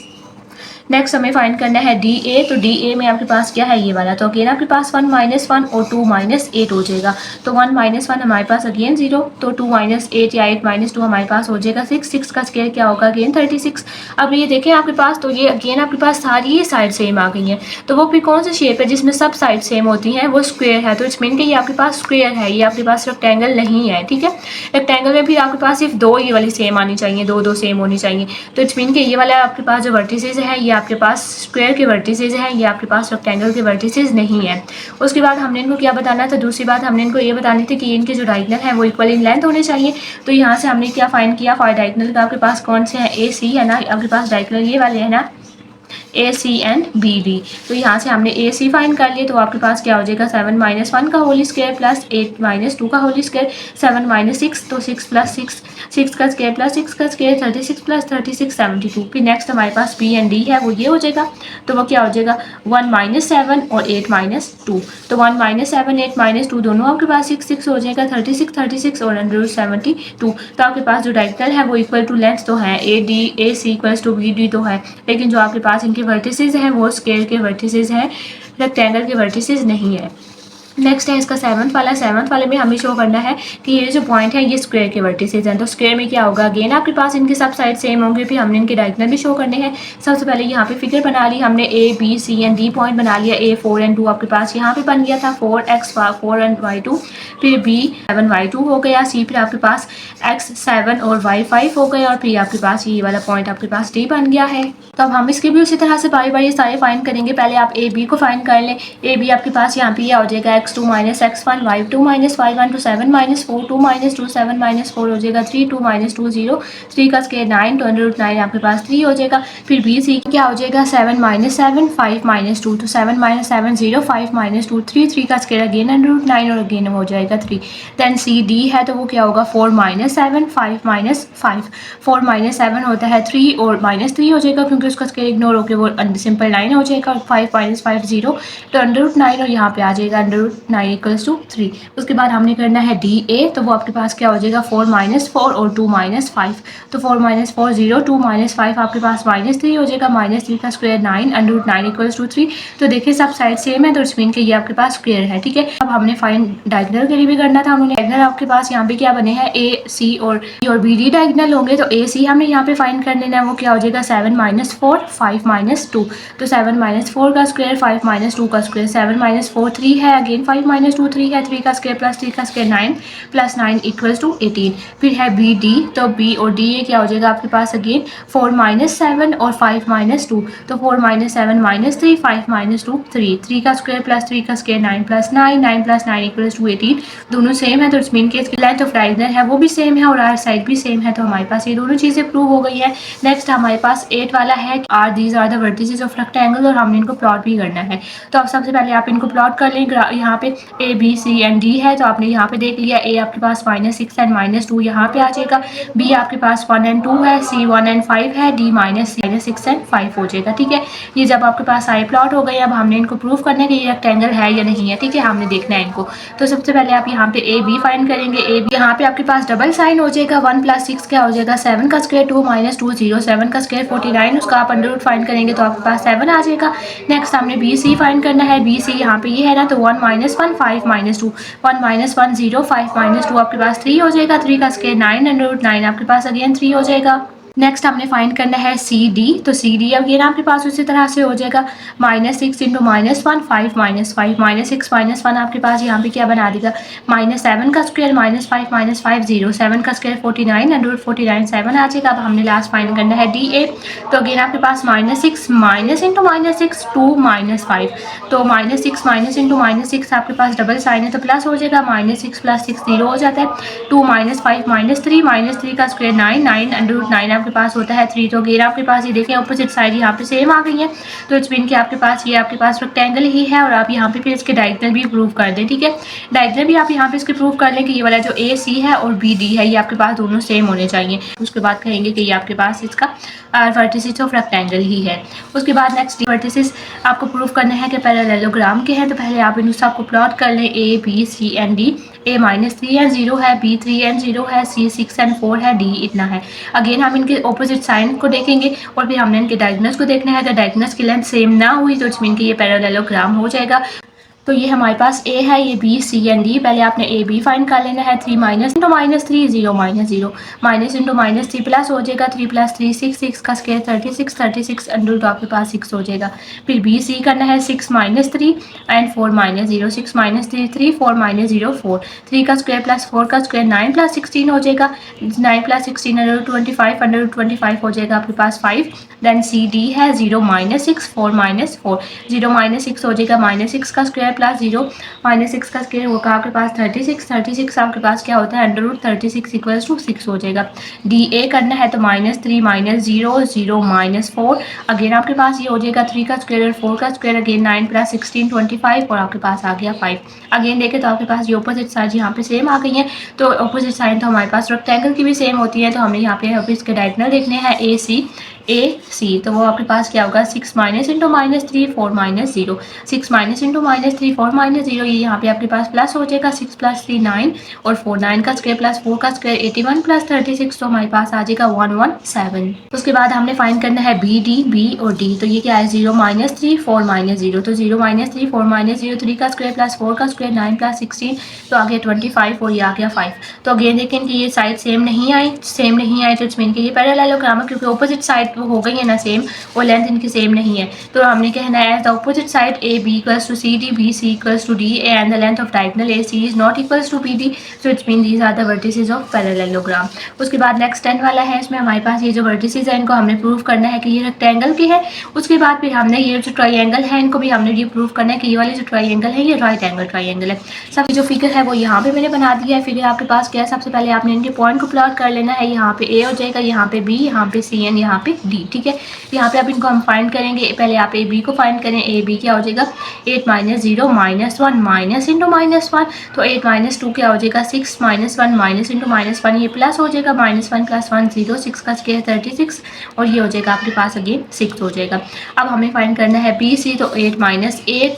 नेक्स्ट हमें फाइंड करना है डी ए, तो डी ए में आपके पास क्या है ये वाला, तो अगेन आपके पास 1 - 1 और 2 - 8 हो जाएगा, तो 1 - 1 हमारे पास अगेन 0, तो 2 - 8 या 8 - 2 हमारे पास हो जाएगा 6, 6 का स्क्वायर क्या होगा अगेन 36। अब ये देखें आपके पास, तो ये अगेन आपके पास सारी ये साइड सेम आ गई हैं, तो वो फिर कौन सी शेप है जिसमें सब साइड सेम होती हैं, वो स्क्वायर है, तो इट्स मीन कि ये आपके पास स्क्वायर है, ये आपके पास रेक्टेंगल नहीं है। ठीक है, रेक्टेंगल में फिर आपके पास सिर्फ दो ये वाली सेम आनी चाहिए, दो सेम होनी चाहिए, तो इट्स मीन कि ये वाला आपके पास जो वर्टिसेस है ये आपके पास स्क्वायर के वर्टिसेस हैं, ये आपके पास रेक्टेंगल के वर्टिसेस नहीं है। उसके बाद हमने इनको क्या बताना था, दूसरी बात हमने इनको ये बतानी थी कि इनके जो डायगोनल है वो इक्वल इन लेंथ होने चाहिए। तो यहाँ से हमने क्या फाइंड किया, फाइव डायगोनल का आपके पास कौन से हैं, ए सी है ना, आपके पास डायगोनल ये वाले है ना, ए सी एंड बी डी, तो यहाँ से हमने ए सी फाइंड कर लिए, तो आपके पास क्या हो जाएगा 7 - 1 का होल स्क्वायर प्लस 8 - 2 का होल स्क्वायर, 7 - 6, तो 6 प्लस 6, 6 का स्क्वायर प्लस 6 का स्क्वायर 36 प्लस 36 72। फिर नेक्स्ट हमारे पास बी एंड डी है, वो ये हो जाएगा, तो वो क्या हो जाएगा 1 - 7 और 8 - 2, तो 1 - 7 8 - 2 दोनों आपके पास 6 6 हो जाएगा, 36 और अंडर 72, तो आपके पास जो डायगोनल है वो इक्वल टू लेंथ तो है, ए सी इक्वल्स टू बी डी तो है, लेकिन जो आपके पास इनके वर्टिसेस हैं वो स्क्वायर के वर्टिसेस हैं, रेक्टेंगल के वर्टिसेस नहीं है। नेक्स्ट है इसका सेवंथ वाले में हमें शो करना है कि ये जो पॉइंट है ये स्क्वायर के वर्टिसेस हैं, तो स्क्वायर में क्या होगा, अगेन आपके पास इनके सब साइड सेम होंगे, फिर हमने इनके डायगोनल भी शो करने हैं। सबसे पहले यहाँ पे फिगर बना ली हमने, A B C and D point बना लिया, ए 4 एंड 2 आपके पास यहाँ पे बन गया था 4x 4 एंड y2, फिर बी 7 y2 हो गया, सी फिर आपके पास x 7 और y 5 हो गए, और फिर आपके पास ये वाला पॉइंट आपके पास डी बन गया है। तो अब हम इसके भी उसी तरह से बारी बारी सारे फाइंड करेंगे। पहले आप ए बी को फाइंड कर लें, ए बी आपके पास यहाँ पे हो जाएगा x2 - x1 y2 - y1, तो 7 - 4 2 - 2 7 - 4 हो जाएगा 3 2 - 2 0, 3 का स्क्वायर 9, तो अंडर रूट 9 आपके पास 3 हो जाएगा। फिर बी सी क्या हो जाएगा 7 - 7 5 - 2, तो 7 - 7 0 5 - 2 3, 3 का स्क्वायर अगेन अंडर रूट 9 और अगेन हो जाएगा 3। देन सी डी है, तो वो क्या होगा 4 - 7 5 - 5, 4 - 7 होता है 3 और -3 हो जाएगा, क्योंकि उसका स्क्वायर इग्नोर होकर वो सिंपल 9 हो जाएगा, और 5 - 5 0, तो अंडर रूट 9 और यहाँ पे आ जाएगा अंडर रूट 9 इक्वल्स टू 3। उसके बाद हमने करना है डी ए, तो वो आपके पास क्या हो जाएगा 4 - 4 और 2 - 5, तो 4 - 4 0 2 - 5 आपके पास -3 हो जाएगा, -3 का square 9 under root 9 equals to 3। तो देखिए सब साइड सेम है, तो इट्स मीन कि ये आपके पास स्क्वायर है। ठीक है, अब हमने फाइंड डायगोनल के लिए भी करना था, हमने डायगोनल आपके पास यहाँ पे क्या बने हैं ए सी और बी डी डायगोनल होंगे, तो ए सी हमने यहाँ पे फाइंड कर लेना है, वो क्या हो जाएगा 7 - 4 5 - 2, तो 7 - 4 का स्क्वायर 5 - 2 का स्क्वायर, 7 - 4 3 है, अगेन 5 - 2 3 है, 3 का स्क्वायर प्लस 3 का स्क्वायर 9 प्लस 9 इक्वल्स टू 18। फिर है बी डी, तो बी और डी ये क्या हो जाएगा आपके पास अगेन 4 - 7 और 5 - 2, तो 4 - 7 -3 5 - 2 3, 3 का स्क्वायर प्लस 3 का square 9 plus 9 9 plus 9 equals to 18, दोनों सेम है, तो इट्स मीन कि इसकी लेंथ ऑफ डायगोनल है वो भी सेम है और आर साइड भी सेम है, तो हमारे पास ये दोनों चीज़ें प्रूव हो गई है। नेक्स्ट हमारे पास 8 वाला है, are these are the vertices of rectangle, और हमने इनको प्लॉट भी करना है। तो अब सबसे पहले आप इनको प्लॉट कर लें, यहाँ पे A B C and D है, तो आपने यहाँ पे देख लिया ए आपके पास -6 एंड -2 यहाँ पे आ जाएगा, बी आपके पास 1 एंड 2 है, सी 1 एंड 5 है, डी -6 एंड 5 हो जाएगा। ठीक है, ये जब आपके पास सारे प्लॉट हो गए, अब हमने इनको प्रूव करना है कि ये रेक्टेंगल है या नहीं है। ठीक है, हमने देखना है इनको। तो सबसे पहले आप यहाँ पे ए बी फाइंड करेंगे, ए बी यहाँ पे आपके पास डबल साइन हो जाएगा, 1 + 6 क्या हो जाएगा 7 का स्क्वायर 2 - 2 0, 7 का स्क्वायर 49, उसका आप अंडर रूट फाइंड करेंगे तो आपके पास 7 आ जाएगा। नेक्स्ट हमने बी सी फाइंड करना है, बी सी यहाँ पे ये है ना, तो 1 - 1 5 - 2, 1 - 1 0 5 - 2 आपके पास 3 हो जाएगा, 3 का स्क्वायर 9 अंडर रूट 9 आपके पास अगेन 3 हो जाएगा। नेक्स्ट हमने फाइंड करना है सी डी। तो सी डी अब ये ना आपके पास उसी तरह से हो जाएगा -6 इंटू -1 5 -5 -6 -1 आपके पास यहाँ पे क्या बना देगा -7 का स्क्वायर -5 -5 0 7 का स्क्वायर 49 अंडर 49 7 आ जाएगा। अब हमने लास्ट फाइंड करना है डी ए। तो अगेन आपके पास -6 माइनस इंटू -6 2 -5 तो -6 माइनस इंटू -6 आपके पास डबल साइन है तो प्लस हो जाएगा -6 + 6 0 हो जाता है 2 -5 -3 का स्क्वायर 9 9 अंडर 9 आपके पास होता है 3। तो अगेन आपके पास ये देखें अपोजिट साइड यहाँ पे सेम आ गई है। तो इट्स मीन कि आपके पास ये आपके पास रेक्टेंगल ही है और आप यहाँ पे फिर इसके डायगोनल भी प्रूव कर दें। ठीक है, डायगोनल भी आप यहाँ पे इसके प्रूव कर लें कि ये वाला जो ए सी है और बी डी है ये आपके पास दोनों सेम होने चाहिए। उसके बाद कहेंगे कि ये आपके पास इसका वर्टिसेस ऑफ रेक्टेंगल ही है। उसके बाद नेक्स्ट वर्टिसेस आपको प्रूव करना है कि पैरेललोग्राम के हैं। तो पहले आप इन सबको प्लॉट कर लें A B C and D. A -3 and 0 है, बी 3 एंड 0 है, सी 6 एंड 4 है, डी इतना है। अगेन हम इनके ऑपोजिट साइन को देखेंगे और फिर हमने इनके डायगोनल्स को देखना है। अगर डायगोनल्स की लेंथ सेम ना हुई तो इट्स मीन कि ये पैरेललोग्राम हो जाएगा। तो ये हमारे पास ए है, ये बी सी एंड डी। पहले आपने ए बी फाइंड कर लेना है। 3 minus into -3 0 -0 minus into -3 plus हो जाएगा 3 + 3 6 6 का स्क्वायर 36 36 अंडर तो आपके पास 6 हो जाएगा। फिर बी सी करना है 6 - 3 एंड 4 -0 6 - 3 3 4 -0 4 3 का स्क्वायर प्लस 4 का स्क्वायर 9 + 16 हो जाएगा 9 + 16 अंडर 25 अंडर 25 हो जाएगा आपके पास 5। देन सी डी है 0 - 6 4 -4 0 - 6 हो जाएगा -6 का स्क्वायर प्लस 0 -6 का स्क्वायर होगा आपके पास 36 36 आपके पास क्या होता है अंडर रूट 36 = 6 हो जाएगा। डी ए करना है तो -3 -0 0 -4 अगेन आपके पास ये हो जाएगा 3 का स्क्वायर और 4 का स्क्वायर अगेन 9 + 16 25 और आपके पास आ गया 5। अगेन देखें तो आपके पास ये ऑपोजिट साइड यहाँ पे सेम आ गई है। तो ऑपोजिट साइड तो हमारे पास रेक्टेंगल की भी सेम होती है। तो हमने यहाँ पे इसके डायगोनल देखने हैं ए सी। तो वो आपके पास क्या होगा 6 माइनस इंटू -3 4 -0 6 माइनस इंटू -3 4 -0 ये यहाँ पे आपके पास प्लस हो जाएगा 6 + 3 9 और 4 9 का स्क्वायर प्लस 4 का स्क्वायर 81 + 36 तो हमारे पास आ जाएगा 117। उसके बाद हमने फाइंड करना है बी और डी। तो ये क्या है 0 - 3 4 -0 तो 0 - 3 4 -0 3 का स्क्वायर प्लस 4 का स्क्वायर 9 + 16 तो आ गया 25 और ये आ गया 5। तो अगेन देखें कि ये साइड सेम नहीं आई तो इट्स मीन कि ये पैरेललोग्राम है क्योंकि ऑपोजिट साइड हो गई है ना सेम और लेंथ इनकी सेम नहीं है। तो हमने कहना है the opposite side A B equals to C D B C equals to D A and the length of diagonal A C is not equals to B D so it's mean these are the vertices of parallelogram. उसके बाद next 10 वाला है, इसमें हमारे पास ये जो vertices है इनको हमने प्रूव करना है कि ये रेक्टेंगल के है। उसके बाद फिर हमने ये जो ट्राइंगल है इनको भी हमने ये प्रूव करना है कि ये वाले जो ट्राइंगल है ये राइट एंगल ट्राइंगल है। सबकी जो फिगर है वो यहाँ पे मैंने बना दिया है। फिगर आपके पास क्या है, सबसे पहले आपने इनके पॉइंट को प्लॉट कर लेना है। यहाँ पे ए हो जाएगा, यहाँ पे बी, यहाँ पे सी एंड यहाँ पे डी। ठीक है, यहाँ पे अब इनको हम फाइंड करेंगे। पहले आप ए बी को फाइंड करें। ए बी क्या हो जाएगा 8 - 0 -1 माइनस इंटू -1 तो 8 - 2 क्या हो जाएगा 6 - 1 माइनस इंटू -1 ये प्लस हो जाएगा -1 + 1 0 6 का स्क्वायर 36 और ये हो जाएगा आपके पास अगेन 6 हो जाएगा। अब हमें फाइंड करना है बी सी। तो 8 - 8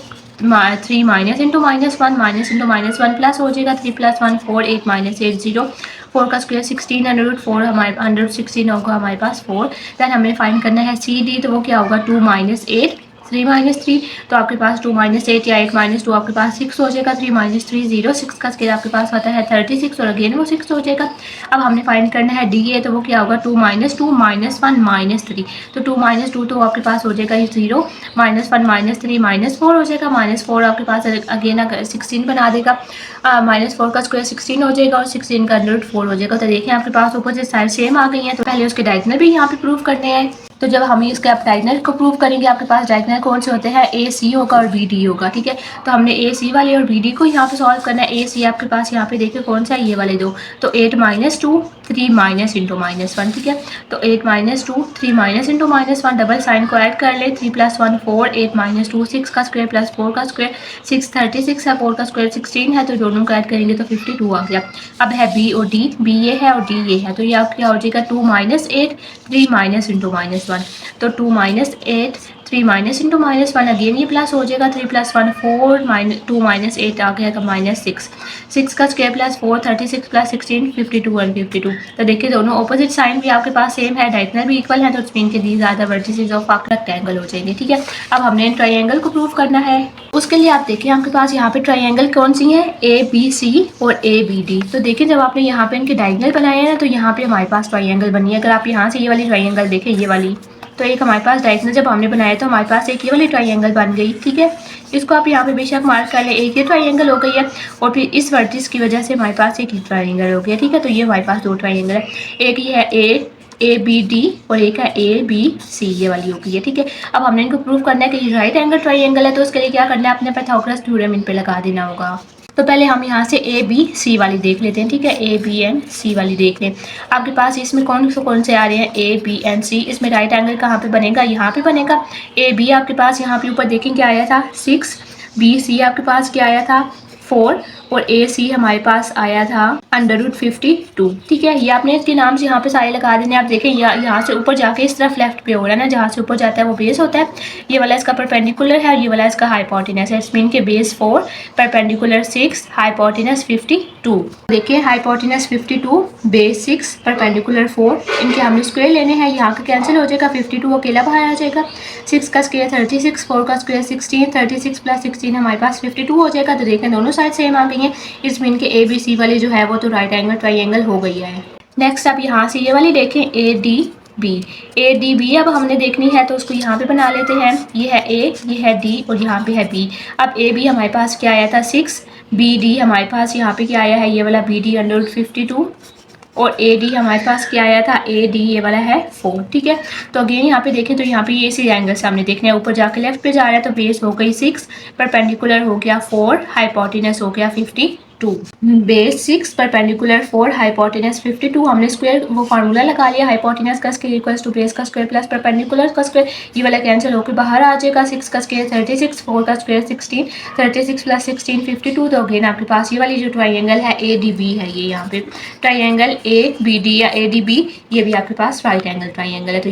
3 minus into -1 minus into -1 plus हो जाएगा 3 + 1 4 8 - 8 0 4 का स्क्वायर 16 अंडर 4 हमारे अंडर 16 होगा हमारे पास 4। दैन हमें फाइंड करना है सी डी। तो वो क्या होगा 2 - 8 3 - 3 तो आपके पास 2 - 8 या 8 - 2 आपके पास 6 हो जाएगा। 3 - 3 0 6 का स्क्वायर आपके पास आता है 36 और अगेन वो 6 हो जाएगा। अब हमने फाइंड करना है डी ए। तो वो क्या होगा 2 - 2 -1 -3 तो 2 - 2 तो आपके पास हो जाएगा 0 -1 -3 -4 हो जाएगा। -4 आपके पास अगेन 16 बना देगा। -4 का स्क्वायर 16 हो जाएगा और 16 का अंडर 4 हो जाएगा। तो देखें आपके पास ऑपोजिट साइड सेम आ गई है। तो पहले उसके डायगोनल भी यहाँ पे प्रूव करने हैं। तो जब हम इसके आप डायगोनल को प्रूव करेंगे आपके पास डायगोनल कौन से होते हैं ए सी होगा और बी डी होगा। ठीक है, तो हमने ए सी वाले और बी डी को यहाँ पे सॉल्व करना है। ए सी आपके पास यहाँ पे देखिए कौन सा है ये वाले दो। तो 8 - 2 3 माइनस इंटू -1। ठीक है, तो 8 - 2 3 माइनस इंटू -1 डबल साइन को ऐड कर ले 3 + 1 4 8 - 2 6 का स्क्वायर प्लस 4 का स्क्वायर 6 36 है 4 का स्क्वायर 16 है तो दोनों को ऐड करेंगे तो 52 आ गया। अब है बी और डी, बी ये है और डी ये है। तो ये आपका क्या हो जाएगा 2 - 8 3 माइनस इंटू -1 तो 2 - 8 3 माइनस इंटू -1 अगेन ये प्लस हो जाएगा 3 + 1 4 2 - 8 आ गया -6 6 का स्क्वायर प्लस 4 36 + 16 52 और 52। तो देखिए दोनों ऑपोजिट साइन भी आपके पास सेम है, डायगोनल भी इक्वल है तो इट्स मीन के these are the vertices of a rectangle हो जाएंगे। ठीक है, अब हमने ट्रायंगल को प्रूव करना है। उसके लिए आप देखिए आपके पास यहाँ पे ट्रायंगल कौन सी है, ABC और ABD। तो देखिए जब आपने यहाँ पे इनके डायगोनल बनाए हैं ना तो यहाँ पे हमारे पास ट्रायंगल बनी है। अगर आप यहाँ से ये वाली ट्रायंगल देखें, ये वाली, तो एक हमारे पास डायगोनल जब हमने बनाया तो हमारे पास एक ये वाली ट्रायंगल बन गई। ठीक है, इसको आप यहाँ पे बेशक मार्क कर लें, एक ये ट्रायंगल हो गई है और फिर इस वर्टिस की वजह से हमारे पास एक ट्रायंगल हो गया। ठीक है, तो ये हमारे पास दो ट्रायंगल है, एक ये है ABD और एक है ABC, ये वाली हो गई है। ठीक है, अब हमने इनको प्रूव करना है कि ये राइट एंगल ट्रायंगल है, तो उसके लिए क्या करना है, अपने पाइथागोरस थ्योरम इन पे लगा देना होगा। तो पहले हम यहाँ से ABC वाली देख लेते हैं। ठीक है, AB एंड C वाली देख लें। आपके पास इसमें कौन से आ रहे हैं, AB एंड C। इसमें राइट एंगल कहाँ पे बनेगा, यहाँ पे बनेगा। AB आपके पास यहाँ पे ऊपर देखें क्या आया था 6, BC आपके पास क्या आया था 4 और AC हमारे पास आया था √52। ठीक है, ये आपने इसके नाम से यहाँ पे सारे लगा देने। आप देखें यहाँ से ऊपर जाके इस तरफ लेफ्ट पे हो रहा है ना, जहाँ से ऊपर जाता है वो बेस होता है। ये वाला इसका परपेंडिकुलर है, ये वाला इसका हाइपोटेनस है। इसमें इनके बेस 4, परपेंडिकुलर 6, हाइपोटेनस 52। देखिए हाइपोटेनस 52, बेस 6, परपेंडिकुलर 4, इनके हमने स्क्वायर लेने हैं। यहाँ का कैंसिल हो जाएगा, 52 अकेला बाहर आ जाएगा। 6 का स्क्वायर 36, 4 का स्क्वायर 16, 36 + 16 हमारे पास 52 हो जाएगा। तो देखें दोनों साइड सेम आ गई हैं। इसमें इनके ABC वाली जो है वो तो राइट एंगल ट्रायंगल हो गई है। नेक्स्ट आप यहाँ से ये वाली देखें ADB अब हमने देखनी है तो उसको यहाँ पे बना लेते हैं। ये है A, ये है D और यहाँ पे है B। अब AB हमारे पास क्या आया था 6, BD हमारे पास यहाँ पे क्या आया है, ये वाला BD √52 और AD हमारे पास क्या आया था, AD ये वाला है 4। ठीक है, तो अगेन यहाँ पे देखें तो यहाँ पे ये इसी एंगल से हमने देखना है। ऊपर जाके लेफ्ट पे जा रहा है तो बेस हो गई 6, परपेंडिकुलर हो गया 4, हाइपोटेनस हो गया 52। Base 6, perpendicular 4, hypotenuse 52। हमने स्क्वायर वो फार्मूला लगा लिया, हाइपोटेनस का स्क्वायर इक्वल्स टू बेस का स्क्वायर प्लस परपेंडिकुलर का स्क्वायर। ये वाला कैंसिल होकर बाहर आ जाएगा। 6 का स्क्वायर 36, 4 का स्क्वायर 16, 36 + 16 52। तो अगेन आपके पास ये वाली जो ट्रायंगल है ADB है, ये यहाँ पे ट्रायंगल ABD या ADB, ये भी आपके पास राइट एंगल ट्रायंगल है। तो